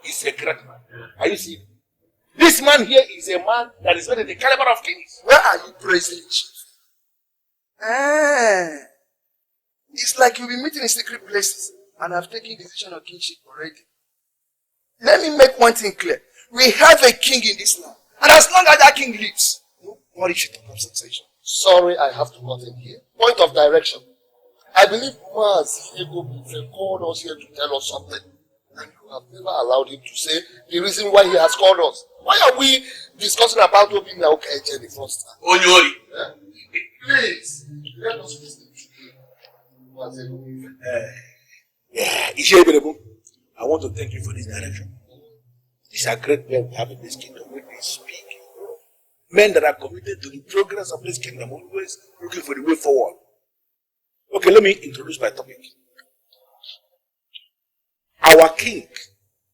He's a great man. Are you seeing? This man here is a man that is better than the caliber of kings. Where are you praising, Chief? It's like you'll be meeting in secret places and I've taken decision of kingship already. Let me make one thing clear. We have a king in this land. And as long as that king lives, nobody should talk of sensation. Sorry, I have to cut in here. Point of direction. I believe Maz Ego called us here to tell us something. And you have never allowed him to say the reason why he has called us. Why are we discussing about opening our KJ the first time? Onyori. Please, let us listen to you. I want to thank you for this direction. These are great men we have in this kingdom when they speak. Men that are committed to the progress of this kingdom, always looking for the way forward. Okay, let me introduce my topic. Our king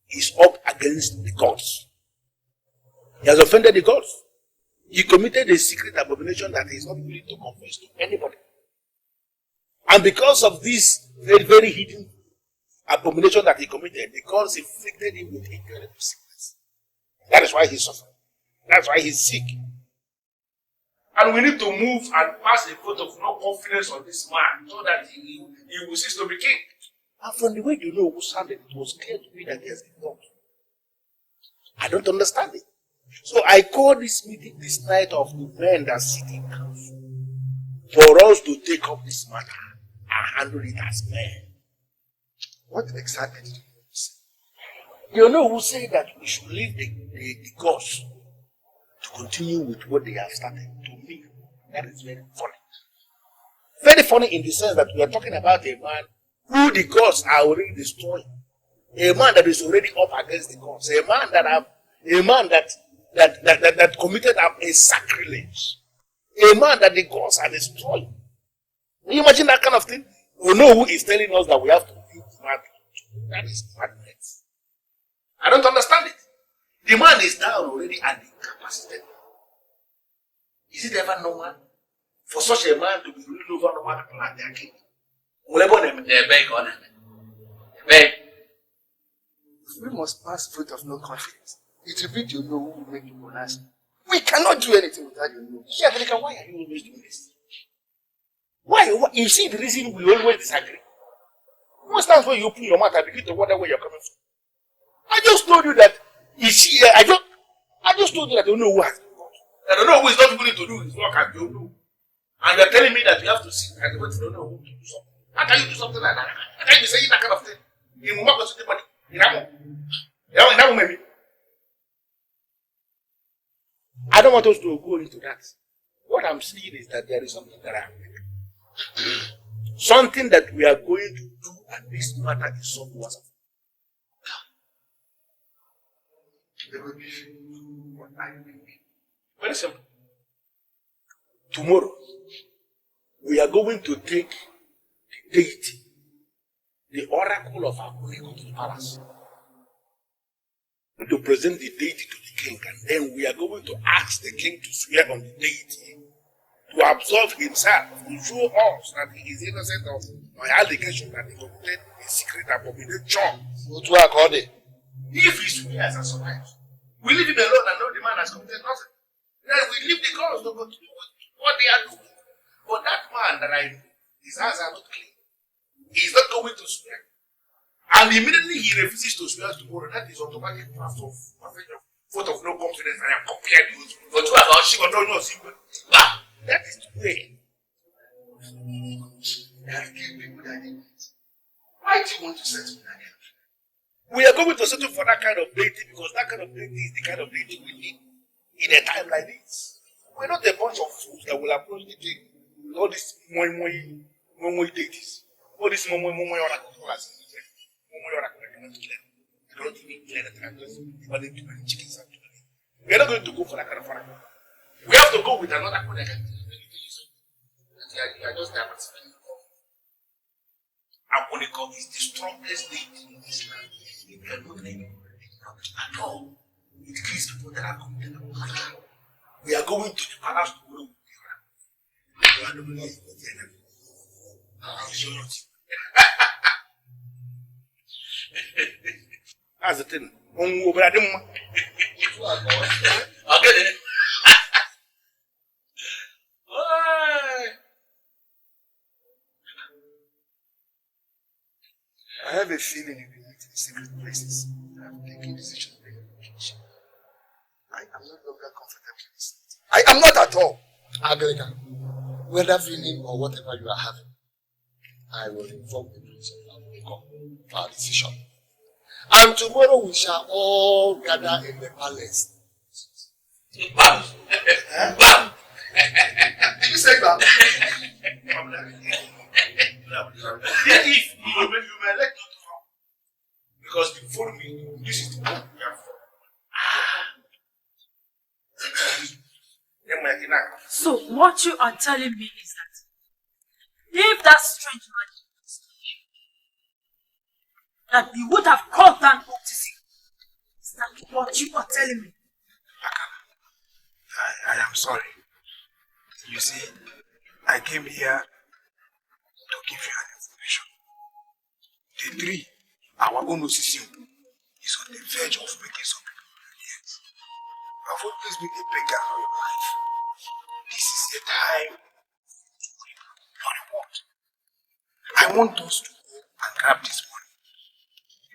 is up against the gods. He has offended the gods. He committed a secret abomination that he is not willing to confess to anybody. And because of this very, very hidden abomination that he committed, the gods inflicted him with incredible sickness. That is why he's suffering. That's why he's sick. And we need to move and pass a vote of no confidence on this man so that he will cease to be king. And from the way you know who sounded, it was clear to me that he has been God. I don't understand it. So I call this meeting this night of the men that sit in council for us to take up this matter and handle it as men. What exactly did you say? You know who said that we should leave the gods to continue with what they have started. To me, that is very funny. Very funny in the sense that we are talking about a man who the gods are already destroying. A man that is already up against the gods. A man that committed a sacrilege. A man that the gods are destroying. Can you imagine that kind of thing? You know who is telling us that we have to leave the man? That is madness. I don't understand it. The man is down already and incapacitated. Is it ever normal for such a man to be ruling over normal people and their king? We must pass vote of no confidence. It will be your no who will make you pronounce. We cannot do anything without your no. Yeah, Angelica, why are you always doing this? Why? You see the reason we always disagree. Most times when you open your mouth, I begin to wonder where you're coming from. I just told you that you see, I just told you that I don't know who has been called. I don't know who is not willing to do his work as you know. And you're telling me that you have to sit and wait, you don't know who to do something. How can you do something like that? How can you be saying that kind of thing? You will not go to the body. I don't want us to go into that. What I'm saying is that there is something that something that we are going to do, and this matter is solved once. Very simple. Tomorrow, we are going to take the deity, the oracle of Akuniko, to the palace, to present the deity to the king, and then we are going to ask the king to swear on the deity to absolve himself, to show us that he is innocent of my allegation that he committed a secret abomination. If he swears and survives, we leave him alone and know the man has committed nothing. Then we leave the girls to continue with what they are doing. But that man that I know, his hands are not clean. He is not going to swear. And immediately he refuses to swear tomorrow. That is automatic vote of no confidence. I am compared to you. But you are she will not know. That is the way. Why do you want to settle that? We are going to settle for that kind of deity because that kind of deity is the kind of deity we need in a time like this. We're not a bunch of fools that will approach the deity with all these moi deities. All these moi oracles. I don't even clear that I'm just dividing too many chickens out. We are not going to go for that kind of oracle. We have to go with another one that can tell you something. You are just diversifying. Akuniko is the strongest deity in this land. You cannot name it at all. It kills people that are committed. We are going to the palace to know. You are not going to the enemy. That's the thing. I have a feeling you'll be meeting in secret places. I'm taking decisions in your kitchen. I am no longer comfortable in this. I am not at all. Angelica, whether feeling or whatever you are having, I will inform the prince of our decision. And tomorrow we shall all gather in the palace. Bam! Bam! Did you say that? If you may let go to come. Because before me, this is the one we have. So what you are telling me is that if that strange man that you would have called down baptism, is that what you are telling me? I am sorry. You see, I came here to give you an information. The tree, our own OCC, is on the verge of making some people brilliant. I've always been a beggar for your life. This is the time to reap your reward. I want us to go and grab this money.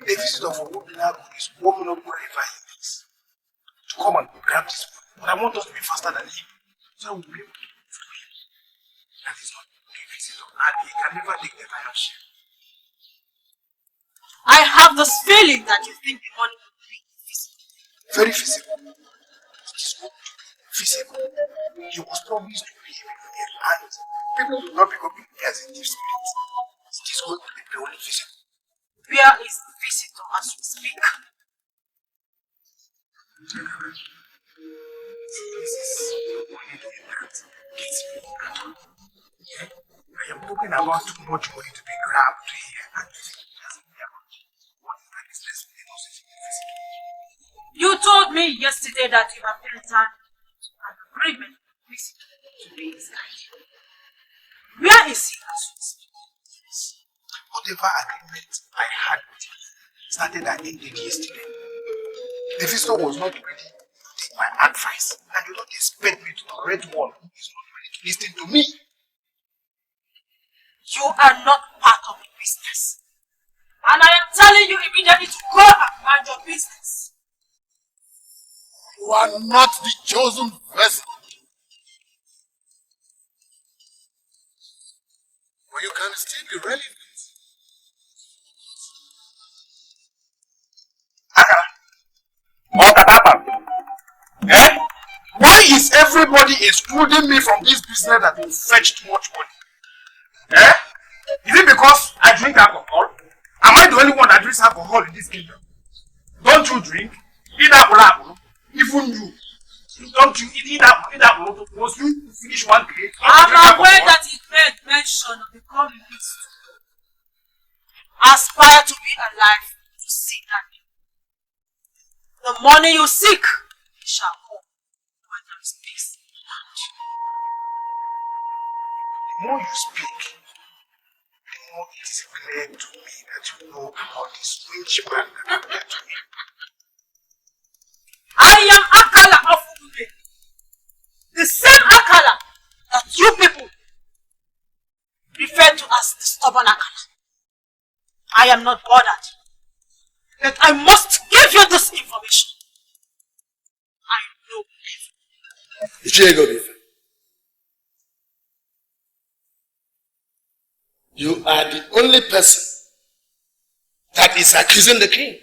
The visitor from Obinago is warming up wherever he is to come and grab this money. But I want us to be faster than him. So we'll be able to do him. That is not a visitor. And he can never take the lion's share. I have this feeling that you think the money will be physical. Very physical. It is going to be physical. You must promise to be a millionaire. And people will not be coming here as a gift spirit. It is going to be purely physical. Where is the visitor as we speak? This is only doing that gets me angry. I am talking about too much money to be grabbed here and it doesn't matter. What is that is less physical? You told me yesterday that you have entered an agreement with the visitor to be his guide. Where is he as we speak? Whatever agreement I had with him started and ended yesterday. The visitor was not ready to take my advice, and you don't expect me to correct one who is not ready to listen to me. You are not part of the business. And I am telling you immediately to go and mind your business. You are not the chosen vessel. But you can still be relevant. What happened? Eh? Why is everybody excluding me from this business that will fetch too much money? Eh? Is it because I drink alcohol? Am I the only one that drinks alcohol in this kingdom? Don't you drink? Eat apple. Even you. Don't you eat apple? Once you finish one plate, I'm aware that he made mention of the coming list. Aspire to be alive to see that. The money you seek, it shall come when there is peace in the land. The more you speak, the more it is clear to me that you know about this strange man that appeared to me. I am Akala of Ume. The same Akala that you people refer to as the stubborn Akala. I am not bothered. But I must give you this information. I know everything. You are the only person that is accusing the king.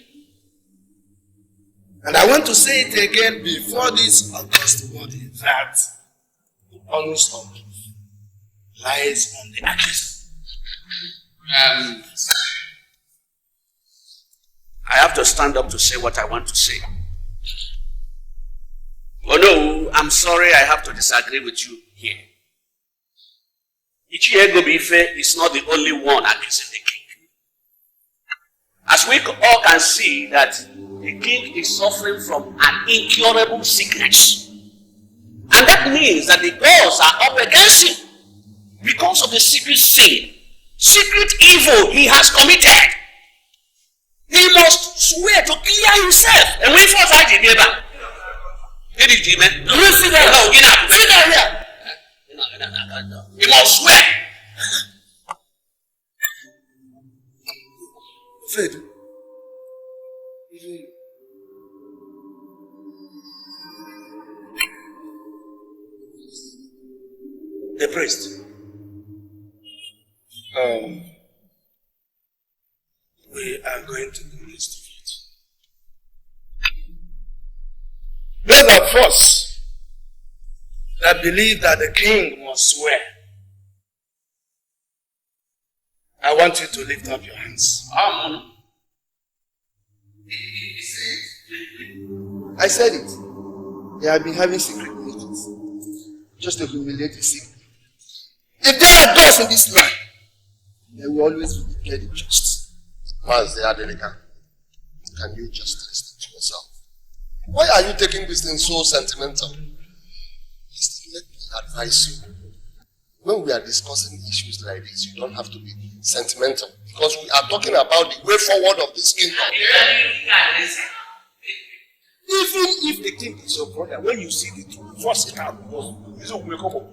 And I want to say it again before this august body that the onus of truth lies on the accuser. I have to stand up to say what I want to say. Oh no, I'm sorry I have to disagree with you here. Ichie Gobife is not the only one accusing the king. As we all can see that the king is suffering from an incurable sickness. And that means that the gods are up against him because of the secret sin, secret evil he has committed. He must swear to clear himself. And when he falls out, he gave up. Did he, man? No, sit there. No, get out. Sit down here. No. He must swear. Faith. The priest. We are going to investigate. Those of us that believe that the king must swear, I want you to lift up your hands. I said it. They have been having secret meetings just to humiliate the sick. If there are doors in this land, they will always be declared just. Once they are delicate, can you just listen to yourself? Why are you taking this thing so sentimental? Listen, let me advise you. When we are discussing issues like this, you don't have to be sentimental. Because we are talking about the way forward of this kingdom. Even if the king is your brother, when you see the truth, first it out because he's a wake up of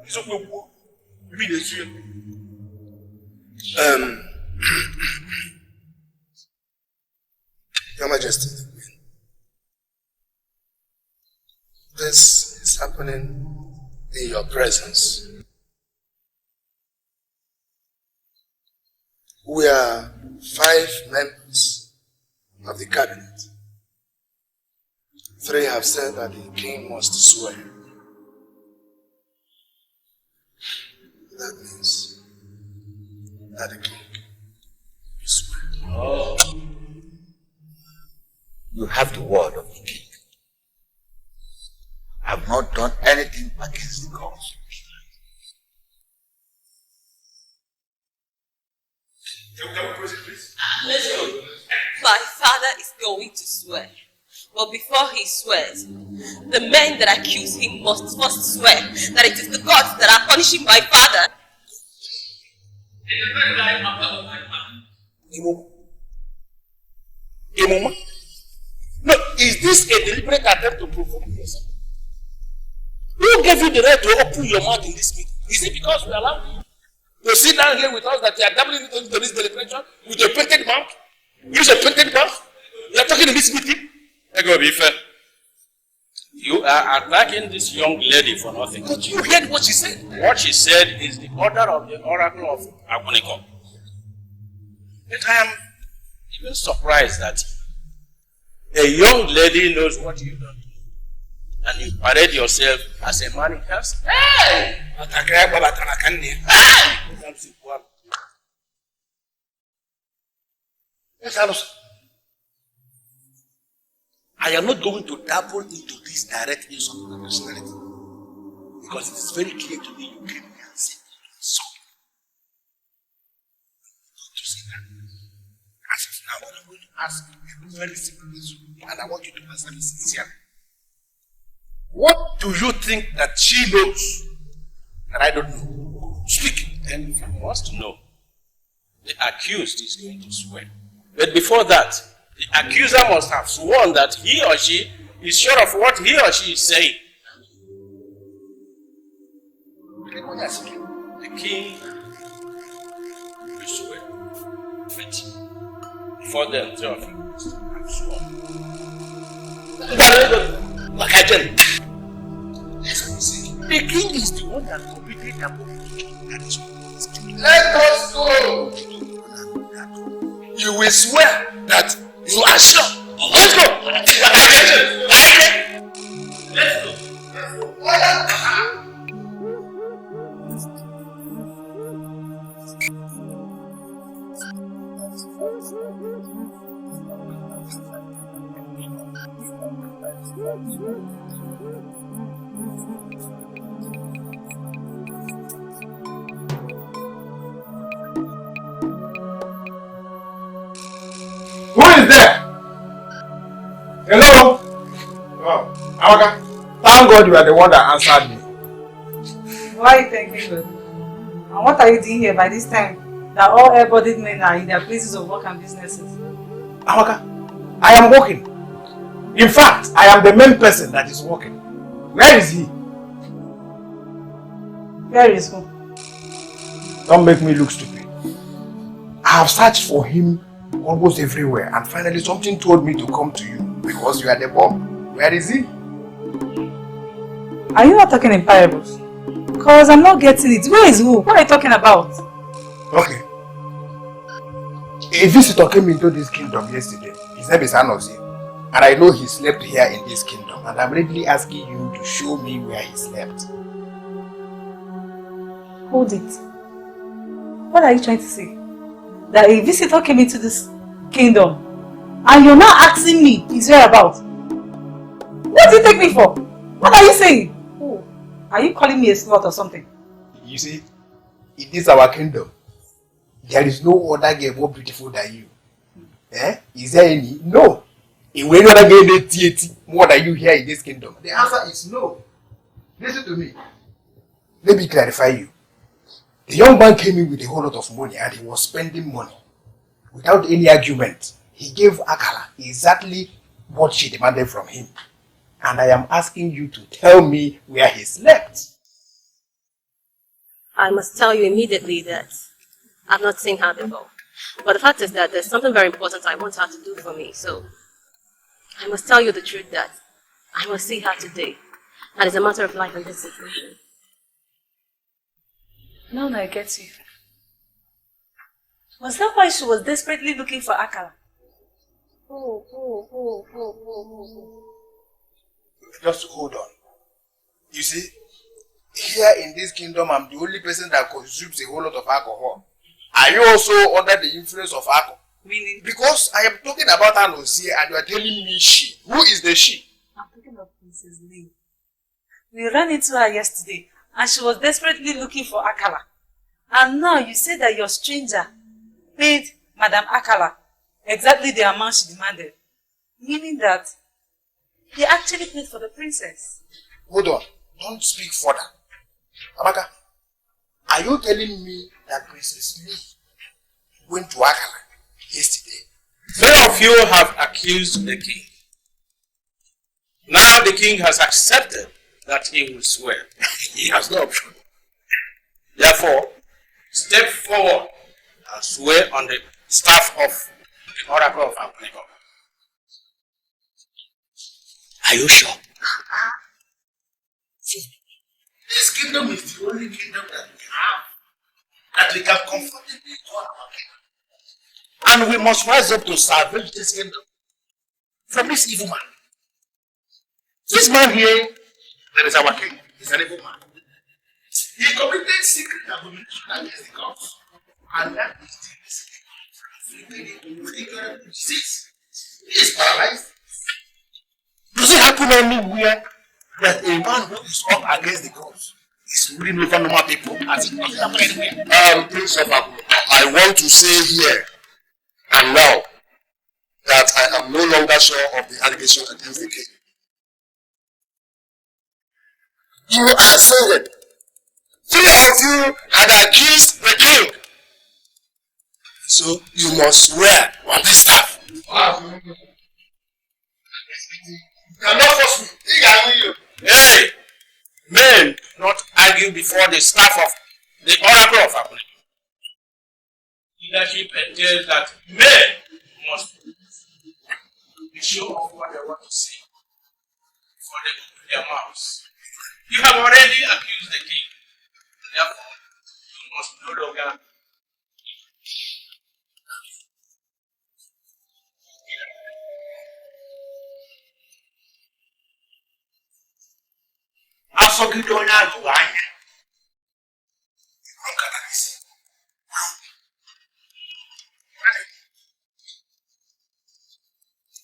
he's a wake up. You mean the Your Majesty, this is happening in your presence. We are 5 members of the cabinet. 3 have said that the king must swear. That means that the king will swear. Oh. You have the word of the king. I have not done anything against the gods. Listen, my father is going to swear. But before he swears, the men that accuse him must first swear that it is the gods that are punishing my father. Mama? No, is this a deliberate attempt to provoke yourself? Who gave you the right to open your mouth in this meeting? Is it because we allow you to sit down here with us that you are doubling into this deliberation with your painted mouth? Use a painted mouth? You are talking in this meeting? Ego Bife, you are attacking this young lady for nothing. But you heard what she said. What she said is the order of the oracle of Aguniko. But I am even surprised that a young lady knows what you don't do. And you parade yourself as a man in house. Hey! I am not going to dabble into this direct insult to my personality. Because it is very clear to me you came here and said insult. Don't you say that? As of now, what I'm going to ask you is very simple, and I want you to answer me sincerely. What do you think that she knows that I don't know? Speak. And if you must know, the accused is going to swear. But before that, the accuser must have sworn that he or she is sure of what he or she is saying. The king will swear. But before them, three of you must have sworn. The king is the one that committed the movement. That is what. Let us go. You will swear that you are sure. Let's go. Who is there? Hello? Oh, Amaka. Thank God you are the one that answered me. Why are you thanking God? And what are you doing here by this time that all air-bodied men are in their places of work and businesses? Amaka, I am working. In fact, I am the main person that is working. Where is he? Where is who? Don't make me look stupid. I have searched for him almost everywhere, and finally something told me to come to you because you are the bomb. Where is he? Are you not talking in parables? Because I'm not getting it. Where is who? What are you talking about? Okay. A visitor came into this kingdom yesterday. His name is Anozi, and I know he slept here in this kingdom, and I'm readily asking you to show me where he slept. Hold it. What are you trying to say? That a visitor came into this kingdom and you're now asking me his whereabouts? What do you take me for? What are you saying? Oh, are you calling me a slut or something? You see, in this our kingdom, there is no other girl more beautiful than you. Eh? Is there any? No. In any other girl more than you here in this kingdom? The answer is no. Listen to me. Let me clarify you. The young man came in with a whole lot of money and he was spending money. Without any argument, he gave Akala exactly what she demanded from him. And I am asking you to tell me where he slept. I must tell you immediately that I've not seen her before. But the fact is that there's something very important I want her to do for me. So I must tell you the truth that I must see her today. And it's a matter of life and death situation. Now I get you. Was that why she was desperately looking for Akala? Just hold on. You see, here in this kingdom, I'm the only person that consumes a whole lot of alcohol. Are you also under the influence of alcohol? Meaning? Because I am talking about Anozie and you are telling me she. Who is the she? I'm talking about Princess Lee. We ran into her yesterday and she was desperately looking for Akala. And now you say that your stranger paid Madam Akala exactly the amount she demanded. Meaning that he actually paid for the princess. Hold on. Don't speak further. Amaka, are you telling me that Princess Lee went to Akala yesterday? Three of of you have accused the king. Now the king has accepted that he will swear. He has no option. Therefore, step forward and swear on the staff of the oracle of Abnego. Are you sure? This kingdom is the only kingdom that we have, that we can comfortably call our kingdom. And we must rise up to salvage this kingdom from this evil man. This man here, that is our king, is an evil man. He committed secret abomination against the gods. And that is the disease. He is paralyzed. Does it happen anywhere that a man who is up against the gods is ruling over normal people? As it doesn't happen anywhere. Prince of Abu, I want to say here and now that I am no longer sure of the allegation against the king. You are saying 3 of you had accused the king. So you must swear on this staff. Wow. You cannot force me. Hey! Men, not argue before the staff of the oracle of Abnego. Leadership entails that men must be sure of what they want to say before they open their mouths. You have already accused the king. Therefore, you must no longer.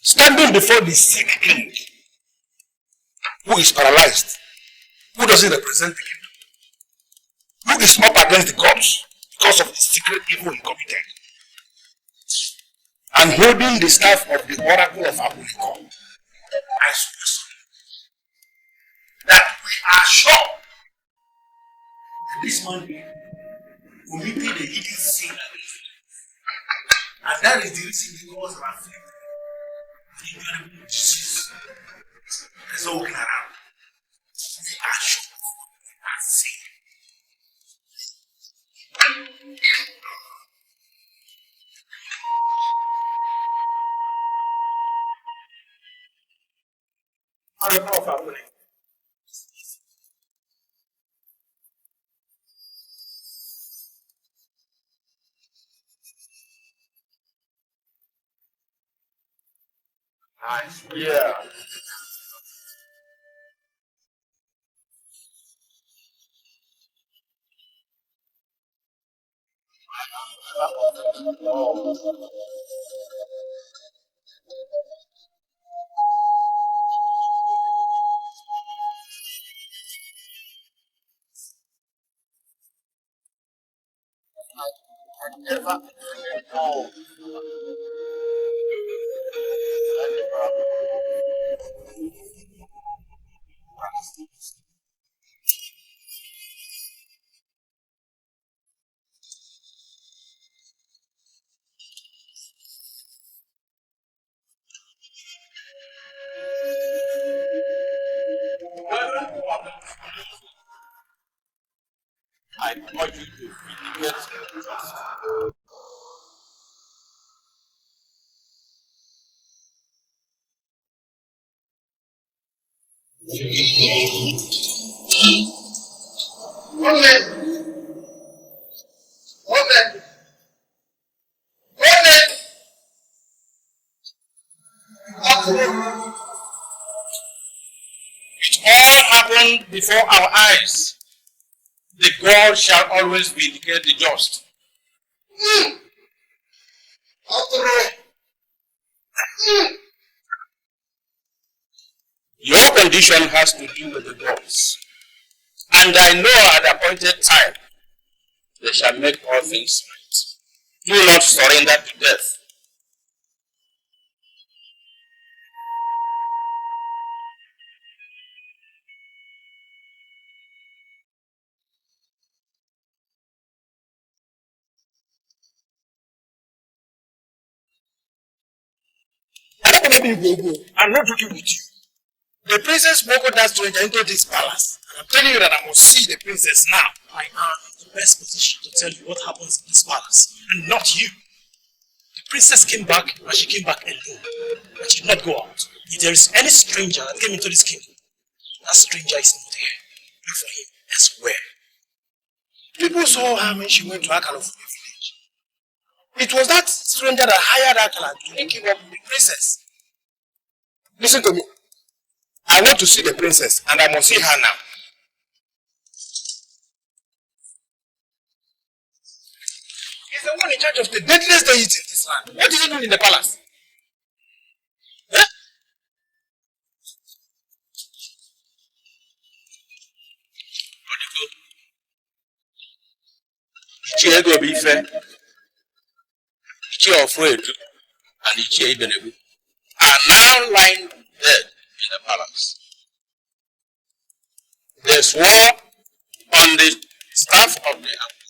Standing before the sick king, who is paralyzed, who doesn't represent the kingdom, who is up against the gods because of the secret evil he committed, and holding the staff of the oracle of Abnego, I swear that we are sure that this man here committed a hidden sin against him. And that is the reason he was afflicted with incredible disease. There's no walking around. We are sure of what we are saying. Yeah. I urge you to vindicate justice. It all happened before our eyes. The God shall always vindicate the just. Your condition has to do with the gods. And I know at the appointed time they shall make all things right. Do not surrender to death. I'm not joking with you. The princess welcomed that stranger into this palace. And I'm telling you that I must see the princess now. I am in the best position to tell you what happens in this palace, and not you. The princess came back, and she came back alone. And she did not go out. If there is any stranger that came into this kingdom, that stranger is not here. Look for him elsewhere. People saw her when she went to Akala village. It was that stranger that hired Akala to link him up with the princess. Listen to me. I want to see the princess, and I must see her now. He's the one in charge of the deadliest deity in this land. What is he doing in the palace? Huh? Ichie Gobife, Ichie Ofredu, and Ichie Ibenebu are now lying dead in the palace. They swore on the staff of the house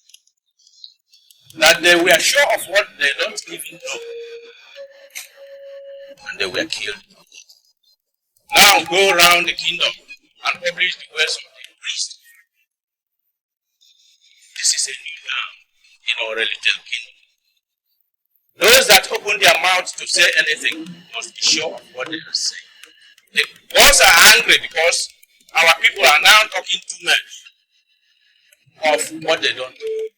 that they were sure of what they don't even know, and they were killed. Now go round the kingdom and publish the words of the priest. This is a new town in our relative kingdom. Those that open their mouths to say anything must be sure of what they are saying. The boys are angry because our people are now talking too much of what they don't do.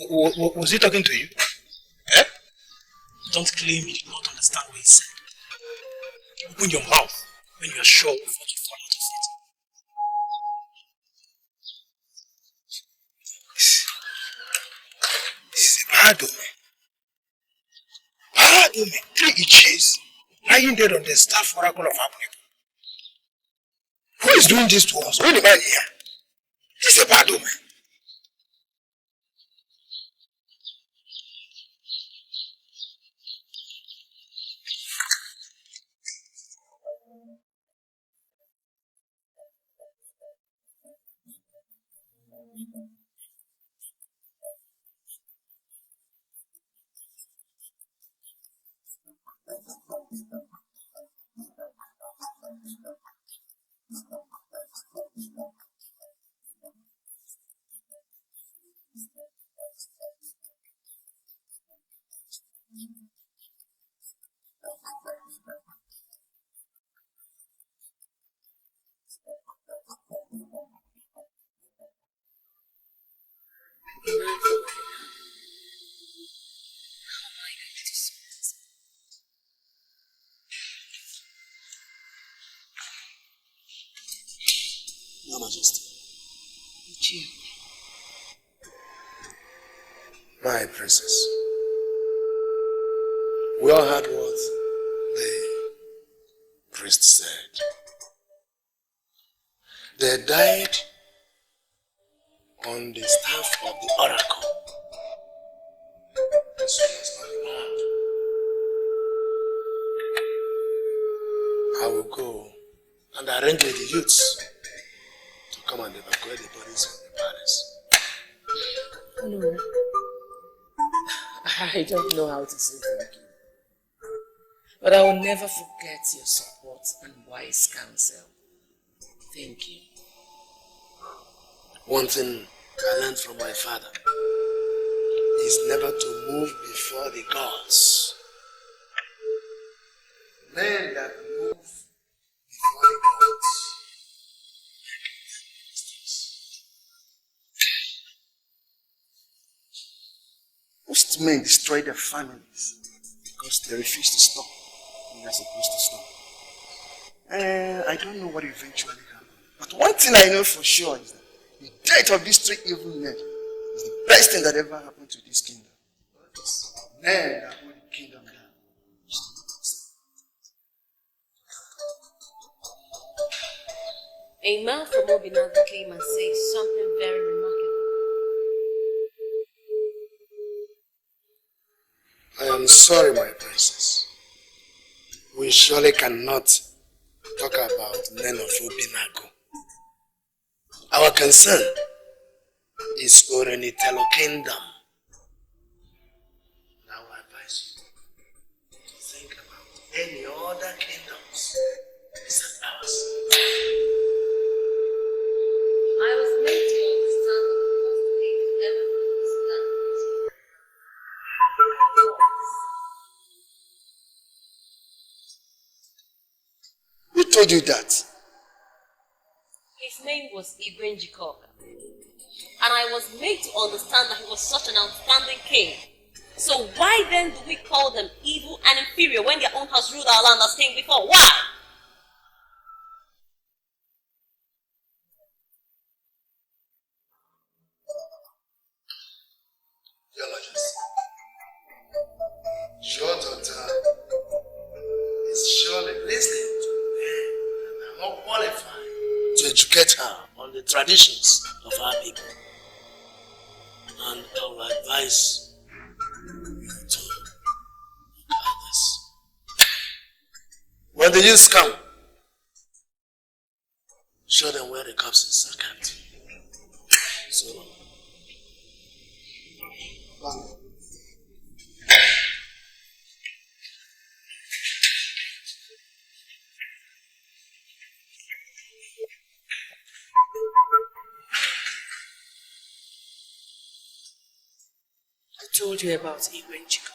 Was he talking to you? Eh? Don't claim you did not understand what he said. Open your mouth when you are sure of what you fall out of it. This is a bad omen. Bad omen. 3 Ichies lying dead on the staff oracle of Abu. Who is doing this to us? Who the man here? This is a bad omen. Your Majesty. My princess, we all heard what the priest said. They died on the staff of the oracle. This was not bad. I will go and arrange with the youths to come and evacuate the bodies from the palace. No. I don't know how to say thank you. But I will never forget your support and wise counsel. Thank you. One thing I learned from my father is never to move before the gods. Men that move before the gods. Most men destroy their families because they refuse to stop when they're supposed to stop. I don't know what eventually happened. But one thing I know for sure is that the death of these 3 evil men is the best thing that ever happened to this kingdom. Men that hold the kingdom down. A man from Obinadha came and said something very remarkable. I am sorry, my princess. We surely cannot talk about men of Obinago. Our concern is Orenitelo Kingdom. Now I advise you to think about any other kingdoms except ours. I was made to understand that the first thing ever understand. Who told you that? His name was Igwenji Koka. And I was made to understand that he was such an outstanding king. So why then do we call them evil and inferior when their own house ruled our land as king before? Why? Your daughter is surely listening to men and are not qualified to educate her on the traditions of our people. And I will advise you to others. When the youths come, show them where the corpses are kept. So, I told you about Igwenji Koka.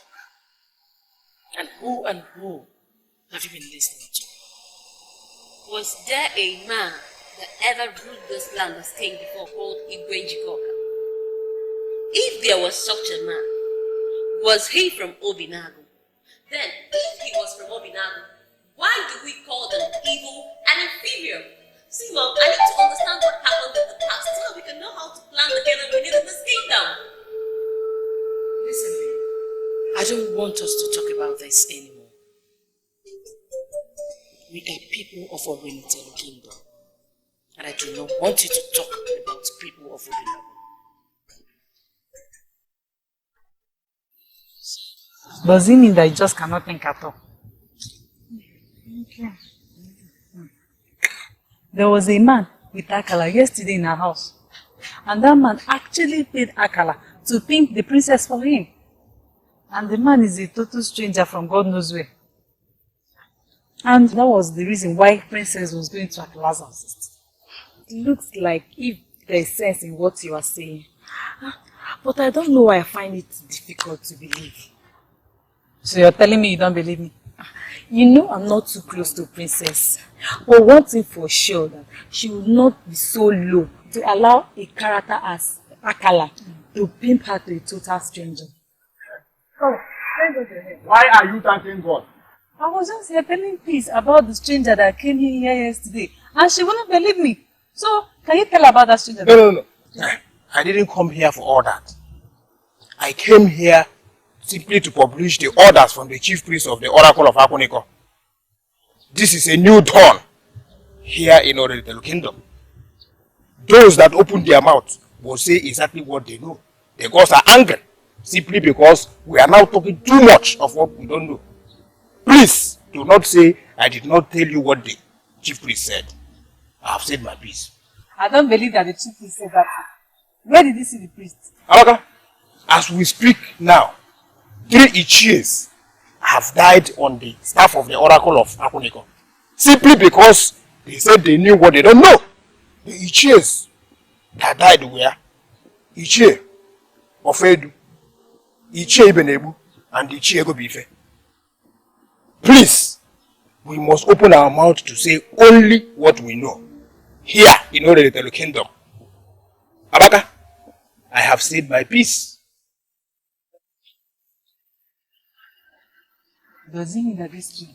And who have you been listening to? Was there a man that ever ruled this land as king before called Igwenji Koka? If there was such a man, was he from Obinagu? Then, if he was from Obinagu, why do we call them evil and inferior? See, Mom, I need to understand what happened in the past so we can know how to plan together we need in this kingdom. Listen, babe, I don't want us to talk about this anymore. We are people of Orenitelo Kingdom, and I do not want you to talk about people of Obinagu. Does it mean that you just cannot think at all? Okay. There was a man with Akala yesterday in our house. And that man actually paid Akala to pimp the princess for him. And the man is a total stranger from God knows where. And that was the reason why princess was going to Akala's house. It looks like if there is sense in what you are saying. But I don't know why I find it difficult to believe. So you're telling me you don't believe me? You know I'm not too close to Princess. But one thing for sure, that she would not be so low to allow a character as Akala to pimp her to a total stranger. Oh, why are you thanking God? I was just here telling peace about the stranger that came in here yesterday. And she wouldn't believe me. So, can you tell about that stranger? No. I didn't come here for all that. I came here simply to publish the orders from the chief priest of the Oracle of Akuniko. This is a new dawn here in Orenitelo Kingdom. Those that open their mouths will say exactly what they know. The gods are angry simply because we are now talking too much of what we don't know. Please do not say I did not tell you what the chief priest said. I have said my piece. I don't believe that the chief priest said that. Where did you see the priest? Amaka, as we speak now, 3 Ichies have died on the staff of the Oracle of Akuniko. Simply because they said they knew what they don't know. The Ichies that died were Ichie Ofedu, Ichie Ibenebu, and Ichie Gobife. Please, we must open our mouth to say only what we know. Here in Orenitelo Kingdom. Amaka, I have said my piece. Does it mean that this tree?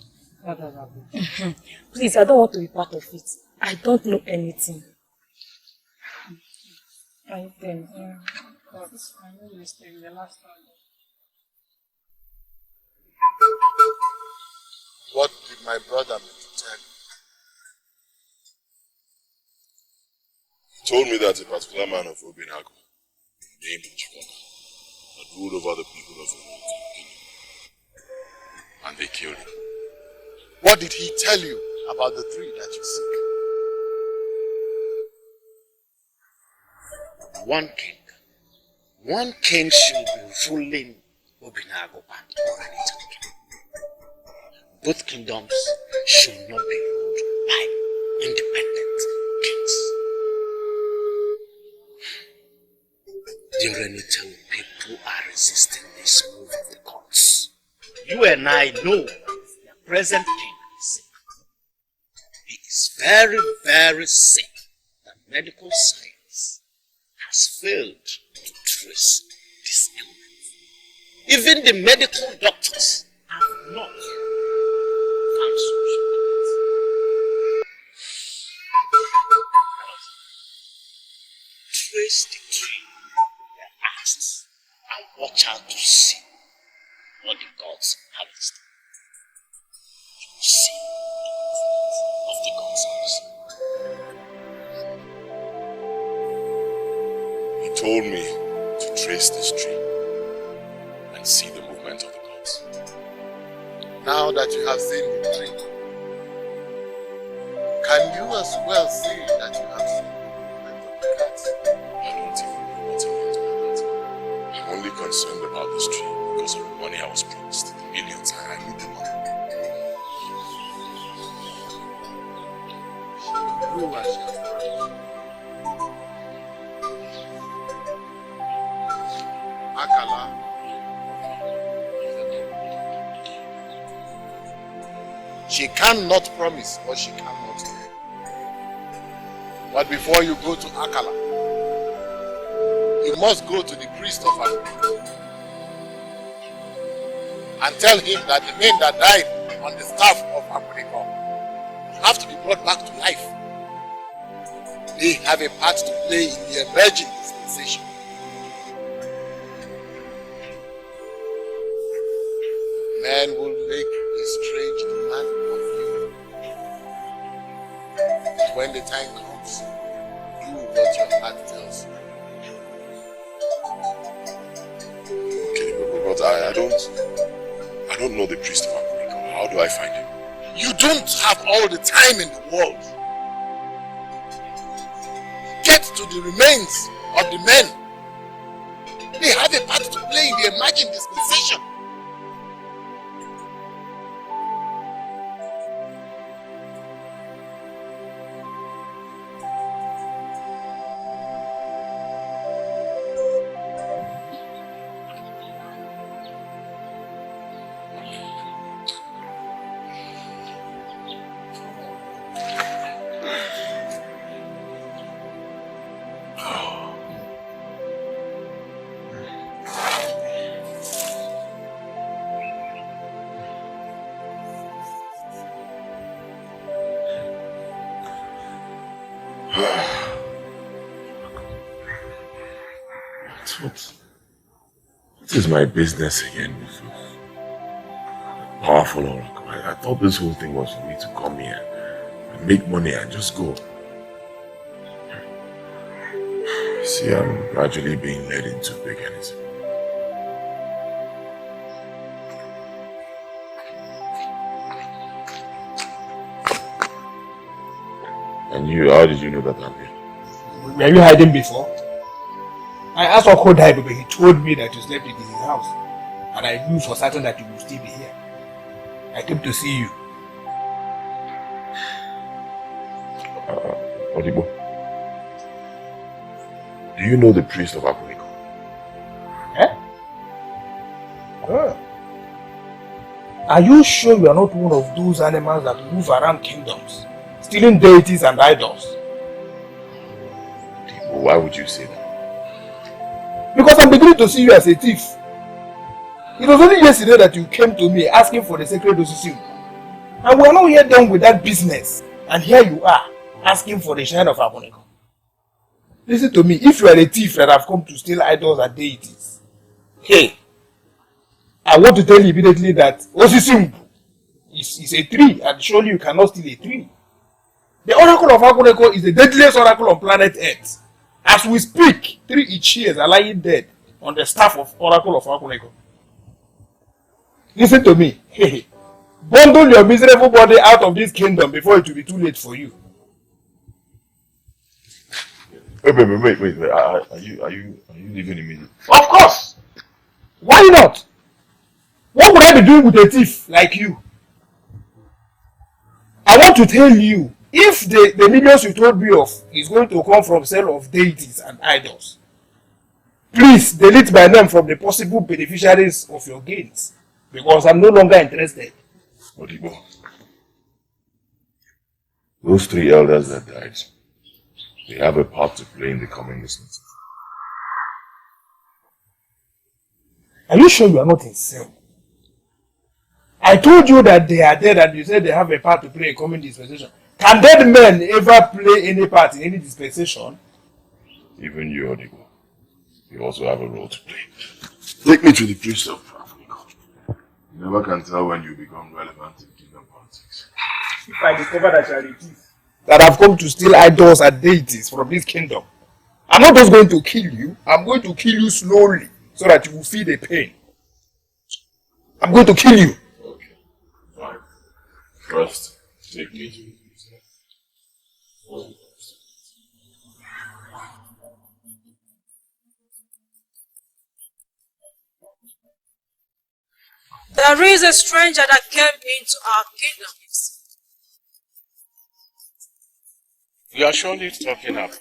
Please, I don't want to be part of it. I don't know anything. I think, I made a mistake the last time. What did my brother mean to tell you? He told me that a particular man of Obinagu, named Chikona, had ruled over the people of Orenitelo Kingdom. And they killed him. What did he tell you about the 3 that you seek? One king one king should be ruling Obinago and Oranita. Both kingdoms should not be ruled by independent kings. The Oranita people are resisting this move of the gods. You and I know that the present king is sick. He is very, very sick. That medical science has failed to trace this illness. Even the medical doctors have not found solution to it. Trace the tree, their axes, and watch out to see what the gods have in store. To see of the gods He told me to trace this tree and see the movement of the gods. Now that you have seen the tree, can you as well say that you have seen the movement of the gods? I don't even know what it meant by that. I'm only concerned about this tree because of the money I was promised. The millions, I need the money. Who was your friend? Akala. She cannot promise what she cannot do. But before you go to Akala, you must go to the priest of Akala and tell him that the men that died on the staff of Akuniko have to be brought back to life. They have a part to play in the emerging dispensation. Man will make a strange demand of you. When the time comes, do what your heart tells you. Okay, but I don't know the priest of Akuniko. How do I find him? You don't have all the time in the world. Get to the remains of the men. They have a part to play in the emerging dispensation. What is my business again? Powerful oracle. I thought this whole thing was for me to come here and make money and just go. See, I'm gradually being led into paganism. And you, how did you know that I'm here? Were you hiding before? I asked Oko Daibe, but he told me that you slept in his house. And I knew for certain that you would still be here. I came to see you. Odibo, do you know the priest of Akuniko? Eh? Oh. Are you sure you are not one of those animals that move around kingdoms, stealing deities and idols? Odibo, why would you say that? Because I'm beginning to see you as a thief. It was only yesterday that you came to me asking for the sacred Osisi. And we are not yet done with that business. And here you are, asking for the shrine of Akuniko. Listen to me, if you are a thief that have come to steal idols and deities, hey, I want to tell you immediately that Osisi is a tree, and surely you cannot steal a tree. The oracle of Akuniko is the deadliest oracle on planet Earth. As we speak, 3 Ichies are lying dead on the staff of Oracle of Akuniko. Listen to me. Bundle your miserable body out of this kingdom before it will be too late for you. Wait. Are you leaving immediately? Of course. Why not? What would I be doing with a thief like you? I want to tell you, if the millions you told me of is going to come from sale of deities and idols, please delete my name from the possible beneficiaries of your gains, because I'm no longer interested. Odibo, those 3 elders that died, they have a part to play in the coming business. Are you sure you are not insane? I told you that they are dead and you said they have a part to play in coming dispensation. Can dead men ever play any part in any dispensation? Even you, Odibo, you also have a role to play. Take me to the priest of Africa. You never can tell when you become relevant in kingdom politics. If I discover that you are a thief, that I've come to steal idols and deities from this kingdom, I'm not just going to kill you, I'm going to kill you slowly so that you will feel the pain. I'm going to kill you. Okay, fine. First, take me to the priest. There is a stranger that came into our kingdom. You are surely talking about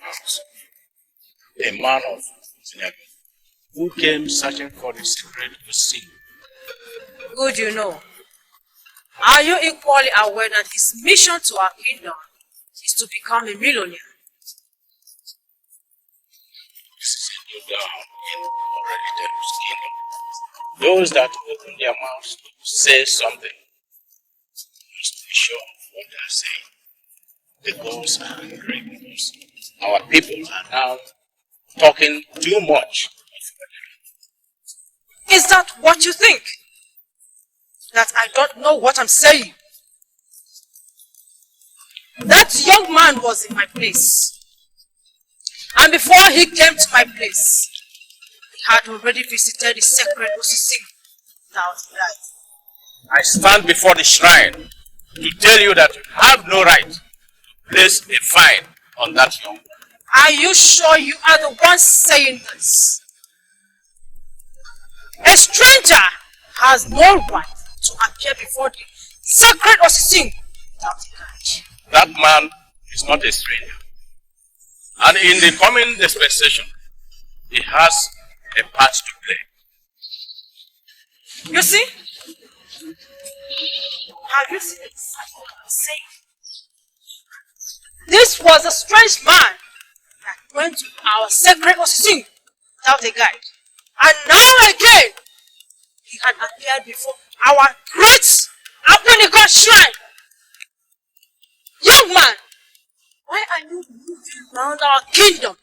a man of Senegal who came searching for the secret of the sea. Good you know. Are you equally aware that his mission to our kingdom is to become a millionaire? This is a new dawn in already Teru's kingdom. Those that open their mouths to say something must be sure of what they are saying. The gods are angry with us. Our people are now talking too much. Is that what you think? That I don't know what I'm saying? That young man was in my place. And before he came to my place, he had already visited the sacred Osisi without life. I stand before the shrine to tell you that you have no right to place a fine on that young man. Are you sure you are the one saying this? A stranger has no right to appear before the sacred Osisi without a guide. That man is not a stranger. And in the coming dispensation, he has a part to play. You see? Have you seen exactly what I'm saying? This was a strange man that went to our sacred Osisi without a guide. And now again, he had appeared before our great Aponico shrine. Young man, why are you moving around our kingdom?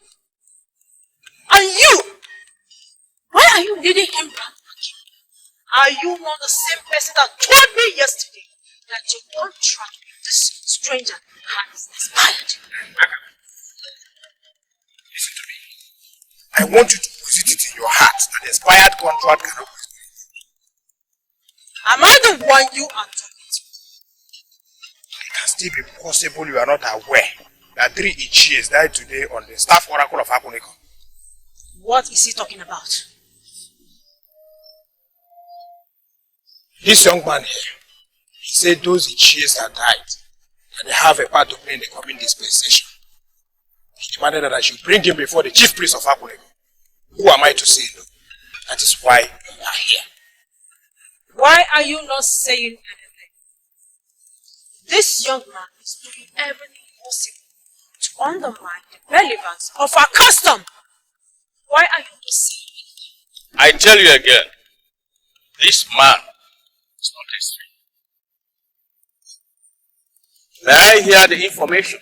And you, why are you leading him back? Are you not the same person that told me yesterday that your contract with this stranger has expired? Listen to me. I want you to put it in your heart that the expired contract cannot be renewed. Am I the one you are talking to? It can still be possible you are not aware that 3 Ichies died today on the staff oracle of Akuniko. What is he talking about? This young man here, he said those Ichies that died, and they have a part to play in the coming dispensation. He demanded that I should bring him before the chief priest of Akuniko. Who am I to say no? That is why you are here. Why are you not saying anything? This young man is doing everything possible to undermine the relevance of our custom. Why are you not saying anything? I tell you again, this man is not a stranger. May I hear the information?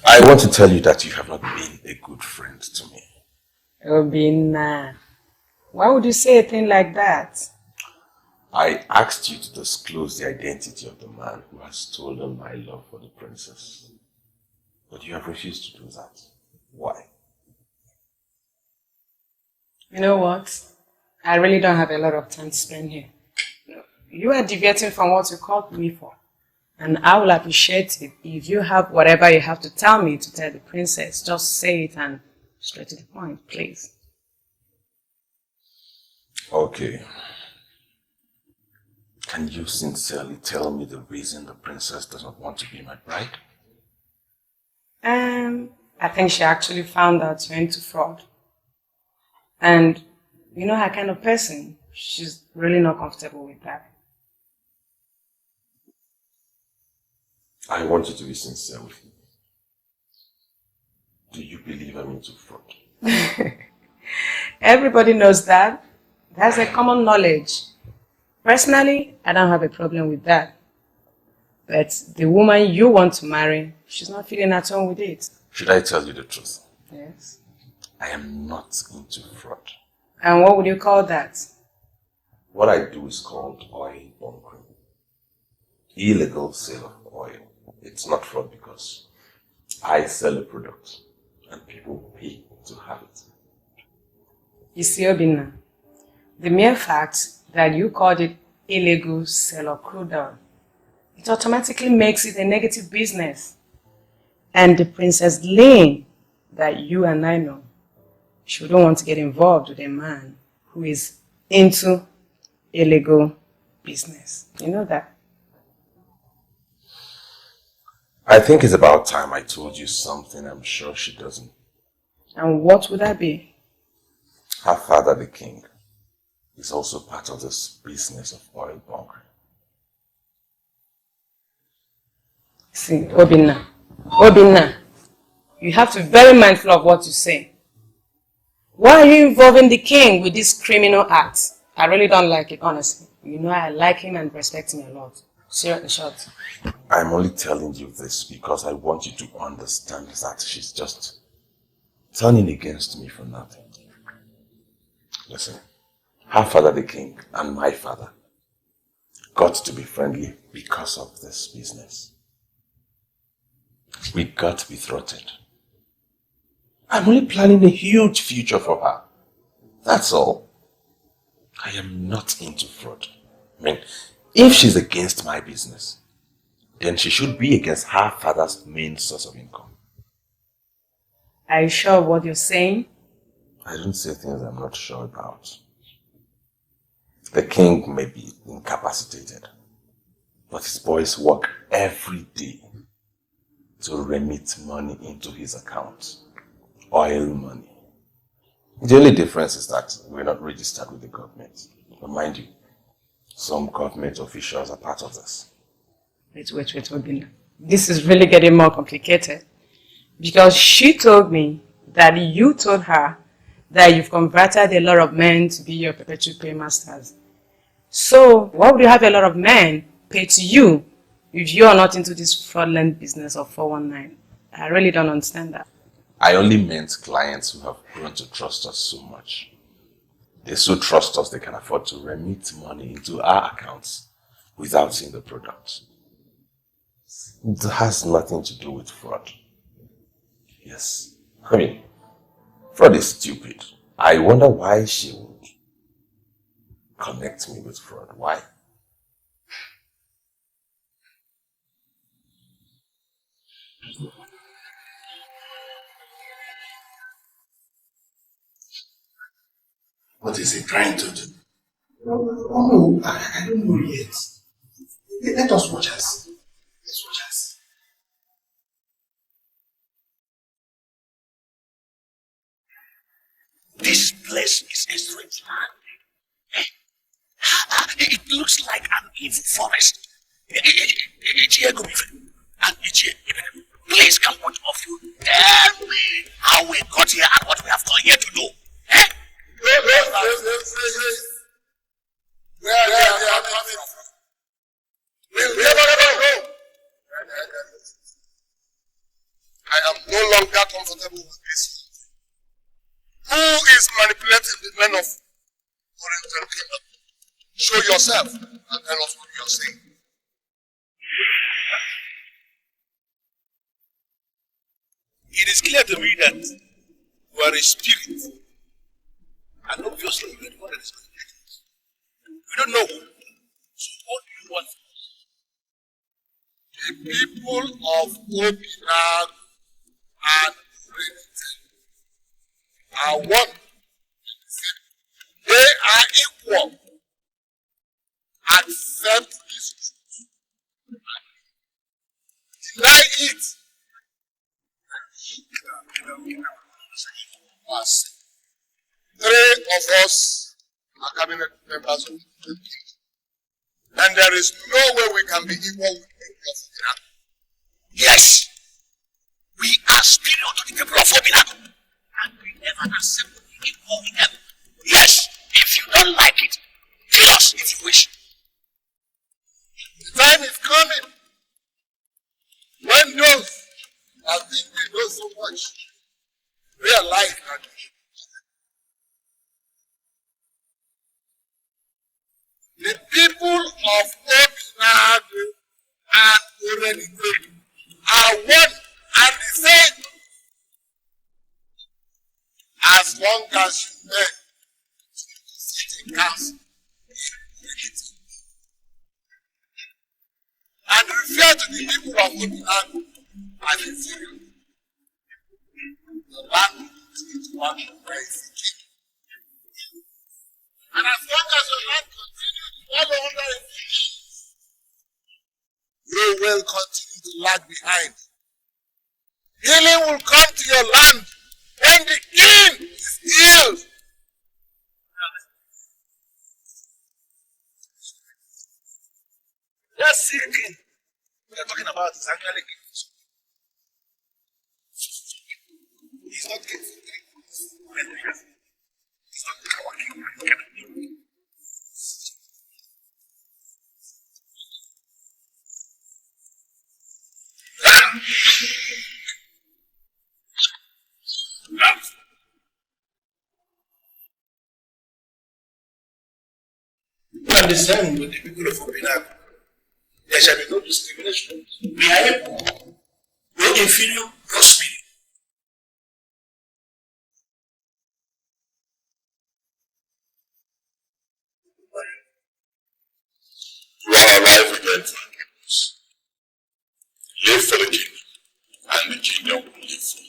I want to tell you that you have not been a good friend to me. Obina, why would you say a thing like that? I asked you to disclose the identity of the man who has stolen my love for the princess. But you have refused to do that. Why? You know what? I really don't have a lot of time to spend here. You are deviating from what you called me for. And I will appreciate it if you have whatever you have to tell me to tell the princess. Just say it and straight to the point, please. Okay. Can you sincerely tell me the reason the princess does not want to be my bride? I think she actually found out you're into fraud. And you know her kind of person. She's really not comfortable with that. I want you to be sincere with me. Do you believe I'm into fraud? Everybody knows that. That's a common knowledge. Personally, I don't have a problem with that. But the woman you want to marry, she's not feeling at home with it. Should I tell you the truth? Yes. I am not into fraud. And what would you call that? What I do is called oil bunkering. Illegal sale of oil. It's not fraud because I sell a product and people pay to have it. You see, Obinna, the mere fact that you called it illegal sale of crude oil, it automatically makes it a negative business. And the Princess Lane that you and I know, she wouldn't want to get involved with a man who is into illegal business. You know that? I think it's about time I told you something I'm sure she doesn't. And what would that be? Her father, the king, is also part of this business of oil bunkering. See, Obinna, you have to be very mindful of what you say. Why are you involving the king with this criminal act? I really don't like it, honestly. You know I like him and respect him a lot. Seer in short. I'm only telling you this because I want you to understand that she's just turning against me for nothing. Listen, her father the king and my father got to be friendly because of this business. We got to be thwarted. I'm only planning a huge future for her. That's all. I am not into fraud. I mean, if she's against my business, then she should be against her father's main source of income. Are you sure of what you're saying? I don't say things I'm not sure about. The king may be incapacitated, but his boys work every day to remit money into his account. Oil money. The only difference is that we're not registered with the government. But mind you, some government officials are part of this. Wait, Obinna. This is really getting more complicated. Because she told me that you told her that you've converted a lot of men to be your perpetual paymasters. So, why would you have a lot of men pay to you if you are not into this fraudulent business of 419? I really don't understand that. I only meant clients who have grown to trust us so much. They so trust us they can afford to remit money into our accounts without seeing the product. It has nothing to do with fraud. Yes. I mean, fraud is stupid. I wonder why she would connect me with fraud. Why? What is he trying to do? Oh, no, I don't know yet. Let us watch us. Let's watch us. This place is a strange land. It looks like an evil forest. Please come, one of you. Tell me how we got here and what we have come here to do. Where they are coming from. We'll never know. I am no longer comfortable with this. Who is manipulating the men of Oriental Kingdom? Show yourself and tell us what you are saying. It is clear to me that you are a spirit. And obviously you are the one that is manipulating us. We don't know who. So what do you want from us? the people of ORPHAN and are one. They are equal. Accept this truth. Deny it. Three of us are cabinet members of the kingdom. And there is no way we can be equal with the people of ORPHAN. Yes, we are superior to the people of ORPHAN. And we never accept to be equal with them. Yes, if you don't like it, kill us if you wish. The time is coming when those that think they know so much realize that the people of ORPHAN and Orenite are one and the same. As long as you men sit in council and refer to the people of ORPHAN as inferior, the land will continue to work where it's the king. And as long as your land continues to follow under a king, you will continue to lag behind. Healing will come to your land when the king is healed. That Seer king we are talking about is actually king. He's not king. He's not our king. And the same with the people of ORPHAN. There shall be no discrimination. We are equal. No inferior, no superior. You are alive again, Frank. Live for the kingdom, and the kingdom will live for you.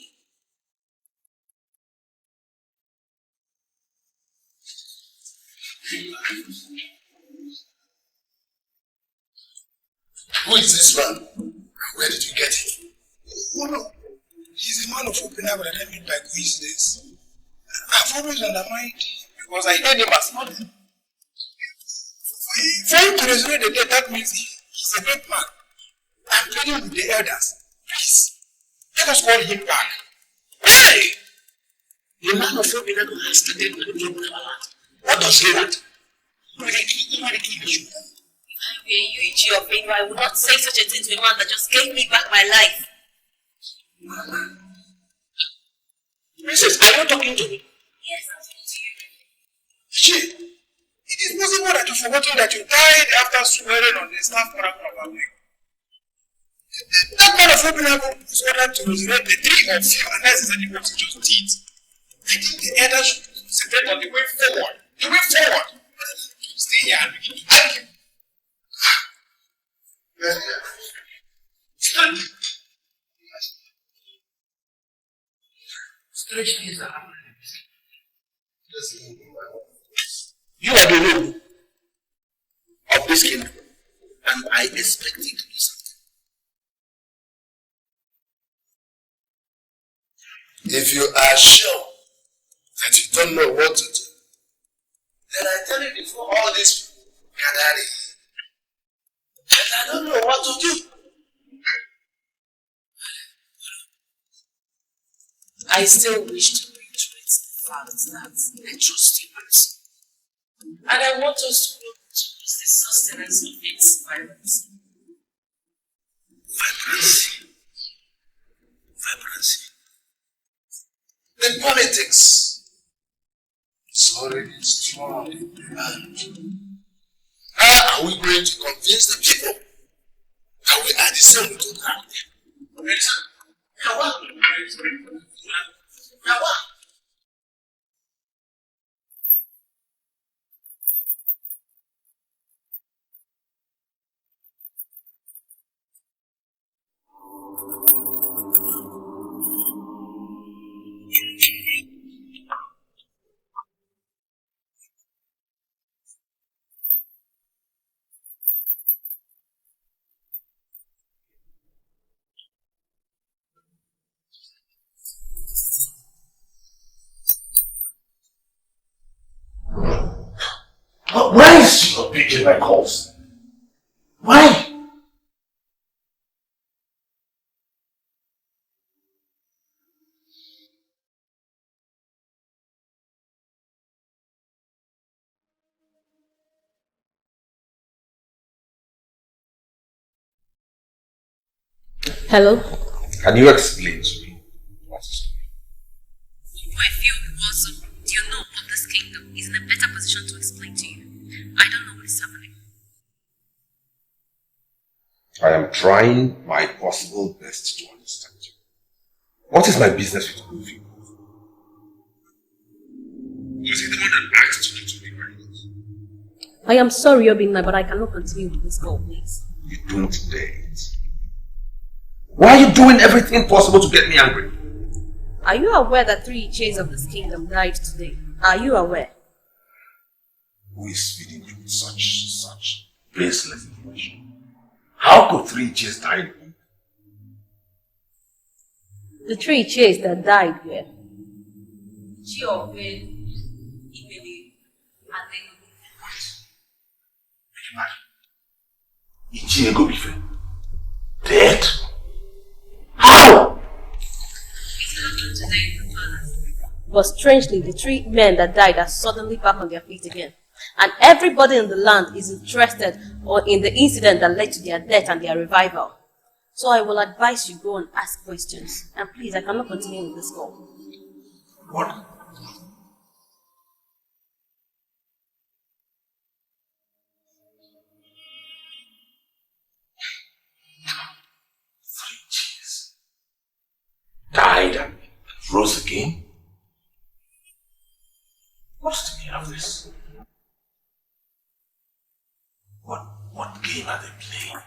Who is this man? Where did you get him? Oh no, he's a man of ORPHAN that I met by coincidence. I've always undermined him because I heard him as nothing. For him to resurrect the dead, that means he's a great man. I'm pleading with the elders. Please, let us call him back. Hey! The man of ORPHAN has started to do what does he want? If I were you, Ichi of Benue, I would not say such a thing to a man that just gave me back my life. Princess, are you talking to me? Yes, I'm talking to you. Ichi, it is possible that you've forgotten that you died after swearing on the staff paragraph of our week. That man of ORPHAN was ordered to resurrect the three of you, and that's exactly what he just did. I think the elders should concentrate on the way forward. The way forward. Stay here and begin to argue. Stand. Stretch these arms. You are the ruler of this kingdom, and I expect you to do something. If you are sure that you don't know what to do, then I tell you before all these people gather here, that I don't know what to do. I still wish to reiterate the fact that I trust you, and I want us to work towards the sustenance of its vibrancy. Vibrancy. The politics is already strong in the land. How are we going to convince the people that we are the same with the ground? Now what? Why is she not picking my calls? Why? Hello? Can you explain to me what's I feel also, do you know of this kingdom is in a better position to explain to you. I don't know what is happening. I am trying my possible best to understand you. What is my business with all of you? Was he the one that asked you to be married? I am sorry, Obinna, but I cannot continue with this call, please. You don't dare it. Why are you doing everything possible to get me angry? Are you aware that 3 Iches of this kingdom died today? Are you aware? Who is feeding you with such baseless information? How could 3 Iches die in one? The 3 Iches that died were Chiobe, Imeli, and Ichiego Bife. Dead? How? It happened today in the palace. But strangely, the 3 men that died are suddenly back on their feet again. And everybody in the land is interested in the incident that led to their death and their revival. So I will advise you go and ask questions. And please, I cannot continue with this call. What? Died and rose again? What's the meaning of this? What game are they playing?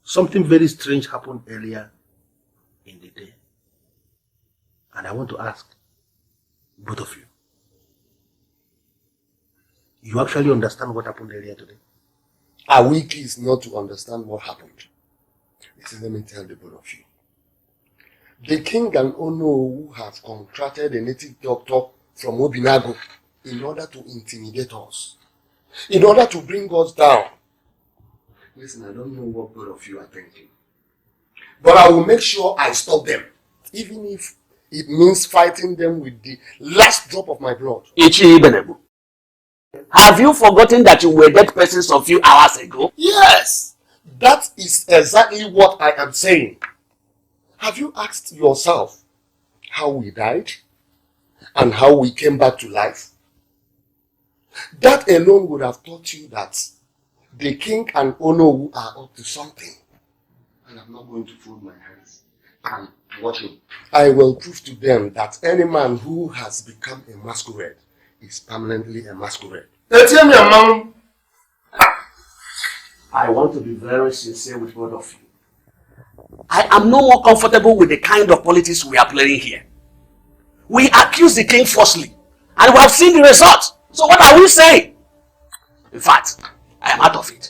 Something very strange happened earlier in the day. And I want to ask both of you. You actually understand what happened earlier today? Our week is not to understand what happened. Listen, let me tell the both of you. The king and Ono have contracted a native doctor from Obinago in order to intimidate us, in order to bring us down. Listen, I don't know what both of you are thinking, but I will make sure I stop them, even if it means fighting them with the last drop of my blood. Ichi Ibenebu, have you forgotten that you were dead persons a few hours ago? Yes, that is exactly what I am saying. Have you asked yourself how we died and how we came back to life? That alone would have taught you that the king and Ono are up to something. And I'm not going to fold my hands and watch him. I will prove to them that any man who has become a masquerade is permanently a masquerade. I want to be very sincere with both of you. I am no more comfortable with the kind of politics we are playing here. We accuse the king falsely, and we have seen the result. So what are we saying? In fact, I am out of it.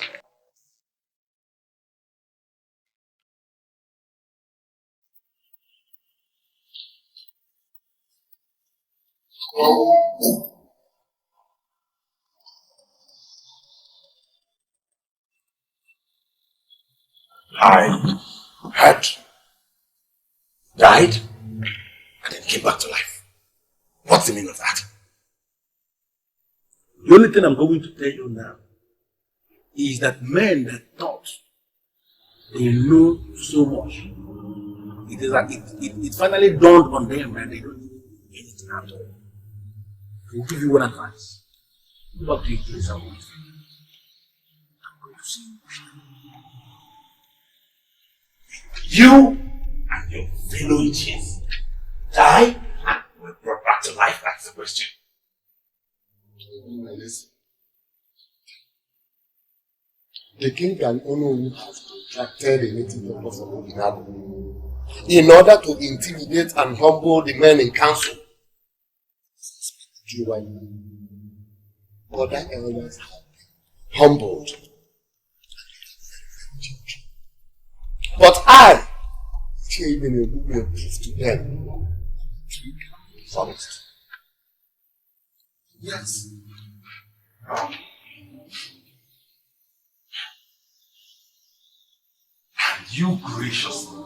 I had died and then came back to life. What's the meaning of that? The only thing I'm going to tell you now is that men that thought they know so much, it finally dawned on them that they don't know anything at all. I will give you one advice. What do you please avoid? I'm going to see you and your fellow witches die and were brought back to life. That's the question. Listen. The king can only have contracted a native doctor from Obinago in order to intimidate and humble the men in council. Other elders have been humbled. But I, even a good will prove to them. Forest. Yes. And you graciously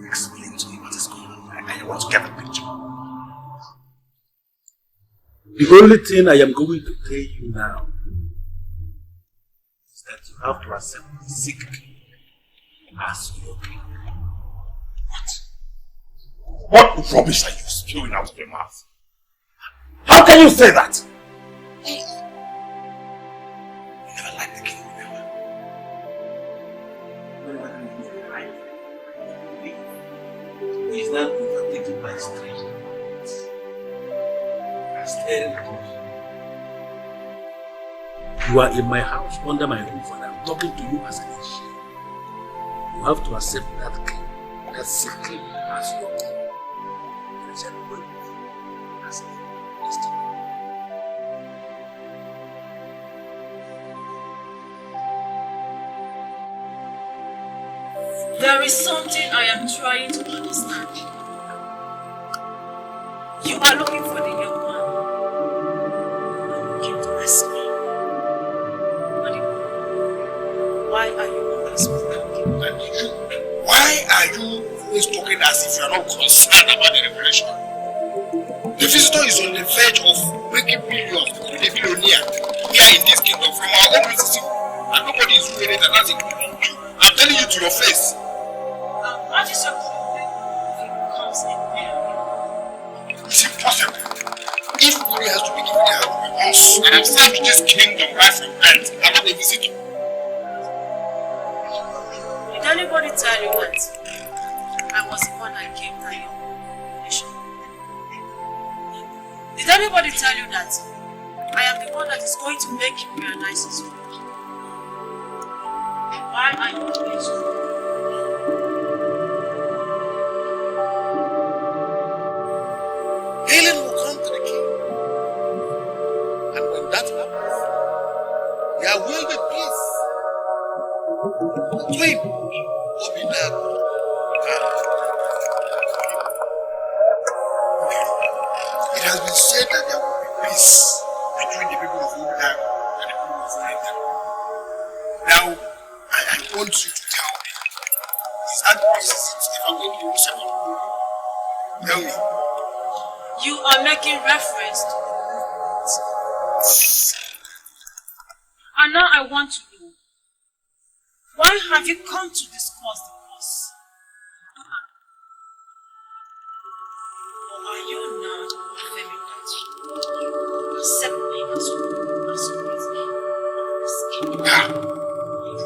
explain to me what is going on. I want to get a picture. The only thing I am going to tell you now is that you have to accept the sick as your king. What rubbish are you spewing out of your mouth? How can you say that? You never liked the king, remember? He is now overtaken by strange thoughts. Staring at us. You are in my house under my roof and I'm talking to you as an issue. You have to accept that king, that sick king as your king. There is a way as There is something I am trying to understand. You are looking for the young man who came to ask me. Why are you always with him? Why are you always talking as if you are not concerned about the revelation? The visitor is on the verge of making millions to the billionaire here in this kingdom from our own visiting, and nobody is doing it, and that's including you. I'm telling you to your face. What is your problem if he becomes a billionaire? It's impossible. If money has to be given to us, and I've served this kingdom right from birth, I'm not a visitor. Did anybody tell you that I was the one that came to your nation? Did anybody tell you that I am the one that is going to make you realize his fault? Why are you doing so? Healing will come to the king. And when that happens, there will be peace between Obinago and it has been said that there will be peace between the people of Obinago and the people of Nigeria. Now, I want you to tell me, is that peace if I'm going to use several? Tell me. You are making reference to the movement. And now I want to know, why have you come to discuss the cause? Or are you now affirming that you accept me as your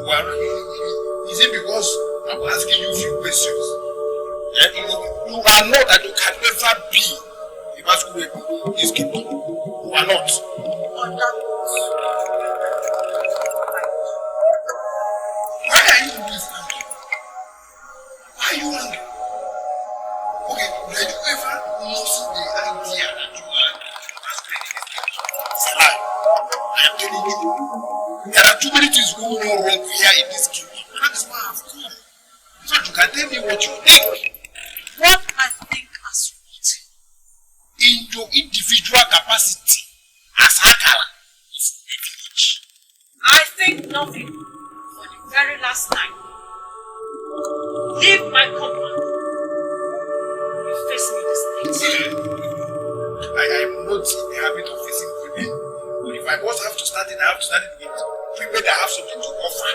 Well, is it because I'm asking you a few questions? You are not and you can never be the masquerade in this kingdom. You are not. Why are you always angry? Why are you angry? Okay, did you ever lose the idea that you are masquerade in this kingdom? It's a lie. I am telling you. There are too many things going on wrong here in this kingdom. And that is why I have come. So you can tell me what you think. What I think as what? In your individual capacity as Akala of a village. I think nothing for the very last time am not in the habit of facing women. But if I must have to start it, I have to start it with women that have something to offer.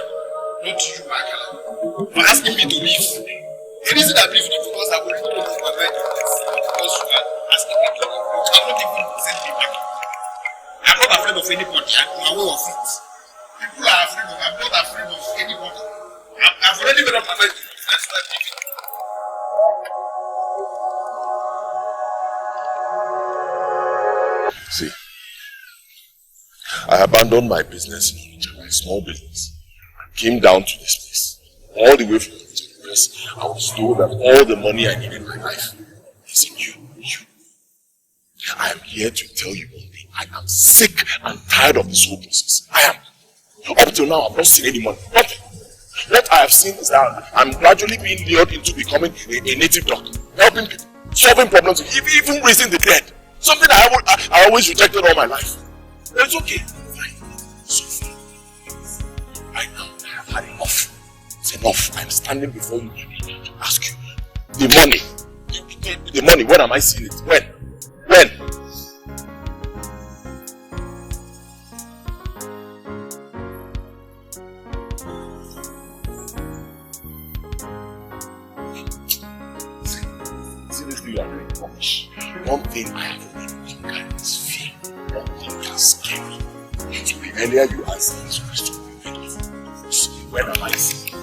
Not you, Makala. For asking me to leave. The reason I believe you because I will not leave my mind because you are asking me to leave. You cannot even send me back. I'm not afraid of anybody. I'm aware of it. People are afraid of. I'm not afraid of anybody. I've already made up my mind to leave. Let's start leaving. See, I abandoned my business in Onitsha, my small business, and came down to this place, all the way from Onitsha, because I was told that all the money I needed in my life is in you. I am here to tell you one thing. I am sick and tired of this whole process. I am. Up till now, I've not seen any money. Nothing. What I have seen is that I'm gradually being lured into becoming a native doctor, helping people, solving problems, even raising the dead. Something I always rejected all my life. But it's okay. Fine. So far. Right now, I have had enough. It's enough. I'm standing before you to ask you. The money, when am I seeing it? When? Seriously, you are doing rubbish. One thing I have already conquered is fear. One thing can scare me. So the earlier you answer this question, the better. When am I seeing it?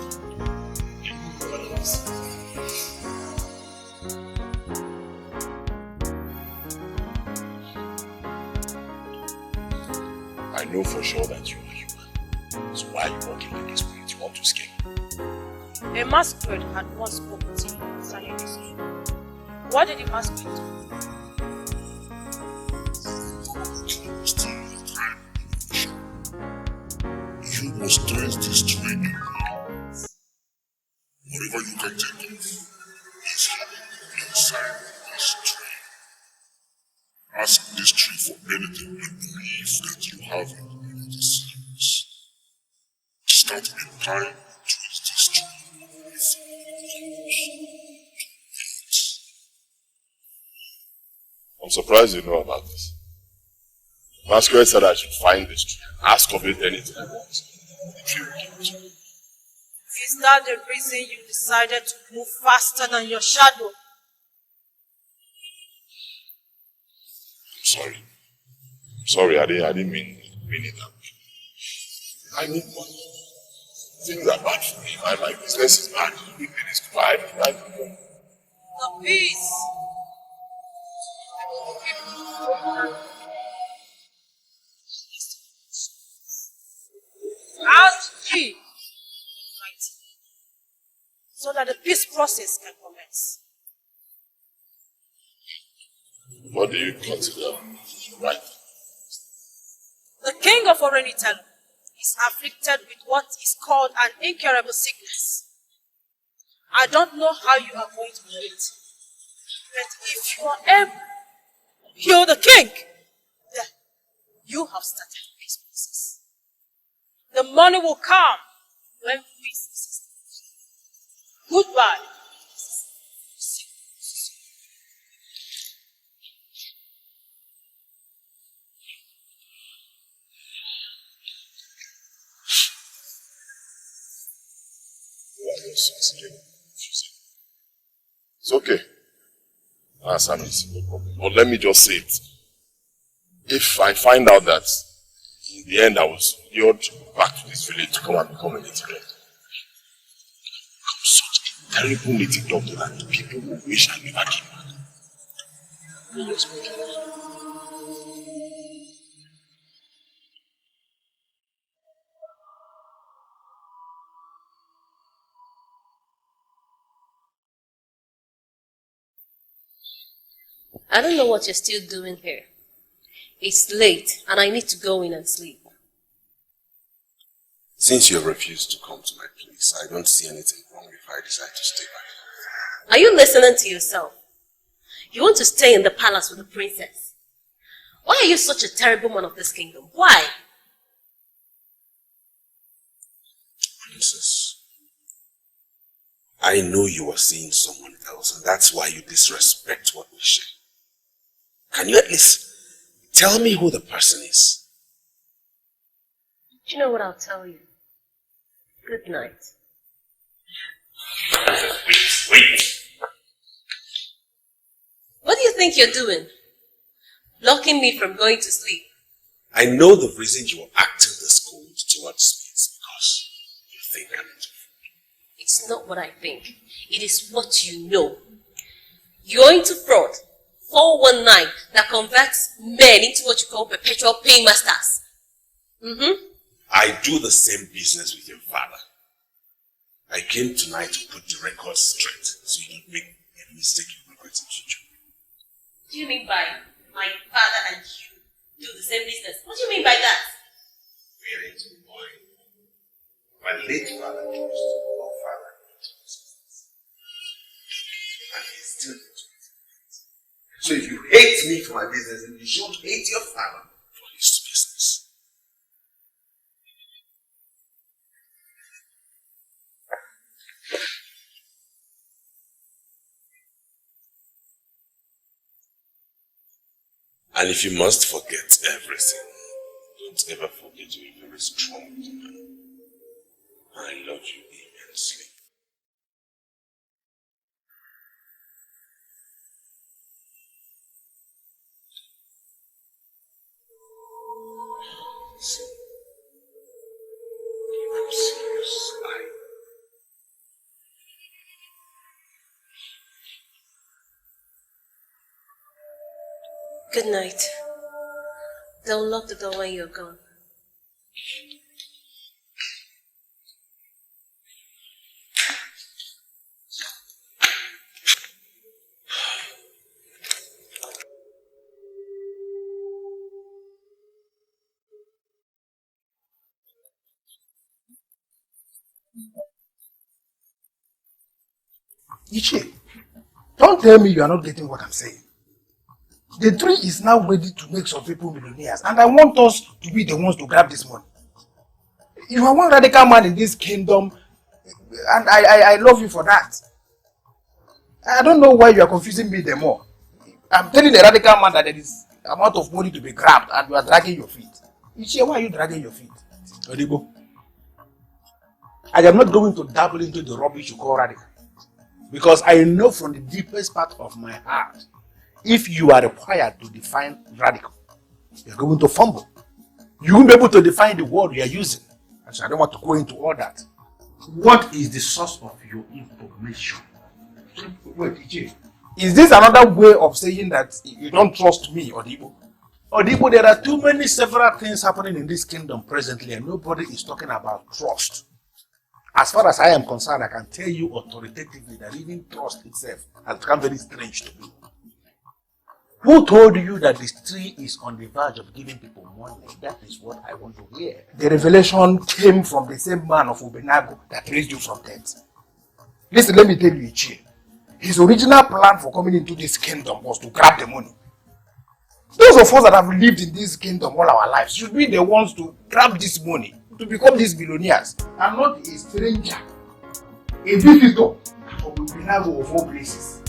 I know for sure that you are human. So why are you walking like this? You want to scare me? A masquerade had once spoken to you concerning this issue. What did the masquerade do? You must turn this train. Whatever you can take is hidden inside this train. Ask this tree for anything and believe that you have it in the service. Start in time to this tree. I'm surprised you know about this. Masquerade said I should find this tree and ask of it anything I want. The tree will give it to me. Is that the reason you decided to move faster than your shadow? I'm sorry, I didn't mean it that way. I need money. Things are bad for me. My business is bad. The business is bad. I need money. The peace. Ask me, so that the peace process can commence. What do you consider right? The king of Orenitelu is afflicted with what is called an incurable sickness. I don't know how you are going to do it, but if you are able to heal the king, then you have started the peace process. The money will come when peace is established. Goodbye. It's okay. Answer me, no problem. But let me just say it. If I find out that in the end I was lured back to this village to come and become a native doctor, I'm such a terrible native doctor that people will wish I never came back. You just make it. I don't know what you're still doing here. It's late and I need to go in and sleep. Since you have refused to come to my place, I don't see anything wrong if I decide to stay back. Are you listening to yourself? You want to stay in the palace with the princess. Why are you such a terrible man of this kingdom? Why? Princess, I know you are seeing someone else, and that's why you disrespect what we share. Can you at least tell me who the person is? Do you know what I'll tell you? Good night. Wait. What do you think you're doing? Blocking me from going to sleep? I know the reason you are acting this cold towards me is because you think I'm into fraud. It's not what I think. It is what you know. You're into fraud. 419 that converts men into what you call perpetual paymasters. I do the same business with your father. I came tonight to put the record straight so you don't make a mistake you regret in future. What do you mean by my father and you do the same business? What do you mean by that? We're into the point. My late father used your father into this business. And he's still into it. So if you hate me for my business, then you should hate your father for his business. And if you must forget everything, don't ever forget you're a very strong woman. I love you immensely. See, I'm serious. Good night. They'll lock the door when you're gone. Ichie, don't tell me you are not getting what I'm saying. The tree is now ready to make some people millionaires, and I want us to be the ones to grab this money. You are one radical man in this kingdom, and I love you for that. I don't know why you are confusing me the more. I'm telling the radical man that there is amount of money to be grabbed, and you are dragging your feet. Ichie, why are you dragging your feet? Odibo, I am not going to dabble into the rubbish you call radical. Because I know from the deepest part of my heart, if you are required to define radical, you're going to fumble. You won't be able to define the word you are using. And so I don't want to go into all that. What is the source of your information? Wait, Ichie, is this another way of saying that you don't trust me, Odibo? Odibo, there are too many several things happening in this kingdom presently, and nobody is talking about trust. As far as I am concerned, I can tell you authoritatively that even trust itself has become very strange to me. Who told you that this tree is on the verge of giving people money? That is what I want to hear. The revelation came from the same man of Ubenago that raised you from death. Listen, let me tell you, Ichie. His original plan for coming into this kingdom was to grab the money. Those of us that have lived in this kingdom all our lives should be the ones to grab this money, to become these billionaires. I'm not a stranger, a visitor from Ubenago of all places,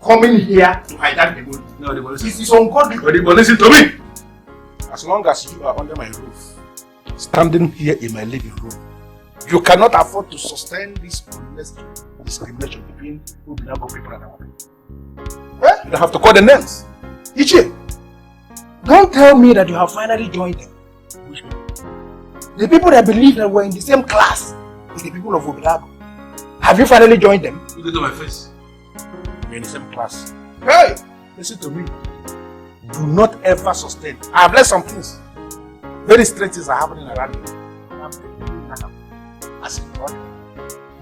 coming here to hijack the money. No, it's ungodly. But listen to me. As long as you are under my roof, standing here in my living room, you cannot afford to sustain this unnecessary discrimination between Ubenago people and our people. Eh? You don't have to call the names. Ichie, don't tell me that you have finally joined them. Which people? The people that believe that we're in the same class with the people of Ubenago. Have you finally joined them? Look into my face. We're in the same class. Hey, listen to me. Do not ever sustain. I have learned some things. Very strange things are happening around you. I'm telling you now, as a brother,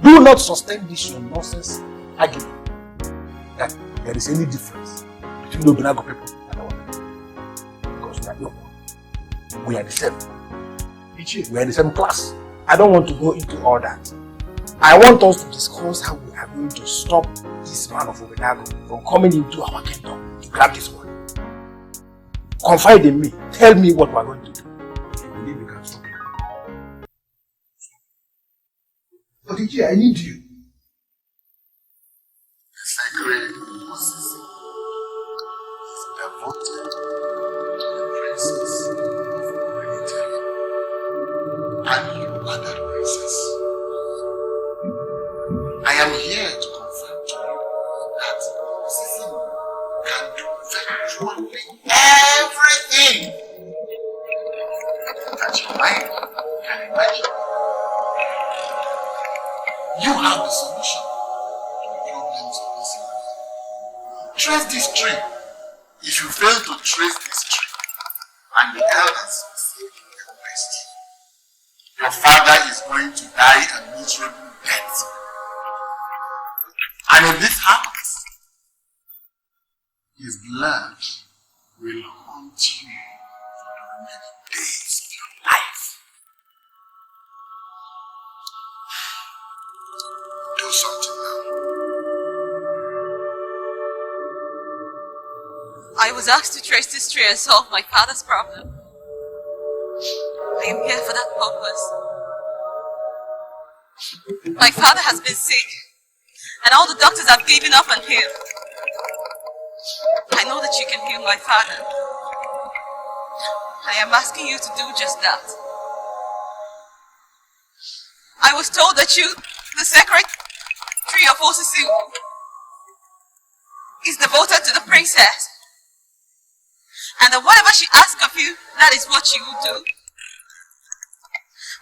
do not sustain this your nonsense argument that there is any difference between the Ubenago people and our people. Because we are equal. We are the same. We are in the same class. I don't want to go into all that. I want us to discuss how we are going to stop this man of Ubenago from coming into our kingdom to grab this money. Confide in me. Tell me what we are going to do. I believe we can stop it. But Ichie, I need you. devoted to the princess of Nigerian. And you are that princess. I am here to confirm to you that Sissy can do virtually everything that your mind can imagine. You have the solution to the problems of this life. Trace this tree. If you fail to trace this tree, and the elders will say in the west, your father is going to die a miserable death. And if this happens, his blood will haunt you for the remaining days of your life. Do something now. I was asked to trace this tree and solve my father's problem. I am here for that purpose. My father has been sick, and all the doctors have given up on him. I know that you can heal my father. I am asking you to do just that. I was told that you, the secretary of OCC, is devoted to the princess. And that whatever she asks of you, that is what you will do.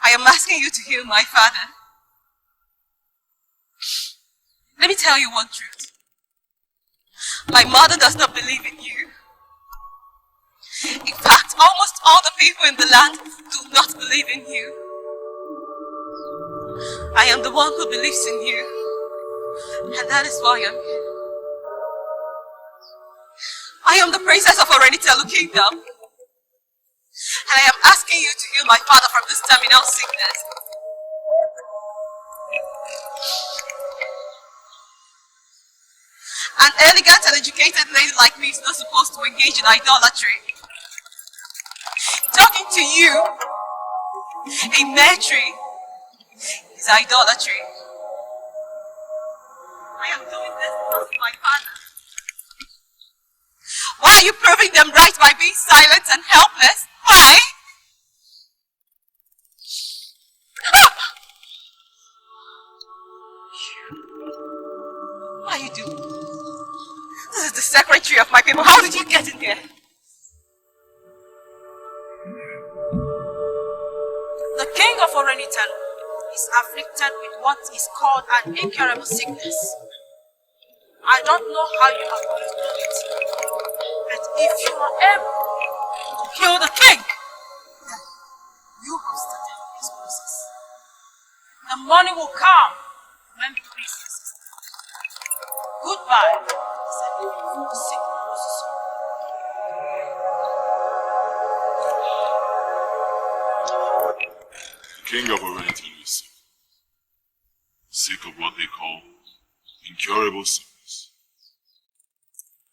I am asking you to heal my father. Let me tell you one truth. My mother does not believe in you. In fact, almost all the people in the land do not believe in you. I am the one who believes in you. And that is why I'm here. I am the princess of Orenitelu Kingdom. And I am asking you to heal my father from this terminal sickness. An elegant and educated lady like me is not supposed to engage in idolatry. Talking to you, a mere tree, is idolatry. I am doing this because of my father. Why are you proving them right by being silent and helpless? Why? What are you doing? This is the secretary of my people. How did you get in here? The king of Orenitelu is afflicted with what is called an incurable sickness. I don't know how you are going to do it, but if you are able to kill the king, then you have started this process. The money will come when the princess is dead. Goodbye. The king of Orenitelu is sick. Sick of what they call incurable sickness.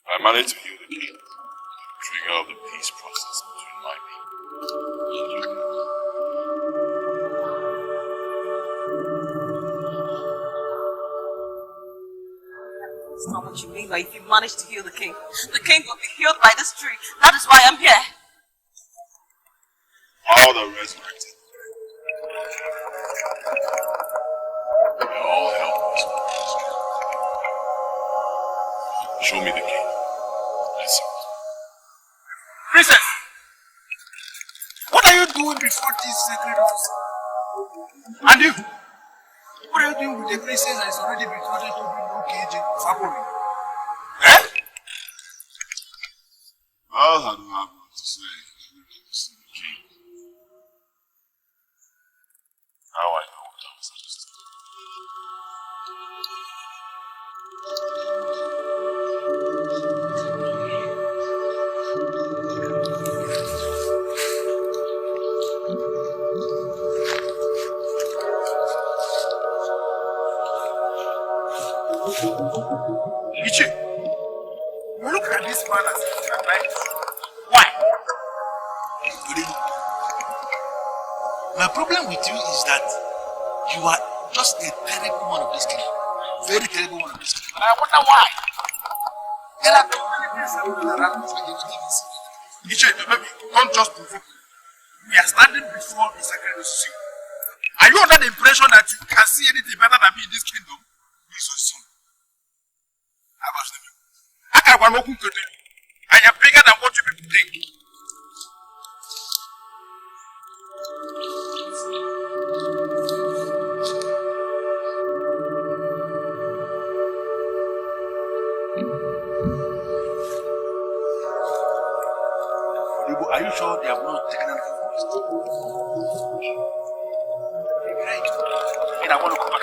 I managed to heal the king, the trigger of the peace process between my people and you. That's not what you mean by if you manage to heal the king will be healed by this tree. That is why I'm here. All the resurrected. We're all helpless. Show me the king. Let's see. Princess! What are you doing before this sacred officer? And you? What are you doing with the princess that is already betrothed to be no cage Fabori? Eh? I'll have what to say. The king. Now I know what I was understood. Ichi, you look at this man as if you are right. Why? My problem with you is that you are just a terrible one of this kingdom. Very terrible one of this kingdom. And I wonder why. There are too many Don't just provoke me. We are standing before the sacred Seer. Are you under the impression that you can see anything better than me in this kingdom? Please so soon. I am bigger than what you people think. Are you sure they have not taken anything from us? And I want to come back.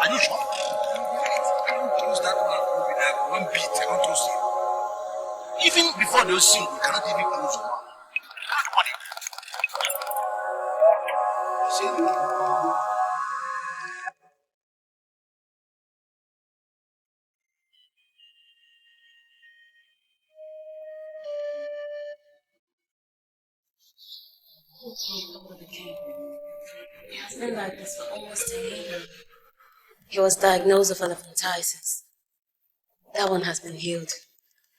Are you sure? I don't trust that man with that one beat. I don't trust him. Even before those sing, we cannot even close one. He has been like this for almost a year. He was diagnosed with elephantiasis. That one has been healed.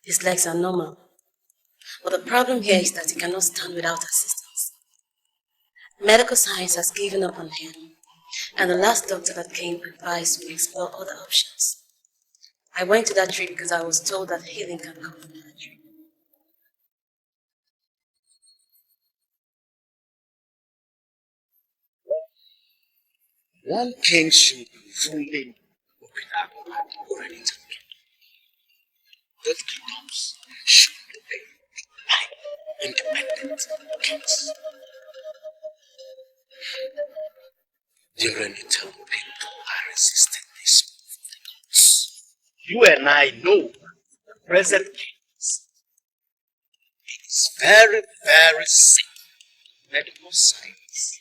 His legs are normal. But the problem here is that he cannot stand without assistance. Medical science has given up on him, and the last doctor that came advised we explore other options. I went to that tree because I was told that healing can come from that tree. One king should fully open up already to me. Both kingdoms should be like independent kings. The Oriental people are resisting this move of the gods. You and I know the present king is very, very sick. Medical science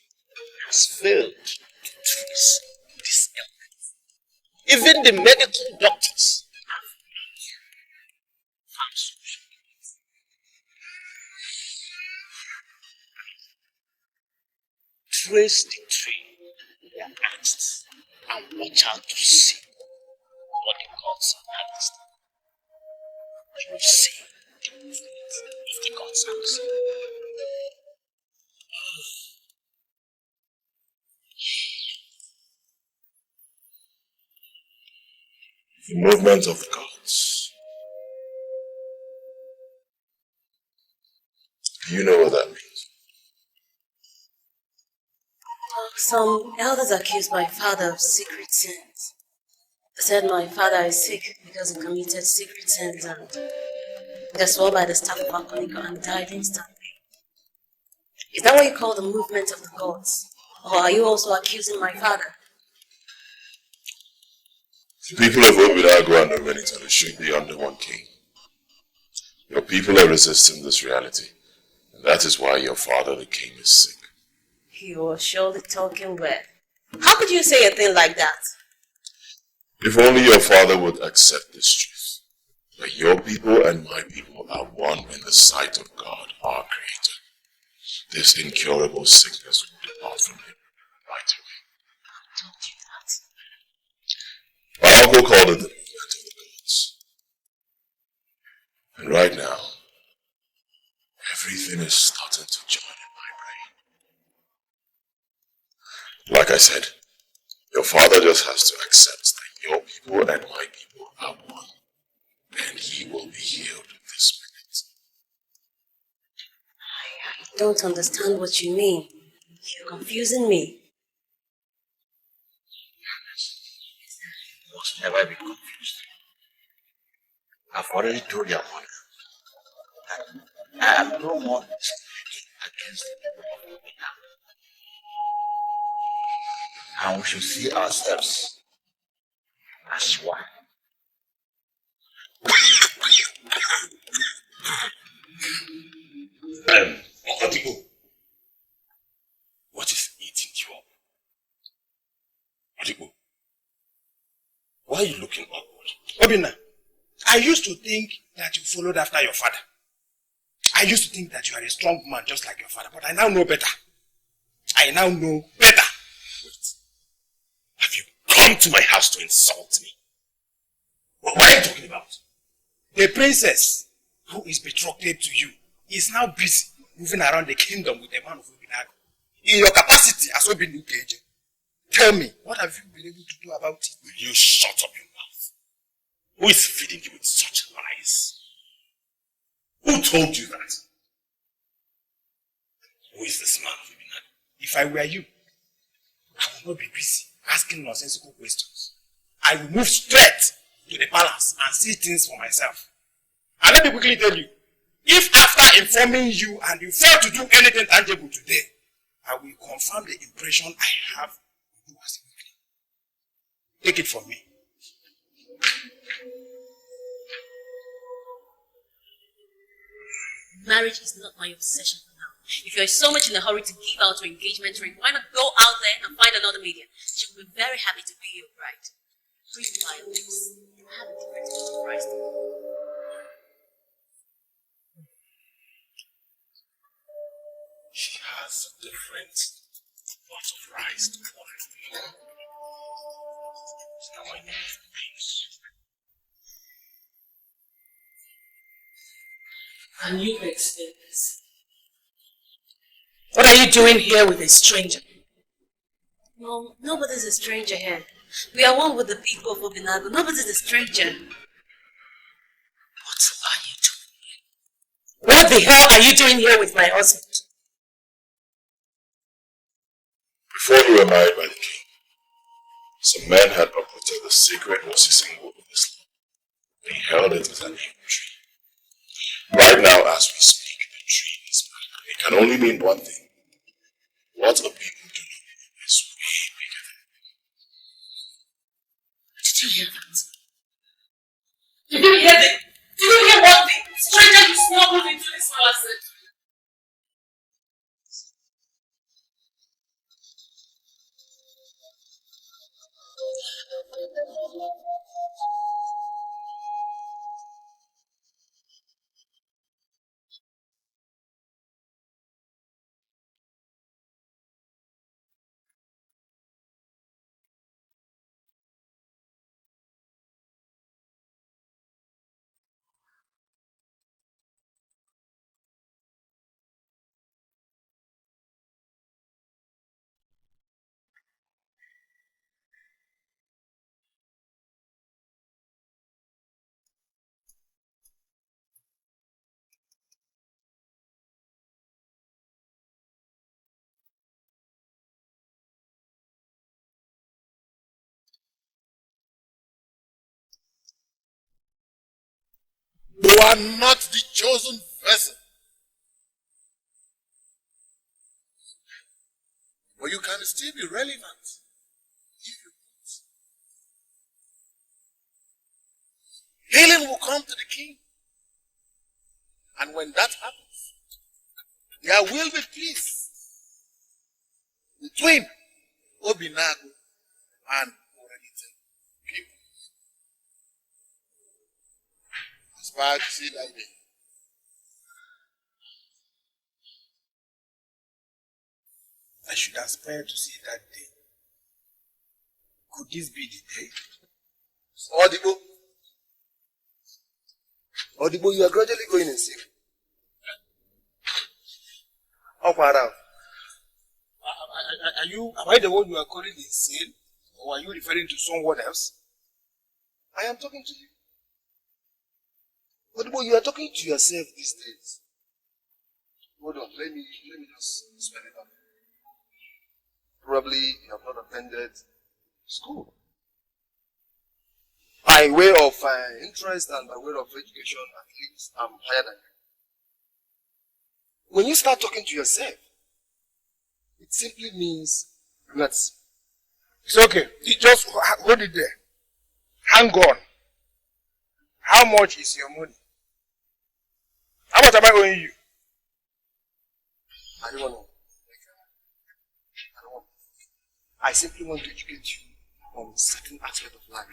has failed to trace this illness. Even the medical doctors have found solutions. Trace the tree we are asked and watch out to see what the gods are asked. You will see the movement of the gods answer. The movement of gods. Do you know what that means? Some elders accused my father of secret sins. They said my father is sick because he committed secret sins and they swore by the staff of Alcoholic and died instantly. Is that what you call the movement of the gods? Or are you also accusing my father? The people of Obidago and Omenitala should be under one king. Your people are resisting this reality, and that is why your father, the king, is sick. You are surely talking well. How could you say a thing like that? If only your father would accept this truth, that your people and my people are one in the sight of God, our Creator, this incurable sickness will depart from him right away. My uncle called it the movement of the gods. And right now, everything is starting to join in my brain. Like I said, your father just has to accept that your people and my people are one, and he will be healed this minute. I don't understand what you mean. You're confusing me. You must never be confused. I've already told your mother that I am no more discriminating against the people of Obidago. And we should see ourselves as one. Okatipo, what is eating you up? Okatipo, why are you looking upward? Obinna, I used to think that you followed after your father. I used to think that you are a strong man just like your father, but I now know better. I now know better. Wait, have you come to my house to insult me? What are you talking about? The princess who is betrothed to you is now busy moving around the kingdom with a man of Obinago. In your capacity as Obinukeje, tell me, what have you been able to do about it? Will you shut up your mouth? Who is feeding you with such lies? Who told you that? Who is this man of Obinago? If I were you, I would not be busy asking nonsensical questions. I will move straight to the palace and see things for myself. And let me quickly tell you, if after informing you and you fail to do anything tangible today, I will confirm the impression I have of you as a weakling. Take it from me. Marriage is not my obsession for now. If you're so much in a hurry to give out your engagement ring, why not go out there and find another medium? She will be very happy to be your bride. Bring violets. Have a different price. She has different lots of rice to pour. It's not my things. Can you explain this? What are you doing here with a stranger? Mom, nobody's a stranger here. We are one with the people of Obinago. Nobody's a stranger. What are you doing here? What the hell are you doing here with my husband? Before you were married by the king, some men had uprooted the sacred Mosising wood of Islam. They held it as an evil tree. Right now, as we speak, the tree is back. It can only mean one thing. What a people do is way bigger than it. Did you hear that? Did you hear that? Did you hear what the stranger who smuggled into this palace said? You are not the chosen vessel. But you can still be relevant if you want. Healing will come to the king. And when that happens, there will be peace between Obinago and Orenite people. As far as you see that day. I should aspire to see that day. Could this be the day? Odibo, you are gradually going insane. How far out? Am I the one you are calling insane? Or are you referring to someone else? I am talking to you. Odibo, you are talking to yourself these days. Hold on, let me just spell it out. Probably you have not attended school. By way of interest and by way of education, at least I'm higher than you. When you start talking to yourself, it simply means nuts. It's okay. You just hold it there. Hang on. How much is your money? How much am I owing you? I don't want to. I simply want to educate you on certain aspect of life.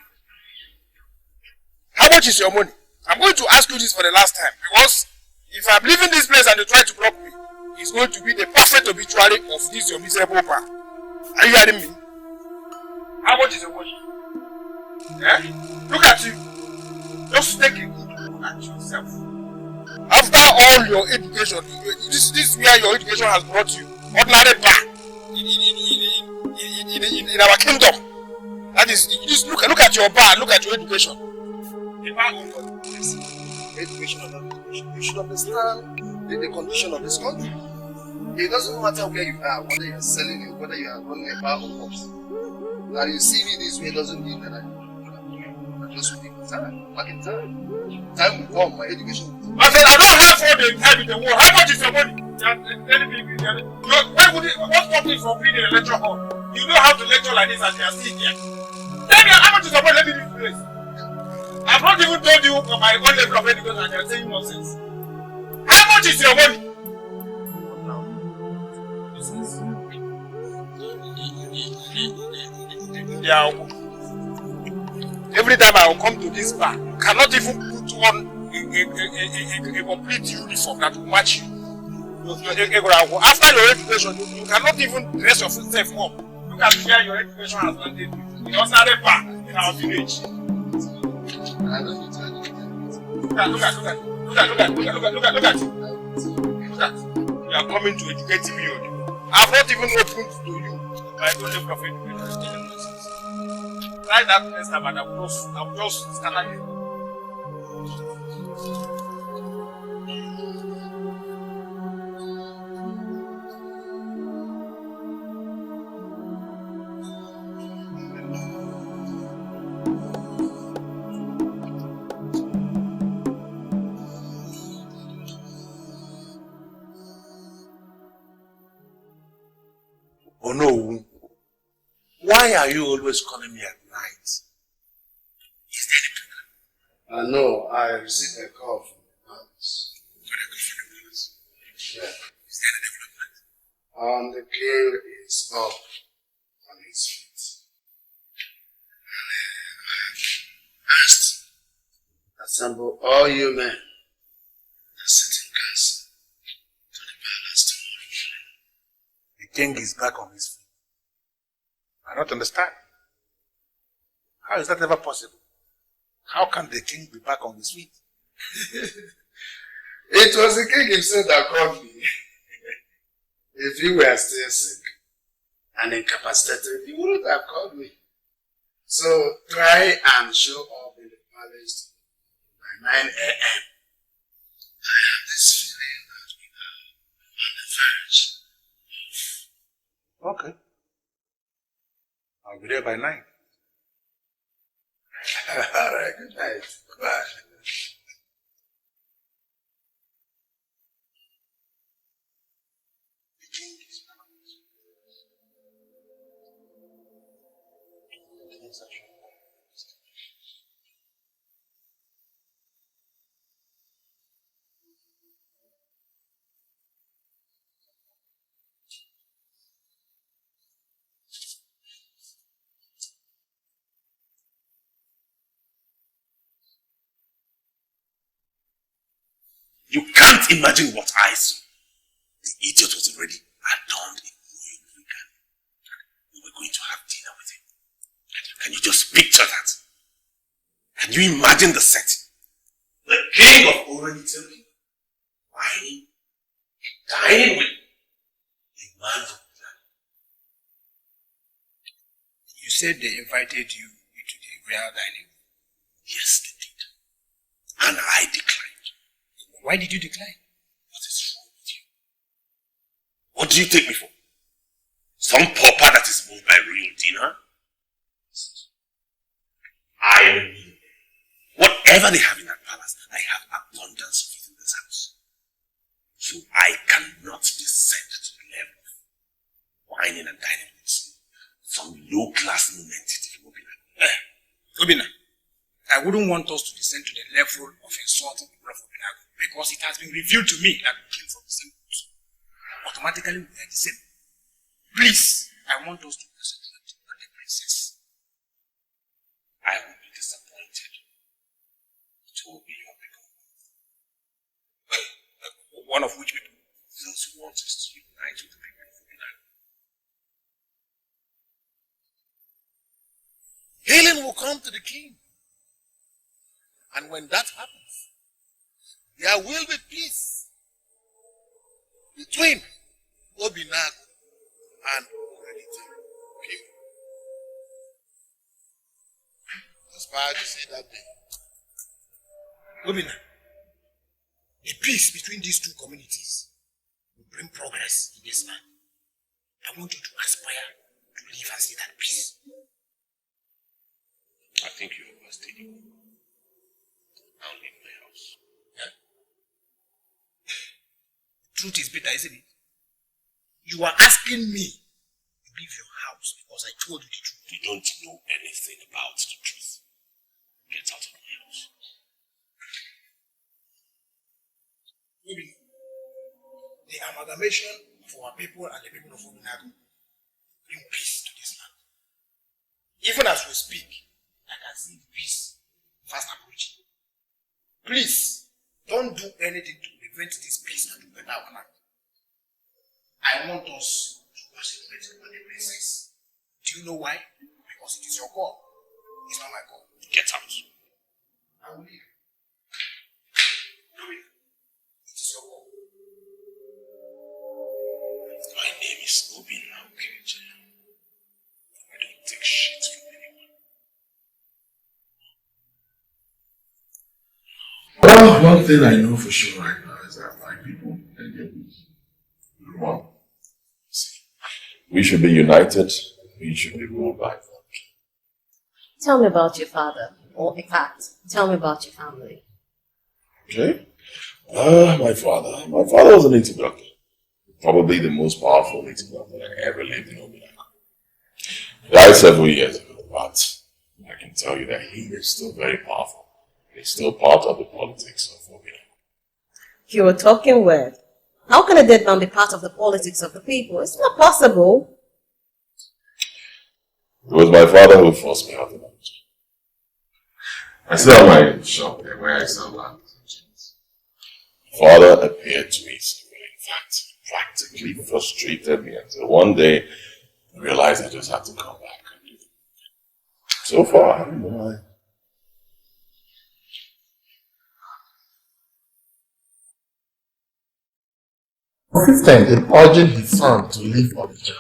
How much is your money? I'm going to ask you this for the last time, because if I'm leaving this place and you try to block me, it's going to be the perfect obituary of this your miserable path. Are you hearing me? How much is your money? Eh? Look at you. Just take it. look at yourself. After all your education, this is where your education has brought you. Ordinary bar in our kingdom. That is, you just look at your bar, look at your education. The bar of God. Education or not education, you should understand the condition of this country. It doesn't matter where you are, whether you are selling it, whether you are running a bar or pops. That you see me this way doesn't mean that I just want to time. Back in time. Time will come, my education will come. I said, I don't have all the time in the world. How much is your money? What company is for being in a lecture hall? You know how to lecture like this as you are sitting here. Tell me, how much is your money? Let me leave the place. I've not even told you my own level of education and you're saying nonsense. How much is your money? Yeah. Every time I will come to this bar, you cannot even put on a complete uniform that will match you. After your education, you cannot even dress yourself up. Look at where your education has landed you. In ordinary bar in our village. Look at. You are coming to educate me. I've not even opened to you my own level of education. Try that next time and I will just scatter you. Oh no. Why are you always calling me at night? Is there any problem? No, I received a call from the palace. Yeah. Is there any development? The king is up on his feet. Asked, assemble all you men and sit in council to the palace tomorrow. The king is back on his feet. I don't understand. How is that ever possible? How can the king be back on his feet? It was the king himself that called me. If he were still sick and incapacitated, he wouldn't have called me. So try and show up in the palace by 9 a.m. I have this feeling that we are on the verge. Okay. I'll be there by 9. Alright, good night. Bye. You can't imagine what I saw. The idiot was already adorned in royal regalia. We were going to have dinner with him. Can you just picture that? Can you imagine the setting? The king of already telling whining, dining with a man from the land. You said they invited you into the royal dining room. Yes, they did. And I declined. Why did you decline? What is wrong with you? What do you take me for? Some pauper that is moved by real dinner? I am a millionaire. Whatever they have in that palace, I have abundance of it in this house. So I cannot descend to the level of whining and dining with some low-class nonentity from Obina. Obina, I wouldn't want us to descend to the level of insulting the people of Obina because it has been revealed to me that we came from the same root. Automatically, we are the same. Please, I want us to concentrate on the princess. I will be disappointed. It will be your people. One of which people? Those who want us to unite with the people of Obina. Healing will come to the king. And when that happens, there will be peace between Obinago and Oranite people. Aspire to see that day. Obina, the peace between these two communities will bring progress in this land. I want you to aspire to live and see that peace. I think you overstated. I'll leave my house. Yeah? Truth is bitter, isn't it? You are asking me to leave your house because I told you the truth. You don't know anything about the truth. Get out of my house. Maybe the amalgamation of our people and the people of Obinago bring peace to this land. Even as we speak, I can see the peace fast approaching. Please, don't do anything to prevent this peace and to better our land. I want us to concentrate on the princess. Do you know why? Because it is your call. It's not my call. Get out. I will leave. It is your call. My name is Obin Naukeja. I don't take shit from anyone. Well, one thing I know for sure right now is that my people and their people are one. We should be united. We should be ruled by God. Tell me about your father. Or, in fact, tell me about your family. Okay? My father. My father was a native doctor. Probably the most powerful native doctor that ever lived in Obinaga. He died several years ago, but I can tell you that he is still very powerful. He's still part of the politics of Obinaga. You were talking weird. How can a dead man be part of the politics of the people? It's not possible. It was my father who forced me out of Nigeria. I still have my shop there where I sell land. Father appeared to me severely. In fact, practically frustrated me until one day I realized I just had to come back. So far, I don't know why. Consistent in urging his son to leave Onitsha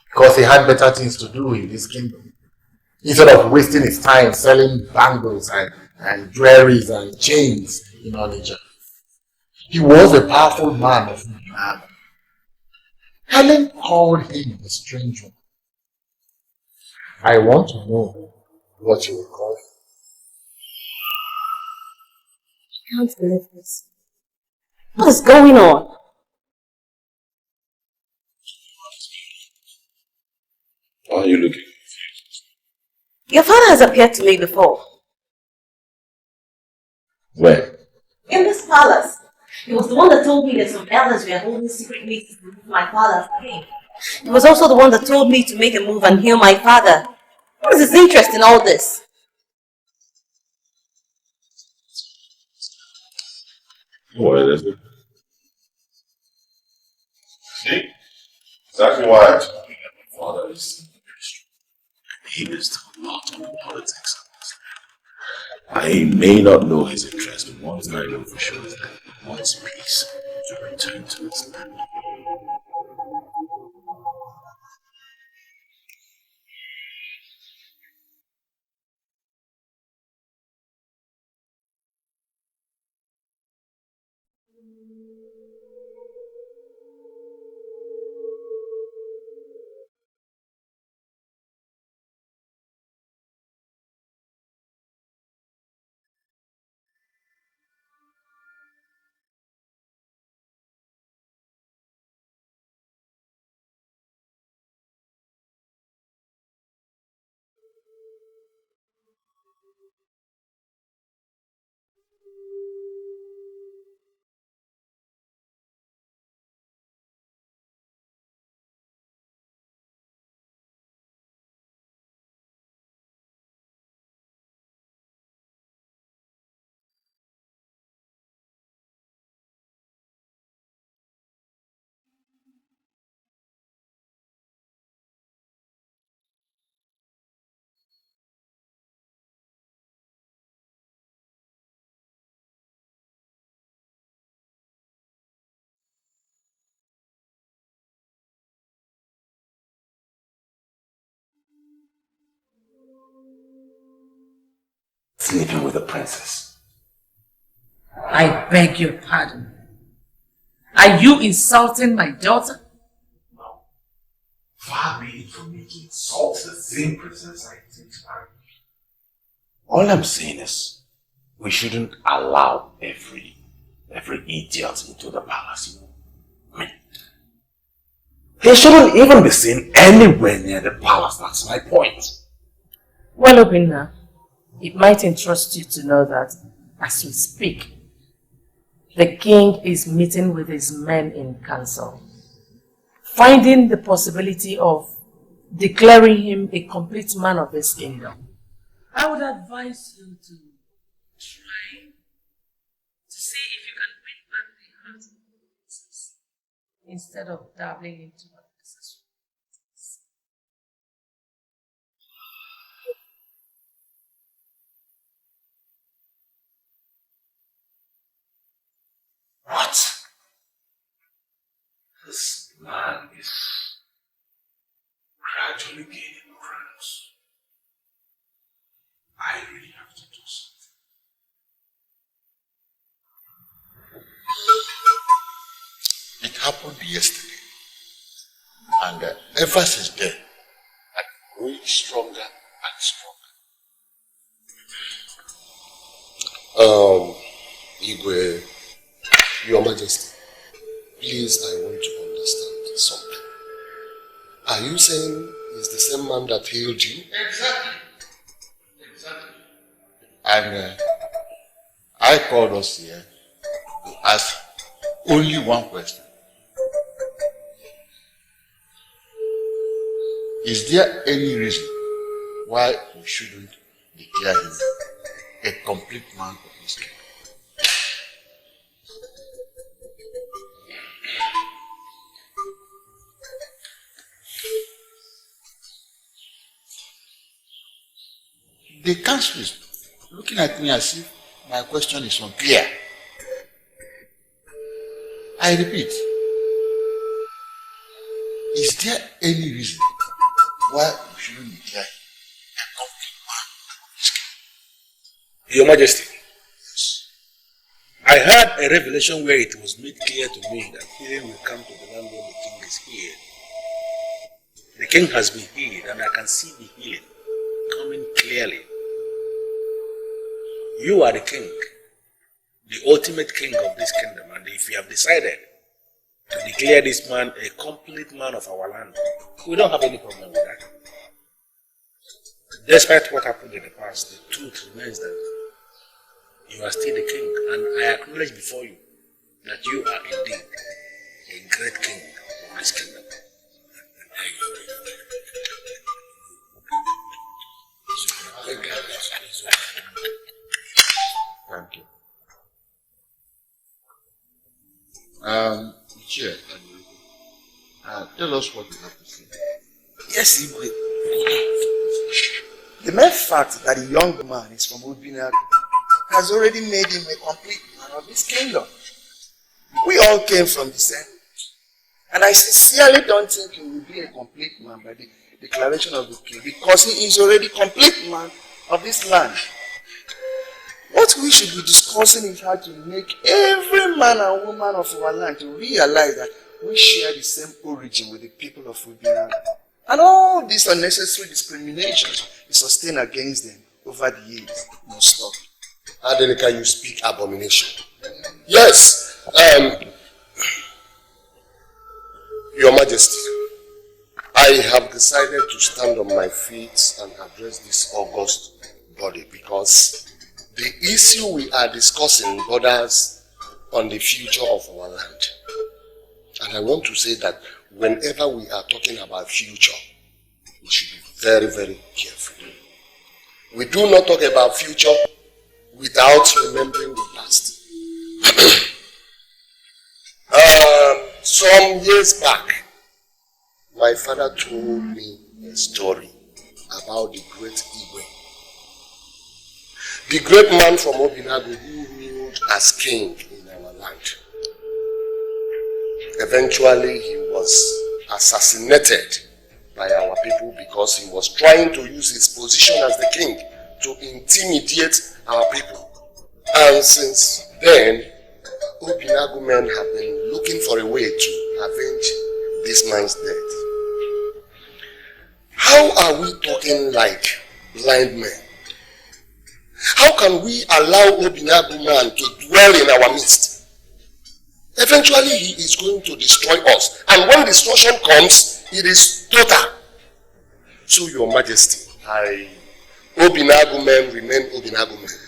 because he had better things to do in this kingdom instead of wasting his time selling bangles and jewelries and chains in Onitsha. He was a powerful man of Nigerian. Helen called him a strange one. I want to know what you will call him. I can't believe this. What is going on? Why are you looking? Your father has appeared to me before. Where? In this palace. He was the one that told me that some elders were holding secret meetings to remove my father as king. He was also the one that told me to make a move and heal my father. What is his interest in all this? What is it? See? Exactly why I told you that my father is very strong. He is still part of the politics of this land. I may not know his interest, but one thing I know for sure is that he wants peace to return to this land. Sleeping with the princess. I beg your pardon. Are you insulting my daughter? No. Far be it from me to insult the same princess I intend to marry. All I'm saying is, we shouldn't allow every idiot into the palace. I mean, they shouldn't even be seen anywhere near the palace, that's my point. Well, Obinna, it might interest you to know that as we speak, the king is meeting with his men in council, finding the possibility of declaring him a complete man of his kingdom. I would advise you to try to see if you can win back the heart of the princess instead of dabbling into unnecessary things. What? This man is gradually gaining grounds. I really have to do something. It happened yesterday. And ever since then, I'm growing stronger and stronger. Igwe, Your Majesty, please, I want to understand something. Are you saying it's the same man that healed you? Exactly. And I called us here to ask only one question. Is there any reason why we shouldn't declare him a complete man of his kingdom? The council is looking at me as if my question is unclear. I repeat, is there any reason why we shouldn't declare a complete man of his kingdom? Your Majesty, I had a revelation where it was made clear to me that healing will come to the land when the king is healed. The king has been healed, and I can see the healing coming clearly. You are the king, the ultimate king of this kingdom, and if you have decided to declare this man a complete man of our land, we don't have any problem with that. Despite what happened in the past, the truth remains that you are still the king, and I acknowledge before you that you are indeed a great king of this kingdom. Thank you. Chair, tell us what you have to say. Yes, Igwe. The mere fact that a young man is from Obinagu has already made him a complete man of his kingdom. We all came from the same, and I sincerely don't think he will be a complete man by the declaration of the king, because he is already complete man of this land. What we should be discussing is how to make every man and woman of our land to realize that we share the same origin with the people of Obinagu. And all this unnecessary discrimination is sustained against them over the years must stop. Adeleka, you speak abomination. Yes, Your Majesty, I have decided to stand on my feet and address this august body because the issue we are discussing borders on the future of our land. And I want to say that whenever we are talking about future, we should be very, very careful. We do not talk about future without remembering the past. Some years back, my father told me a story about the great Igwe. The great man from Obinagu who ruled as king in our land. Eventually, he was assassinated by our people because he was trying to use his position as the king to intimidate our people. And since then, Obinagu men have been looking for a way to avenge this man's death. How are we talking like blind men? How can we allow Obinagu man to dwell in our midst? Eventually he is going to destroy us. And when destruction comes, it is total. So your majesty, Obinagu men remain Obinagu men.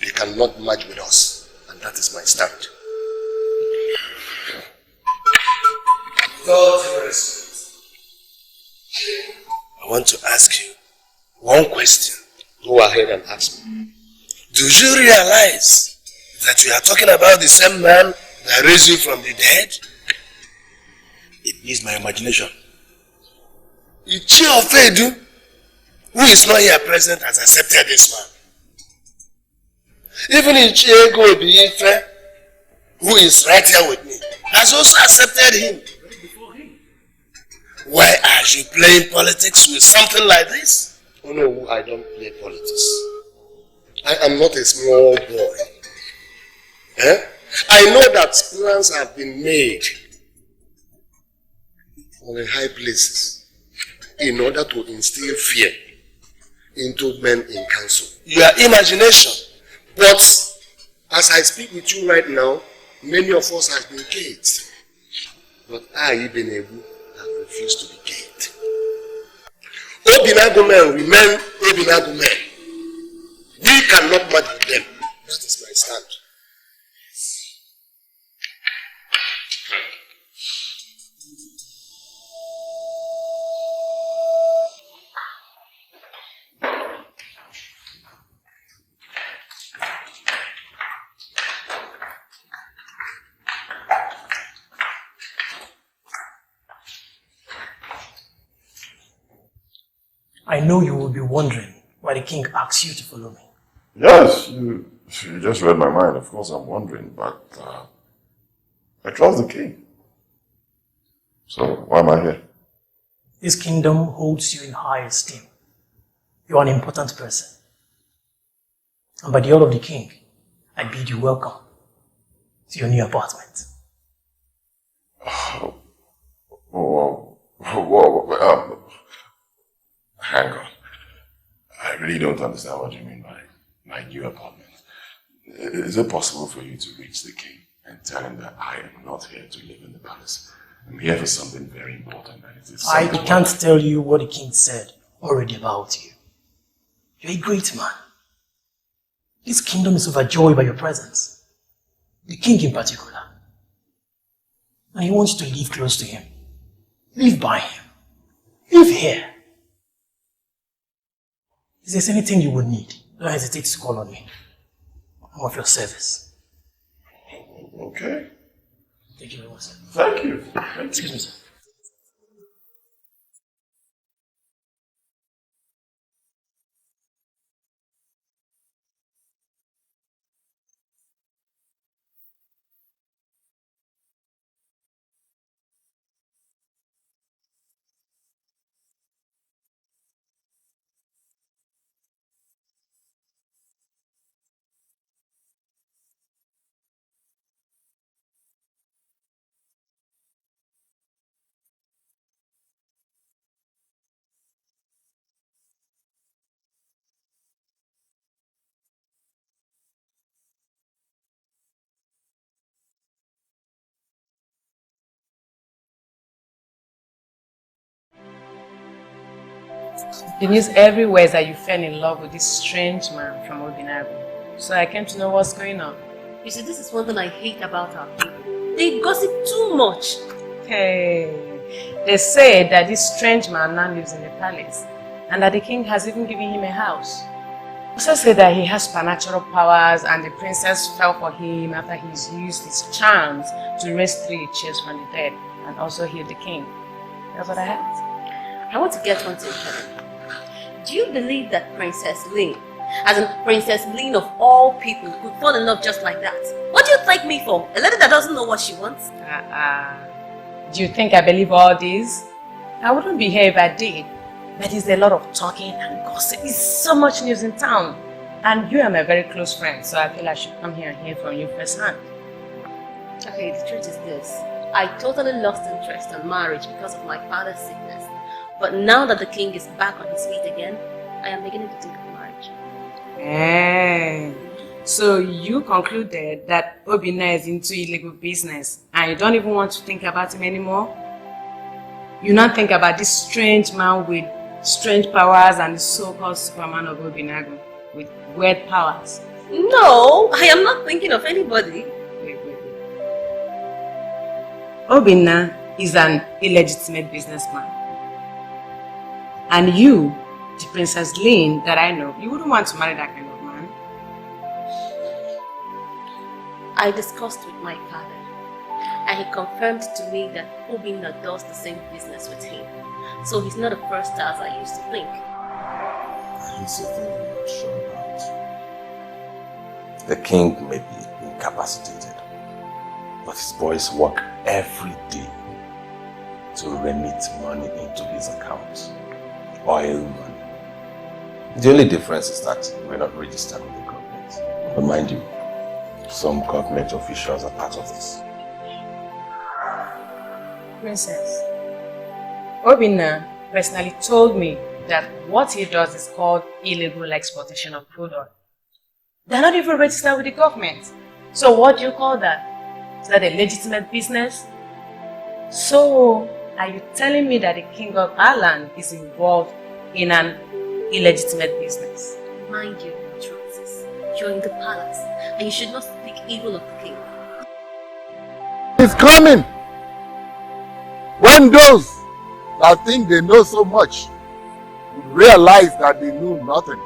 They cannot merge with us. And that is my stand. Without respect, I want to ask you one question. Go ahead and ask me. Do you realize that we are talking about the same man that raised you from the dead? It needs my imagination. Ichi Ofedu, who is not here present, has accepted this man. Even Ichi Ego Obiife, who is right here with me, has also accepted him. Why are you playing politics with something like this? Oh no, I don't play politics. I am not a small boy. I know that plans have been made on the high places in order to instill fear into men in council. Your imagination. But as I speak with you right now, many of us have been caged. But I, Ibenebu, have refused to be caged. Obinagu men remain Obinagu men. We cannot match with them. That is my stand. I know you will be wondering why the king asked you to follow me. Yes, you just read my mind. Of course I'm wondering, but I trust the king. So why am I here? This kingdom holds you in high esteem. You are an important person. And by the order of the king, I bid you welcome to your new apartment. Hang on. I really don't understand what you mean by my new apartment. Is it possible for you to reach the king and tell him that I am not here to live in the palace? I'm here for something very important. And it is I can't tell you what the king said already about you. You're a great man. This kingdom is overjoyed by your presence. The king in particular. And he wants you to live close to him. Live by him. Live here. If there's anything you would need, don't hesitate to call on me. I'm of your service. Okay. Thank you very much, sir. Thank you. Excuse me, sir. The news everywhere is that you fell in love with this strange man from Obinagu. So I came to know what's going on. You see, this is one thing I hate about our people. They gossip too much. Hey, they say that this strange man now lives in the palace and that the king has even given him a house. Also say that he has supernatural powers and the princess fell for him after he's used his charms to raise 3 chairs from the dead and also heal the king. That's what I heard. I want to get one thing clear. Do you believe that Princess Lynn, as in Princess Lynn of all people, could fall in love just like that? What do you take me for? A lady that doesn't know what she wants? Do you think I believe all this? I wouldn't be here if I did. But there's a lot of talking and gossip. There's so much news in town. And you are my very close friend, so I feel I should come here and hear from you firsthand. Okay, the truth is this. I totally lost interest in marriage because of my father's sickness. But now that the king is back on his feet again, I am beginning to think of marriage. So you concluded that Obinna is into illegal business and you don't even want to think about him anymore? You not think about this strange man with strange powers and the so-called Superman of Obinago with weird powers? No, I am not thinking of anybody. Wait. Obinna is an illegitimate businessman. And you, the Princess Lynn that I know, you wouldn't want to marry that kind of man. I discussed with my father, and he confirmed to me that Obinna does the same business with him. So he's not the first as I used to think. Here's the thing I'm not sure about. The king may be incapacitated, but his boys work every day to remit money into his account. Oil money. The only difference is that we're not registered with the government. But mind you, some government officials are part of this. Princess, Obinna personally told me that what he does is called illegal exportation of crude oil. They're not even registered with the government. So what do you call that? Is that a legitimate business? So, are you telling me that the king of Ireland is involved in an illegitimate business? Mind you, Francis, you're in the palace, and you should not speak evil of the king. He's coming! When those that think they know so much would realize that they know nothing.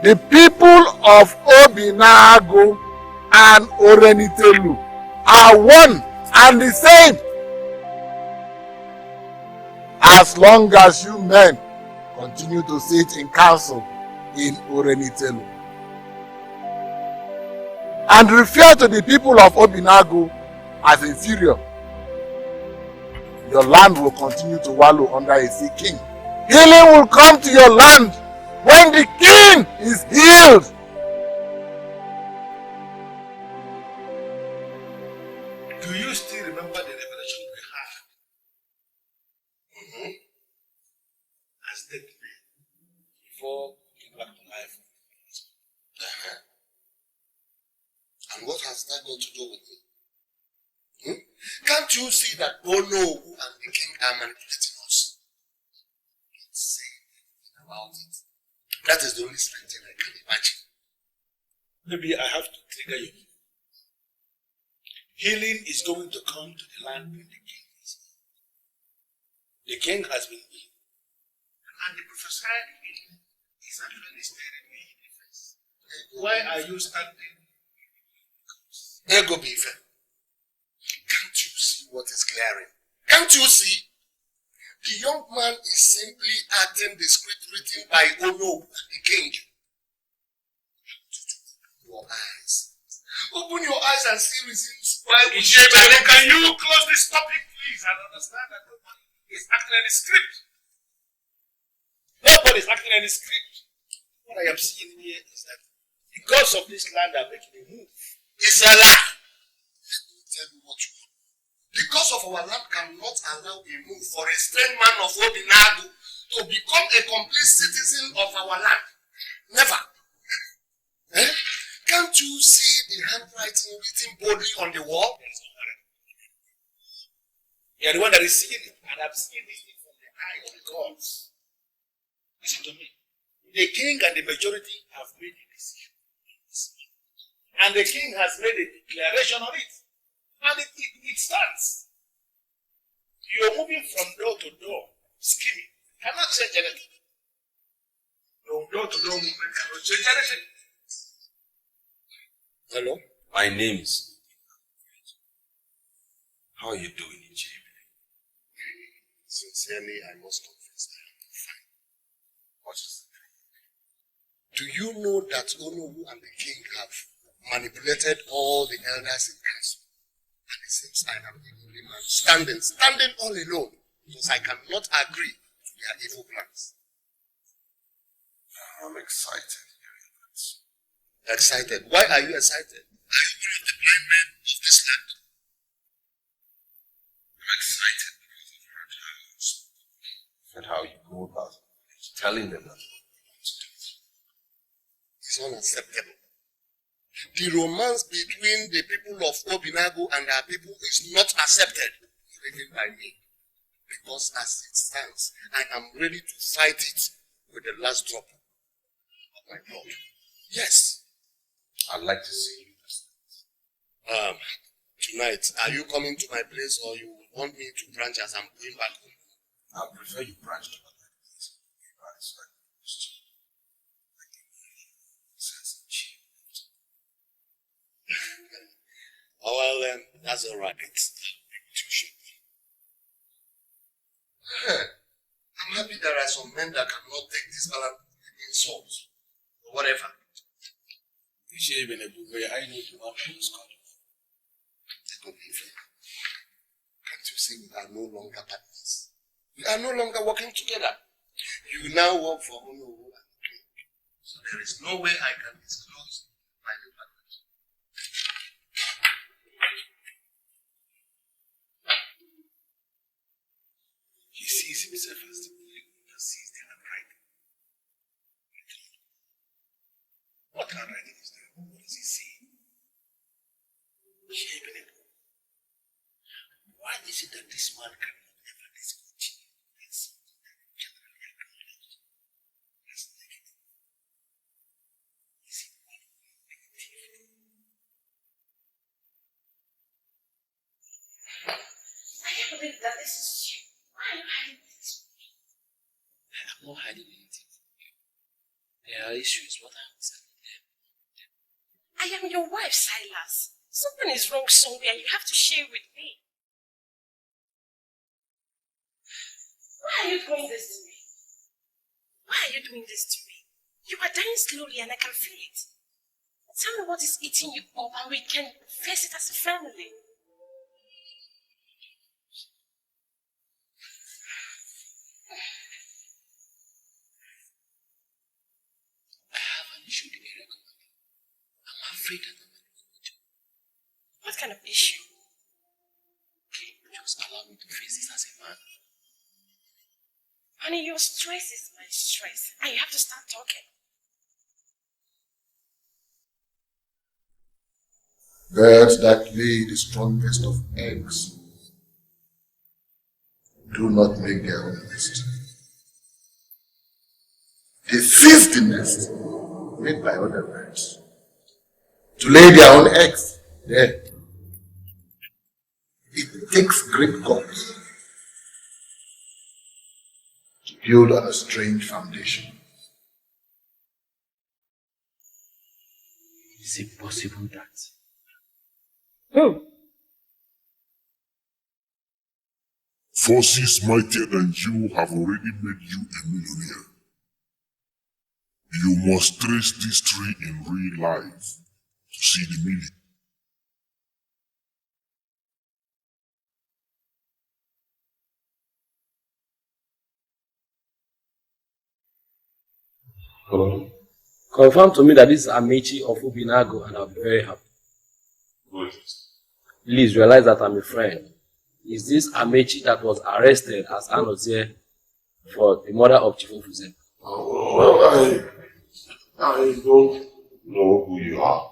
The people of Obinago and Orenitelu are one and the same. As long as you men continue to sit in council in Orenitelu and refer to the people of Obinago as inferior, your land will continue to wallow under a sick king. Healing will come to your land when the king is healed. Do you still remember the revelation we had? As dead men before coming back to life? And what has that got to do with me? Can't you see that Ono and the king are manipulating us? Don't say anything about it. That is the only strange thing I can imagine. Maybe I have to trigger you. Healing is going to come to the land when the king is healed. The king has been healed. And the prophesied healing is actually staring me in the face. Why are you standing? Ego Bife. Can't you see what is glaring? Can't you see? The young man is simply acting the script written by Ono, the king. Open your eyes. Open your eyes and see reasons why we should. Can you close this topic, please, and understand that nobody is acting any script? Nobody is acting any script. What I am seeing here is that the gods of this land are making a move. It's a lie. Let me tell you what you want. The gods of our land cannot allow a move for a strange man of Obinago to become a complete citizen of our land. Never. Can't you see the handwriting written boldly on the wall? You are the one that is seeing it, and I'm seeing this thing from the eye of the gods. Listen to me. The king and the majority have made a decision. And the king has made a declaration on it. And it stands. You're moving from door to door, scheming. Cannot change anything. From door to door movement cannot change anything. Hello? My name is. How are you doing in jail? Sincerely, I must confess that I'm fine. What is it? Do you know that Onowu and the king have manipulated all the elders in council And it seems I am the only man standing all alone, because I cannot agree to their evil plans. I'm excited. Excited? Why are you excited? Are you one of the blind men of this land? I'm excited because of your trials and how you go about telling them that it's unacceptable. The romance between the people of Obinago and our people is not accepted, even by me. Because as it stands, I am ready to fight it with the last drop of my blood. Yes. I'd like to see you. Tonight, are you coming to my place or you want me to branch as I'm going back home? I prefer you branch to my place. Oh, well, that's all right. It's too short. I'm happy there are some men that cannot take this insults or whatever. You should have been a book where I need to want to Scott. Can't you see we are no longer partners? We are no longer working together. You now work for Honoru and King. So there is no way I can disclose my department. He sees himself as the only one that sees the handwriting. What handwriting is that? What does he see? Why is it that this man cannot ever discontinue with something that is generally acknowledged as negative? Is it one of the negative? I can't believe that this is you. Why are you hiding this from me? I'm not hiding anything from you. There are issues. What I was telling them. I am your wife, Silas. Something is wrong somewhere. You have to share with me. Why are you doing this to me? Why are you doing this to me? You are dying slowly and I can feel it. Tell me what is eating you up and we can face it as a family. I have an issue with the area commander. I'm afraid that I'm not going to. What kind of issue? Okay, just allow me to face this as a man. Honey, your stress is my stress. And you have to start talking. Birds that lay the strongest of eggs do not make their own nest. They seize the nest made by other birds to lay their own eggs there. It takes great guts to build on a strange foundation. Is it possible that? Forces mightier than you have already made you a millionaire. You must trace this tree in real life to see the meaning. Hello? Confirm to me that this is Amechi of Obinago and I'll be very happy. Good. Please realize that I'm a friend. Is this Amechi that was arrested as Anozie for the murder of Chief Officer? Well, I don't know who you are.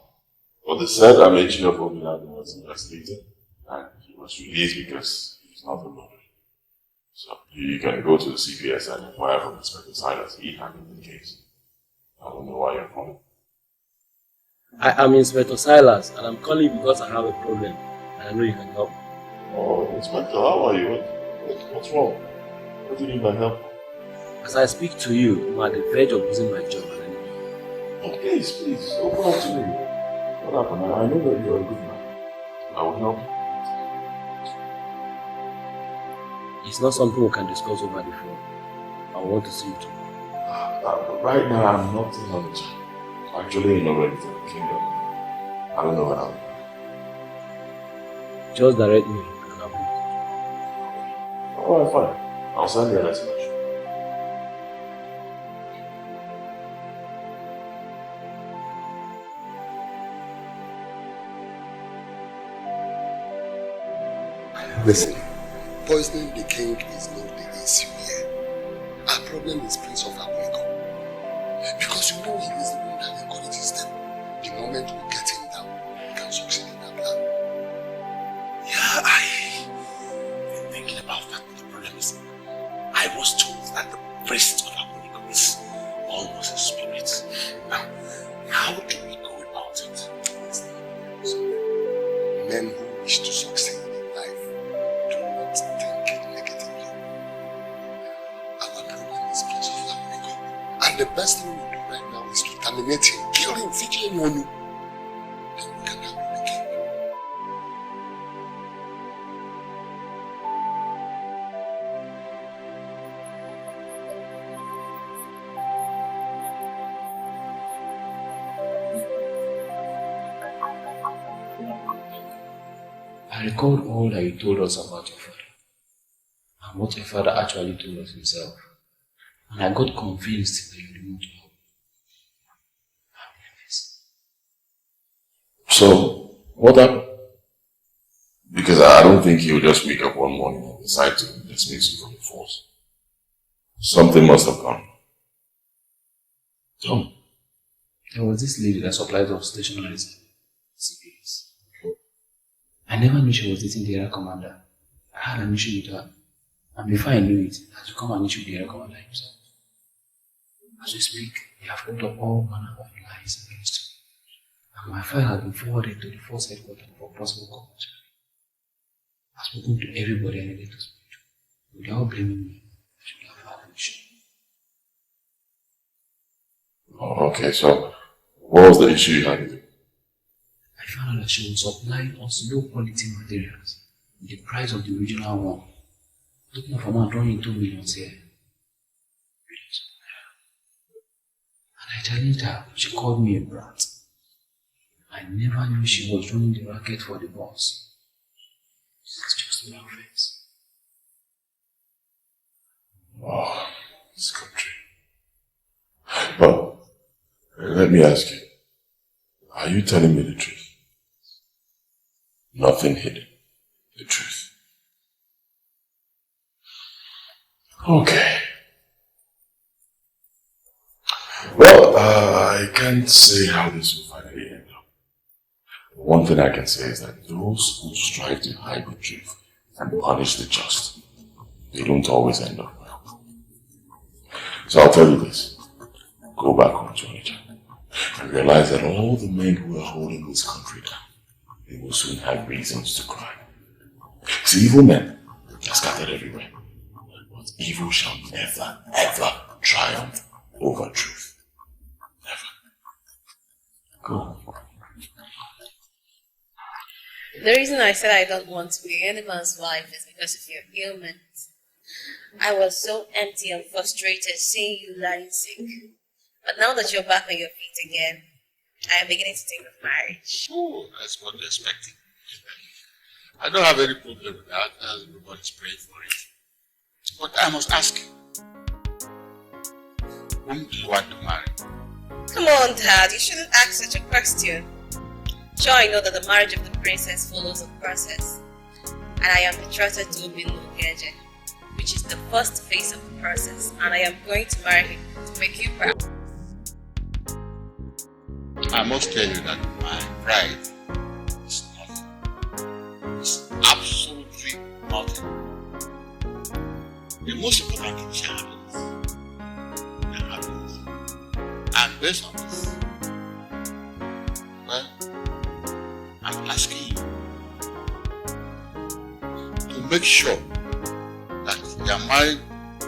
But they said Amechi of Obinago was investigated and he was released because he's not a murderer. So you can go to the CPS and inquire from Inspector Silas. He handled the case. I don't know why you're calling. I am Inspector Silas and I'm calling because I have a problem and I know you can help. Oh, Inspector, how are you? What's wrong? What do you need my help? As I speak to you, I'm at the verge of losing my job. Oh, please, open up to me. What happened? I know that you're a good man. I will help you. It's not something we can discuss over the phone. I want to see you tomorrow. Right now, I'm not in on the job. I'm actually in already to the kingdom. I don't know what I'll do. Just direct me and I'll be. Alright, fine. I'll send you a message. Listen, poisoning the king is not the issue here. Our problem is Prince of Africa. Because you know he is the one that encourages them. The moment we get him down, we can succeed in our plan. Yeah, I've been thinking about that. The problem is, I was told that the priest of Africa is almost a spirit. Now, how do we go about it? Men who wish to succeed in life do not think negatively. Our problem is Prince of Africa. And the best thing we do right now is to terminate him, kill him, feature him on you. Then we can handle the king. I recalled all that you told us about your father, and what your father actually told us himself, and I got convinced that you didn't want to help. So, what happened? Because I don't think he'll just wake up one morning and decide to dismiss you from the force. Something must have gone. Tom, there was this lady that supplied us stationaries. CPS. I never knew she was dating the area commander. I had an issue with her. And before I knew it, I had to come and issue with the area commander himself. As we speak, they have put up all manner of lies against him. And my file has been forwarded to the force headquarters for possible coverage. I've spoken to everybody I needed to speak to. They're all blaming me. I should have had an issue. Oh, okay, so what was the issue you had with her? I found out that she was supplying us low quality materials with the price of the original one. Talking of a man drawing 2 million here. And I challenged her. She called me a brat. I never knew she was running the racket for the boss. It's just my offense. Oh, this country. But, let me ask you. Are you telling me the truth? Nothing hidden. The truth. Okay. Well, I can't say how this will finally end up. One thing I can say is that those who strive to hide the truth and punish the just, they don't always end up well. So I'll tell you this. Go back home to Onitsha and realize that all the men who are holding this country down, they will soon have reasons to cry. See, evil men are scattered everywhere. But evil shall never, ever triumph over truth. Never. Go. The reason I said I don't want to be any man's wife is because of your ailment. I was so empty and frustrated seeing you lying sick. But now that you're back on your feet again, I am beginning to think of marriage. Oh, that's what they're expecting. I don't have any problem with that, as everybody's praying for it. But I must ask you, whom do you want to marry? Come on, Dad, you shouldn't ask such a question. Sure, I know that the marriage of the princess follows a process. And I am betrothed to Obinu Ogeje, which is the first phase of the process, and I am going to marry him to make you proud. I must tell you that my pride is nothing. It's absolutely nothing. The most important thing is happiness. And happiness. And based on this, well, I'm asking you to make sure that your married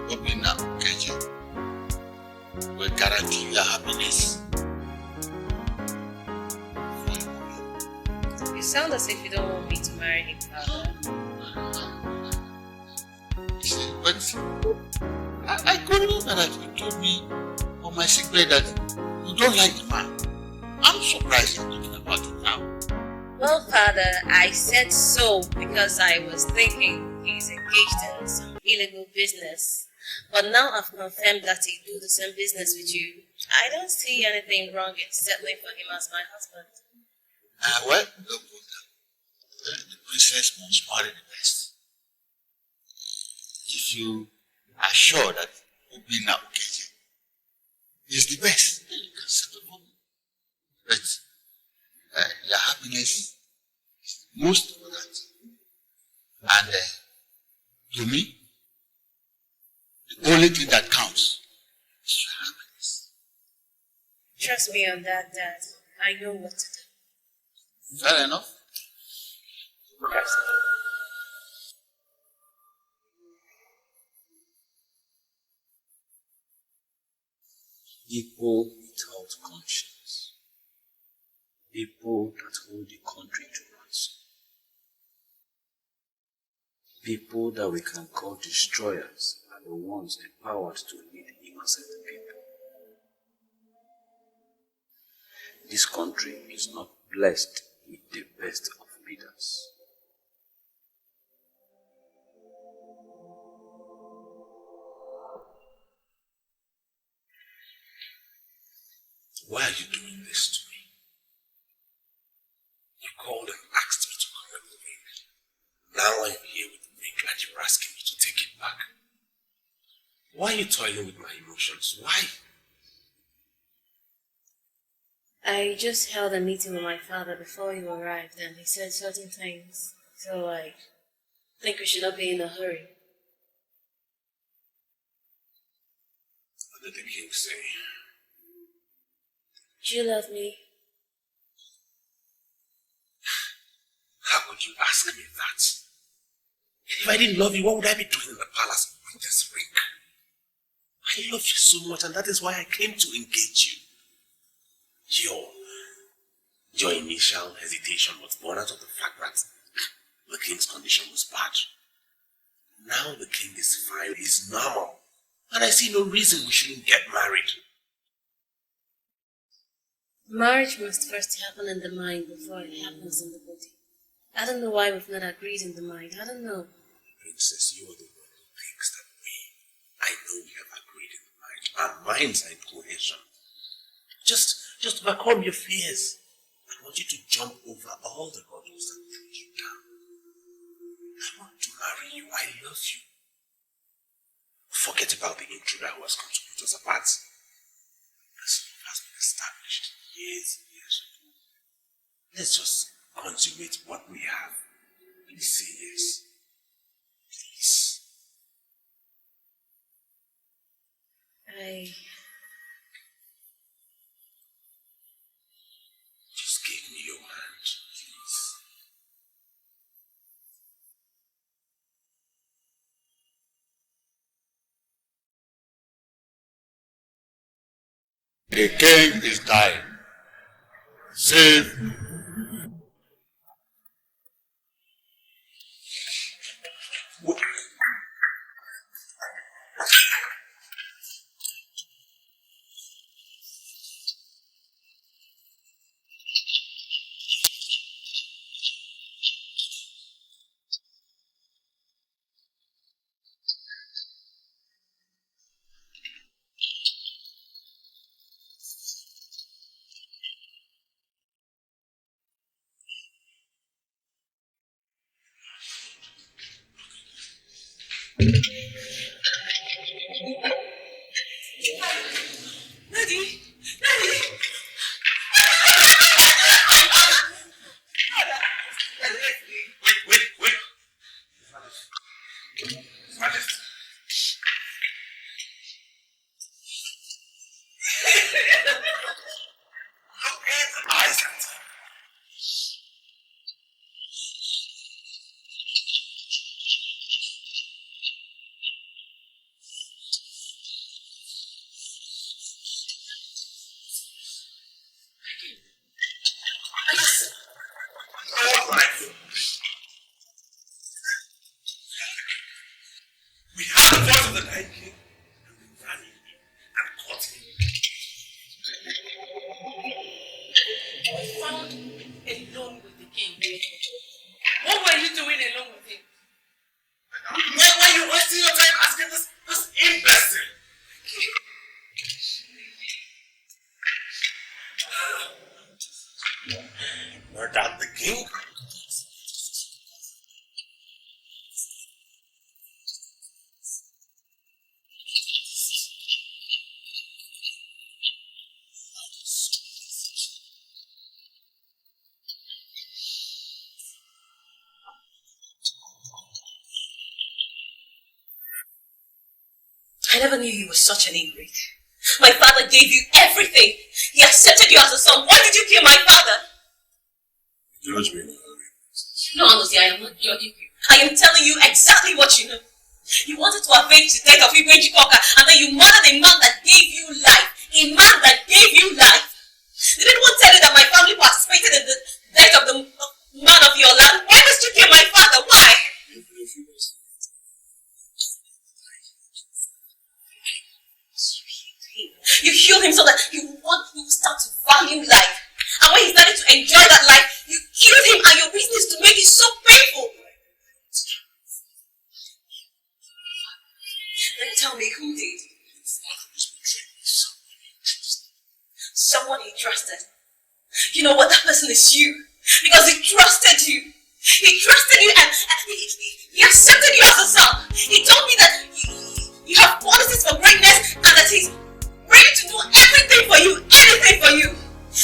Obinu Ogeje will guarantee your happiness. You sound as if you don't want me to marry him, Father. See, but I could remember that you told me on my sick bed that you don't like the man. I'm surprised you're talking about it now. Well, Father, I said so because I was thinking he's engaged in some illegal business. But now I've confirmed that he do the same business with you. I don't see anything wrong in settling for him as my husband. Well, look, the princess must marry the best. If you are sure that Obina Okeje is the best, then you can settle for me. But your happiness is the most important. And to me, the only thing that counts is your happiness. Trust me on that, Dad. I know what to do. Fair enough. Yes. People without conscience. People that hold the country to ransom. People that we can call destroyers are the ones empowered to lead innocent people. This country is not blessed with the best of leaders. Why are you doing this to me? You called and asked me to come with the ring. Now I'm here with the ring and you're asking me to take it back. Why are you toiling with my emotions? Why? I just held a meeting with my father before you arrived and he said certain things. So I think we should not be in a hurry. What did the king say? Do you love me? How could you ask me that? If I didn't love you, what would I be doing in the palace with this ring? I love you so much and that is why I came to engage you. Your initial hesitation was born out of the fact that the king's condition was bad. Now the king is fine, he's normal. And I see no reason we shouldn't get married. Marriage must first happen in the mind before it happens in the body. I don't know why we've not agreed in the mind. I don't know. Princess, you are the one who thinks that way. I know we have agreed in the mind. Our minds are in cohesion. Just overcome your fears. I want you to jump over all the hurdles that pull you down. I want to marry you. I love you. Forget about the intruder who has come to put us apart. This love has been established years and years ago. Let's just consummate what we have. Please say yes. Please. Just give me your hand, please. The king is dying. Save. Daddy! Daddy! Wait. Majesty. We have the voice of the Night King, and we ran him and caught him. I found alone with the What were you doing alone with him? Why are you wasting your time asking this imbecile? Murdered the king? I never knew you were such an ingrate. My father gave you everything. He accepted you as a son. Why did you kill my father? Judge me. No, Anosi, I am not judging you. I am telling you exactly what you know. You wanted to avenge the death of Igwe Jikoka, and then you murdered a man that gave you life. A man that gave you life. Did anyone tell you that my family participated in the death of the man of your land? Why must you kill my father? Why? You killed him so that he would start to value life. And when he started to enjoy that life, you killed him, and your reason is to make it so painful. Then tell me, who did? Someone he trusted. You know what? That person is you. Because he trusted you. He trusted you and he accepted you as a son. He told me that you have policies for greatness and that he's ready to do everything for you, anything for you.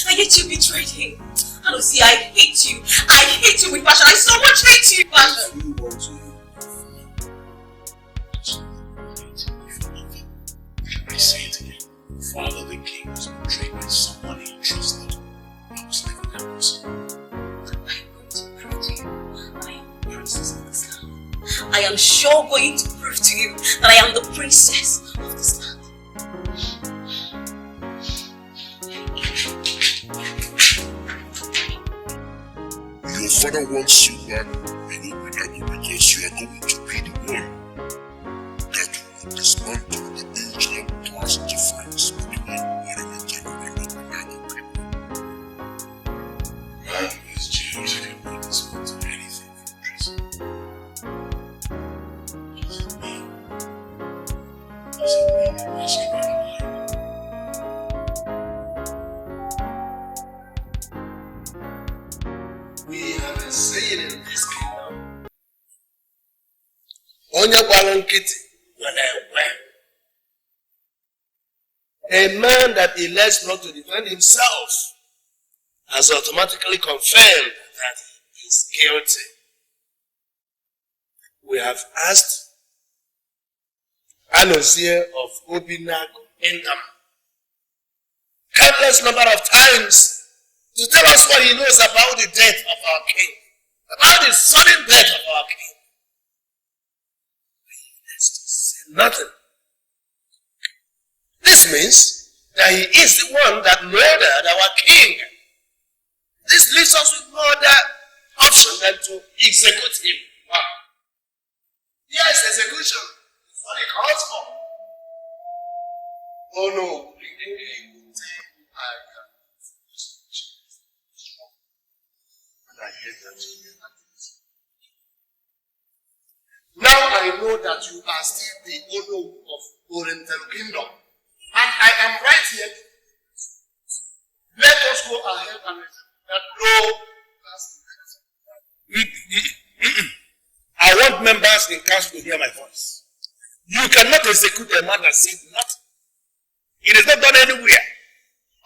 And yet you betrayed him. Anosi, I hate you. I hate you with passion. I so much hate you with passion. I say it again. Father the king was betrayed by someone he trusted. I was never that person. I'm going to prove to you I am the princess of this land. I am sure going to prove to you that I am the princess of this land. Your father wants you back in Obinago because you are going to be the one that will dismantle the original class difference between Orient and Obinago people. Man is jailed can be dismantled anything from prison. Does it mean the rescue of life? We have a saying in this kingdom. Onye gbara nkịtị nwere ekwe. A man that elects not to defend himself has automatically confirmed that he is guilty. We have asked Seer of Obinago Kingdom countless number of times to tell us what he knows about the death of our king, about the sudden death of our king. He has to say nothing. This means that he is the one that murdered our king. This leaves us with no other option than to execute him. Yes, execution is what he calls for. Oh no, I hate that. Now I know that you are still the owner of Oriental Kingdom. And I am right here. Let us go ahead and that no. I want members in council to hear my voice. You cannot execute a man that said nothing. It is not done anywhere.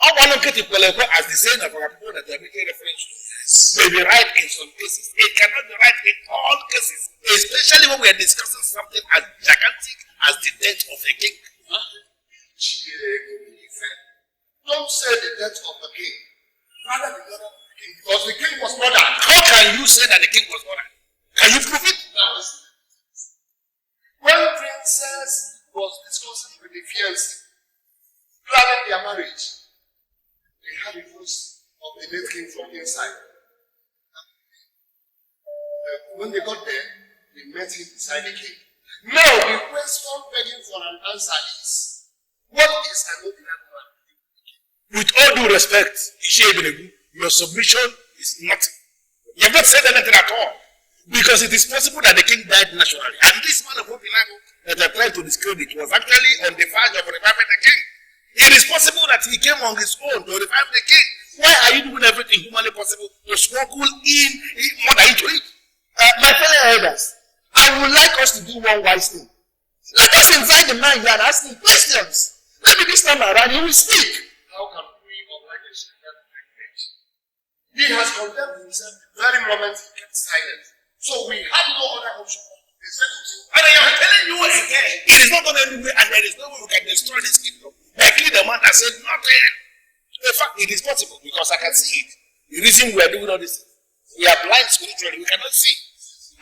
All one of as the saying of our people that they are making reference to may be right in some cases. It cannot be right in all cases, especially when we are discussing something as gigantic as the death of a king. Don't say the death of the king. Rather the death of the king, because the king was murdered. How can you say that the king was murdered? Can you prove it? No. When princess was discussing with the fiancé, planning their marriage, they had a voice of the late king from inside. When they got there, they met him beside the king. Now the question begging for an answer is, what is an ordinary man? With all due respect, your submission is nothing. You have not said anything at all. Because it is possible that the king died naturally. And this man of Opinago that I tried to discredit was actually on the verge of reviving the king. It is possible that he came on his own to revive the king. Why are you doing everything humanly possible to smuggle in murder into it? My fellow elders, I would like us to do one wise thing. Let us invite the man here and ask him questions. Maybe this time around he will speak. How can we avoid a second regret? He has condemned himself the very moment he kept silent. So we had no other option. And I am telling you again, it is not going anywhere and there is no way we can destroy this kingdom. Likely the man has said nothing. In fact, it is possible because I can see it. The reason we are doing all this, we are blind spiritually, we cannot see.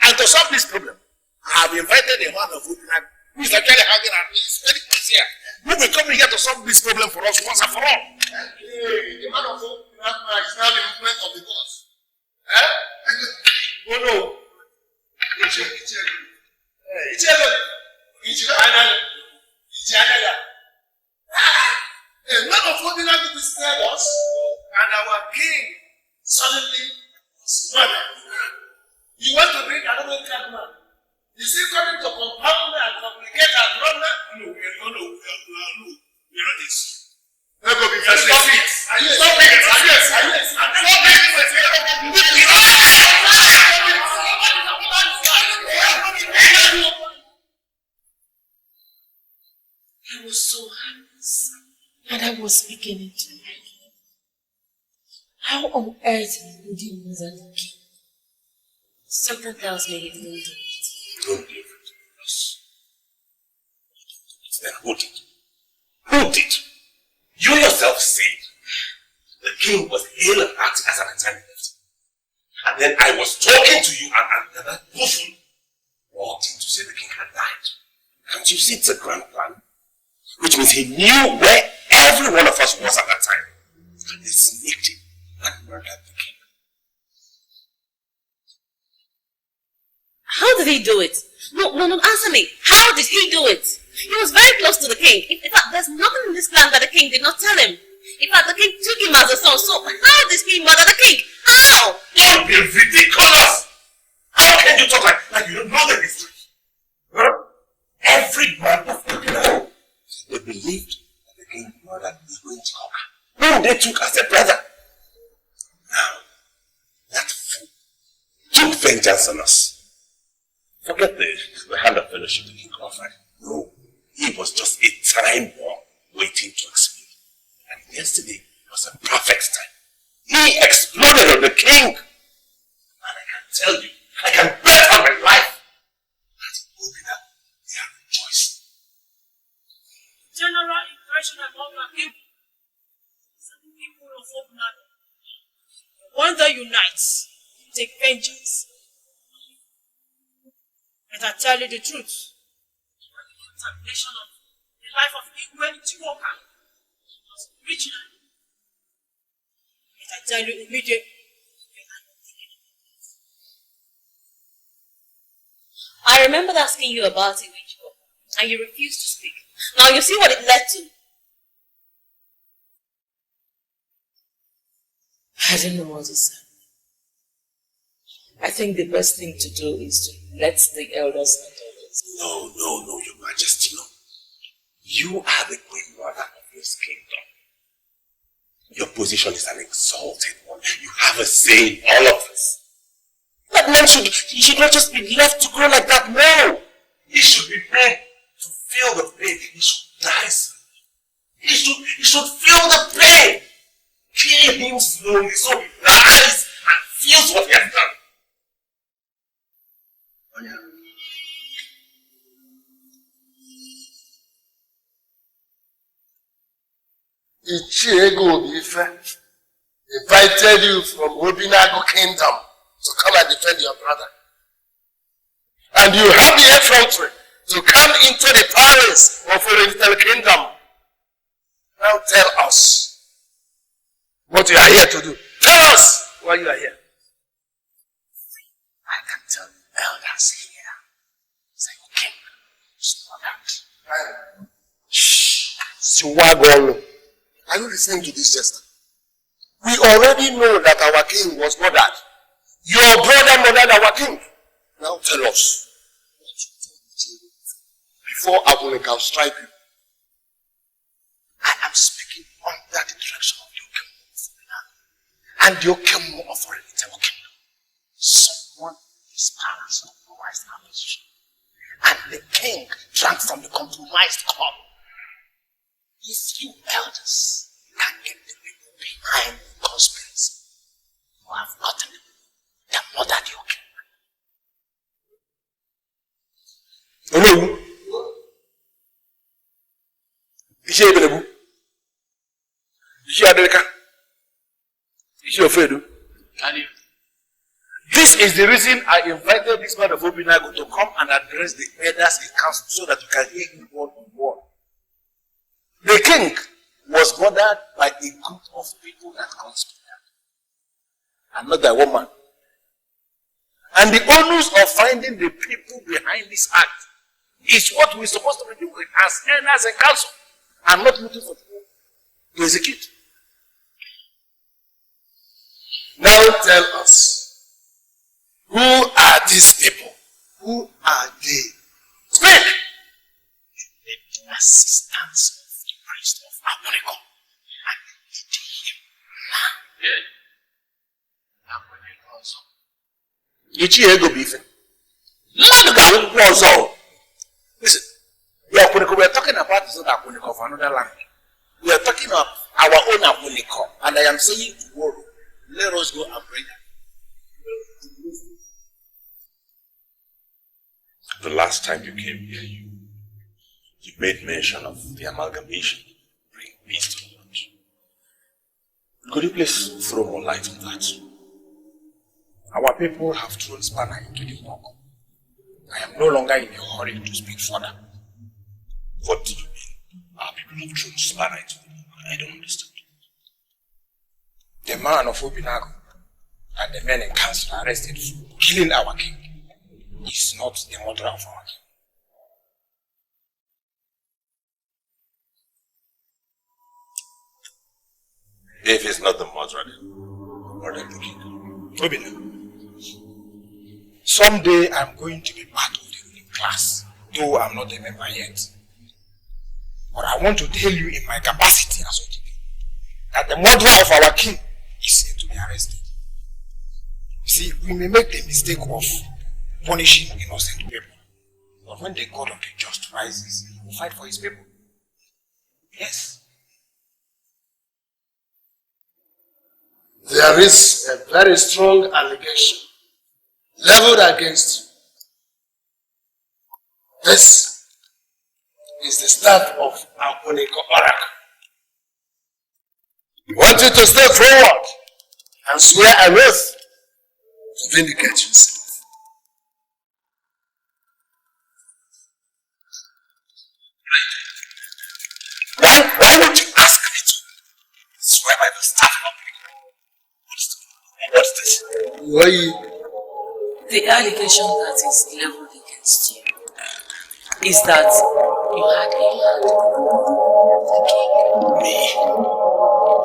And to solve this problem, I have invited a man of Woodland who is actually hanging at me. He's very close here. Who will come here to solve this problem for us once and for all. Hey, the man of Woodland is now the movement of the gods. Oh no. A man of ordinary visited us, and our king suddenly was murdered. You want to bring another man? Is he coming to compound and complicate our problem? No, we're not this. Let go be first. Stop it! Stop I was so happy, and I was beginning to like him. How on earth would you murder the king? Something tells me he didn't do it. Don't give it to us. Then who did? Who did? You yourself said the king was ill and acting as an antagonist. And then I was talking to you and that buffoon walked in to say the king had died. Can't you see it's a grand plan? Which means he knew where every one of us was at that time. And he sneaked in and murdered the king. How did he do it? No, answer me. How did he do it? He was very close to the king. In fact, there's nothing in this plan that the king did not tell him. In fact, the king took him as a son. So how did he murder the king? How? Don't be ridiculous! How can you talk like you don't know the history? Huh? Every man of the people, they believed that the king murdered the great whom they took as a brother. Now, that fool took vengeance on us. Forget the hand of fellowship the king offered. No, he was just a time bomb waiting to explode. And yesterday was a perfect time. He exploded on the king. And I can tell you, I can bet on my life that it will be that they are rejoicing. General impression among the people. Some people of Opinago. When they unite, take vengeance. But I tell you the truth. The contamination of the life of Igwe Chiwoka was original. But I tell you immediately. I remember asking you about it, and you refused to speak. Now you see what it led to. I don't know what to say. I think the best thing to do is to let the elders handle it. No, Your Majesty, no. You are the queen mother of this kingdom. Your position is an exalted one. You have a say in all of us. That man should not just be left to grow like that. No! He should be made to feel the pain. He should die slowly. He should feel the pain. Kill him slowly so he dies and feels what he has done. Ichiego Obife invited you from Obinago Kingdom to come and defend your brother. And you have the effrontery to come into the palace of Oriental Kingdom. Now tell us what you are here to do. Tell us why you are here. I can tell the elders here. Say, okay, slow down. Shh. Swagolo. Are you listening to this jester? We already know that our king was murdered. Your brother murdered our king. Now tell us. Before Abune can strike you. I am speaking under the direction of your king. And your king of already our kingdom. Someone is parents compromised our position. And the king drank from the compromised cup. If you elders can get the people behind the conspiracy who have gotten it, they have murdered your king. Hello? Is he available? Is he Adeleka? Is he Ofedu? This is the reason I invited this man of Obinago to come and address the elders in council so that you can hear him word on word. The king was bothered by a group of people that conspired, and not by one man. And the onus of finding the people behind this act is what we're supposed to be doing as elders in council, and not looking for people to execute. Now tell us, who are these people? Who are they? Speak! The assistants of the priest of Aboneko. And they did him. Ichi ego beefing. Listen, we are talking about this Aboneko of another land. We are talking about our own Aboneko. And I am saying tomorrow, let us go and pray. The last time you came here, you made mention of the amalgamation, bring peace to the land. Could you please throw more light on that? Our people have thrown spanner into the work. I am no longer in a hurry to speak further. What do you mean? Our people have thrown spanner into the work? I don't understand. The man of Obinago and the men in council arrested for killing our king is not the murderer of our king. If it's not the murderer, then who murdered the king? Obinago. Someday I'm going to be part of the ruling class, though I'm not a member yet. But I want to tell you in my capacity as ODP that the murderer of our king is said to be arrested. You see, we may make the mistake of punishing innocent people, but when the God of the just rises, he will fight for his people. Yes. There is a very strong allegation leveled against you. This is the staff of Aboneko Oracle. We want you to step forward and swear an oath to vindicate yourself. Why would you ask me to swear by the staff of what's this? Why? The allegation that is leveled against you is that you had a hand the king. Me?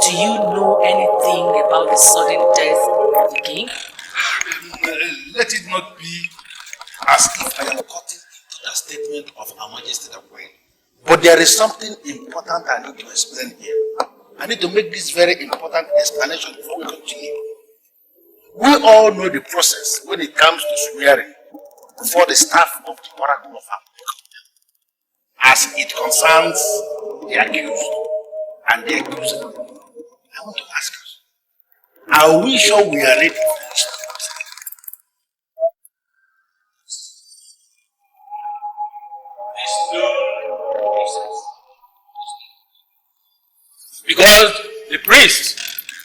Do you know anything about the sudden death of the king? Let it not be as if I am cutting into the statement of Her Majesty the Queen. But there is something important I need to explain here. I need to make this very important explanation before we continue. We all know the process when it comes to swearing before the staff of the Oracle of Aboneko, as it concerns the accused and the accuser. I want to ask us, are we sure we are ready for this? Because the priest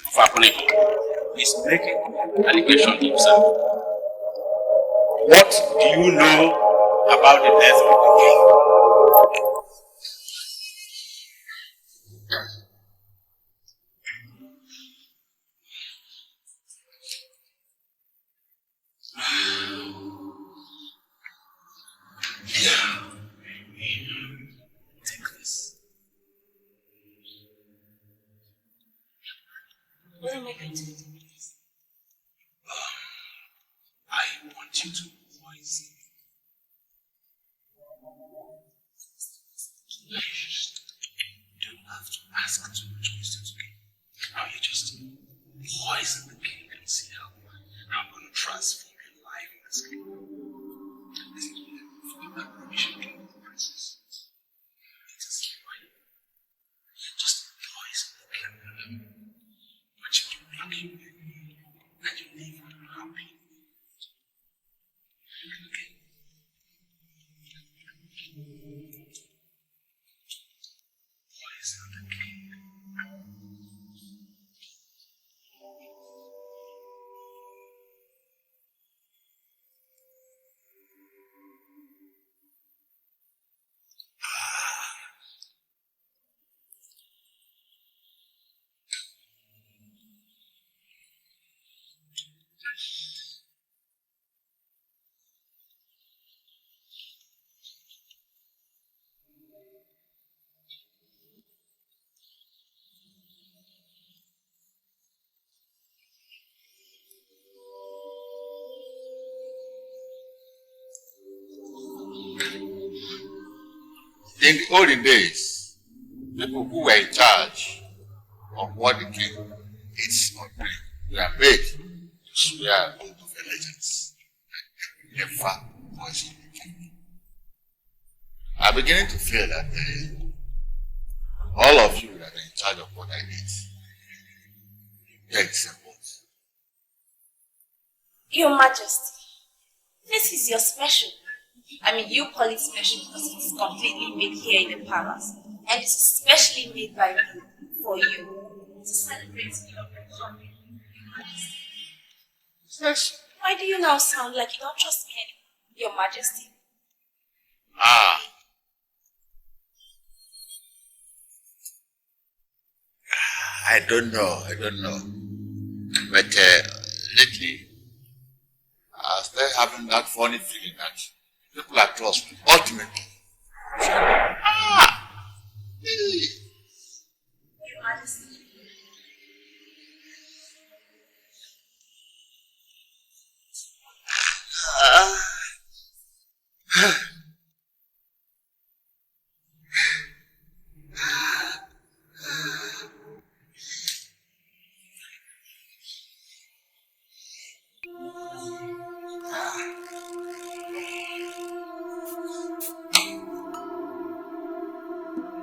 of Aboneko is making allegation himself. What do you know about the death of the king? Take this. What am I going to do with this? you to poison. You don't have to ask too much questions, okay? Now you just poison the cake and see how I'm going to transform your life in this cake. Listen to me. I promise you can be the princess. It is fine. Just poison the cake. But you can make you and you live happy. Okay? Poison the cake. In the olden days, people who were in charge of what the king eats or drink were made to swear an oath of allegiance and never poison the king. I'm beginning to feel that all of you that are in charge of what I eat, you take some oath. Your Majesty, this is your special. I mean, you call it special because it's completely made here in the palace. And it's especially made by me for you to celebrate your birthday. Yes. Why do you now sound like you don't trust me anymore, Your Majesty? I don't know. But lately, I started having that funny feeling that people are trust me. Ultimately. Your Majesty.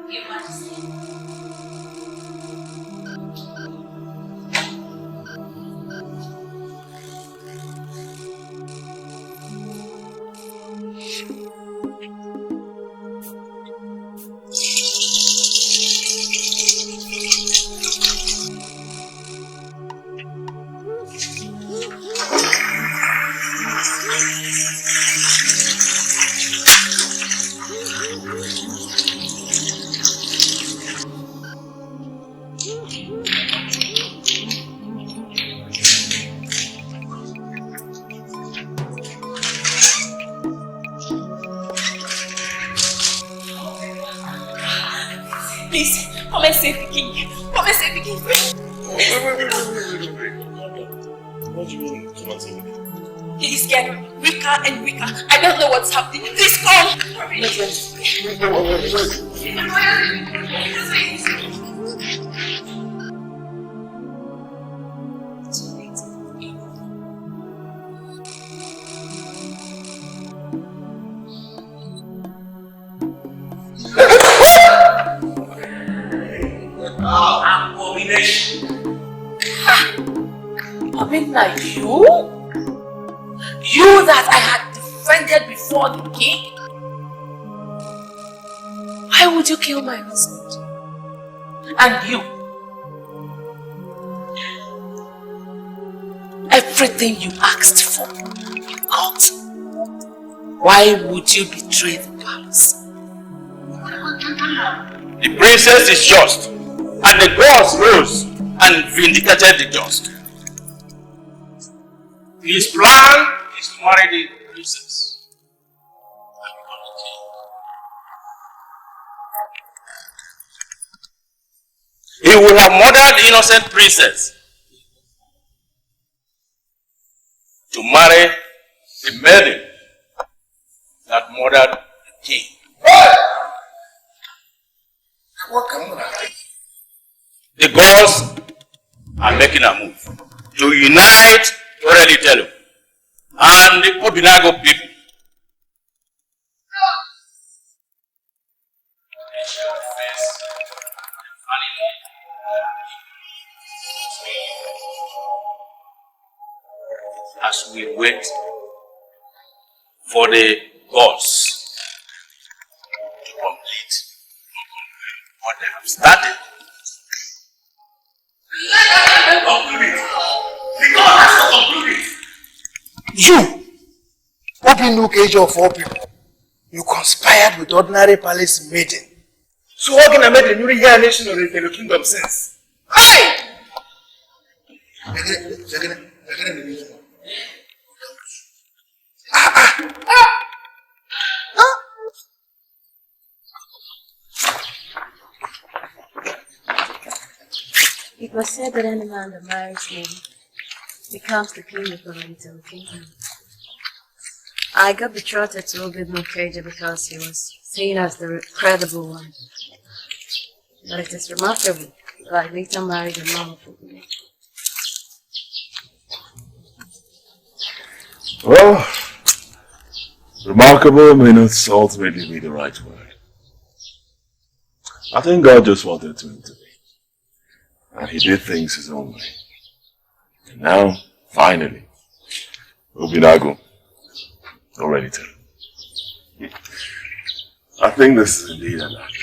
Your Majesty. Please, come and save the king. Come and save the king. Wait. What do you mean, come and save the king? He is getting weaker and weaker. I don't know what's happening. Please come. Abomination. I mean, like you? You that I had defended before the king? Why would you kill my husband? And you? Everything you asked for, you got. Why would you betray the palace? The princess is just, and the gods rose and vindicated the just. His plan is to marry the princess. He will have murdered the innocent princess to marry the the maiden that murdered the king. The gods are making a move to unite Orenitelu and the Obinago people. As we wait for the gods to complete what they have started. Let them conclude it. The God has to conclude it. You, Obinuk age of all people, you conspired with ordinary palace maiden. So how can I make the new nation of the kingdom sense? Hey! It was said that any man that marries me becomes the king of the little kingdom. I got betrothed to Obinuk because he was seen as the credible one. But it is remarkable that I later married a man of Obinuk. Well, remarkable may not ultimately be the right word. I think God just wanted to intervene. And he did things his own way. And now, finally, Obinago, already tell. I think this is indeed an act.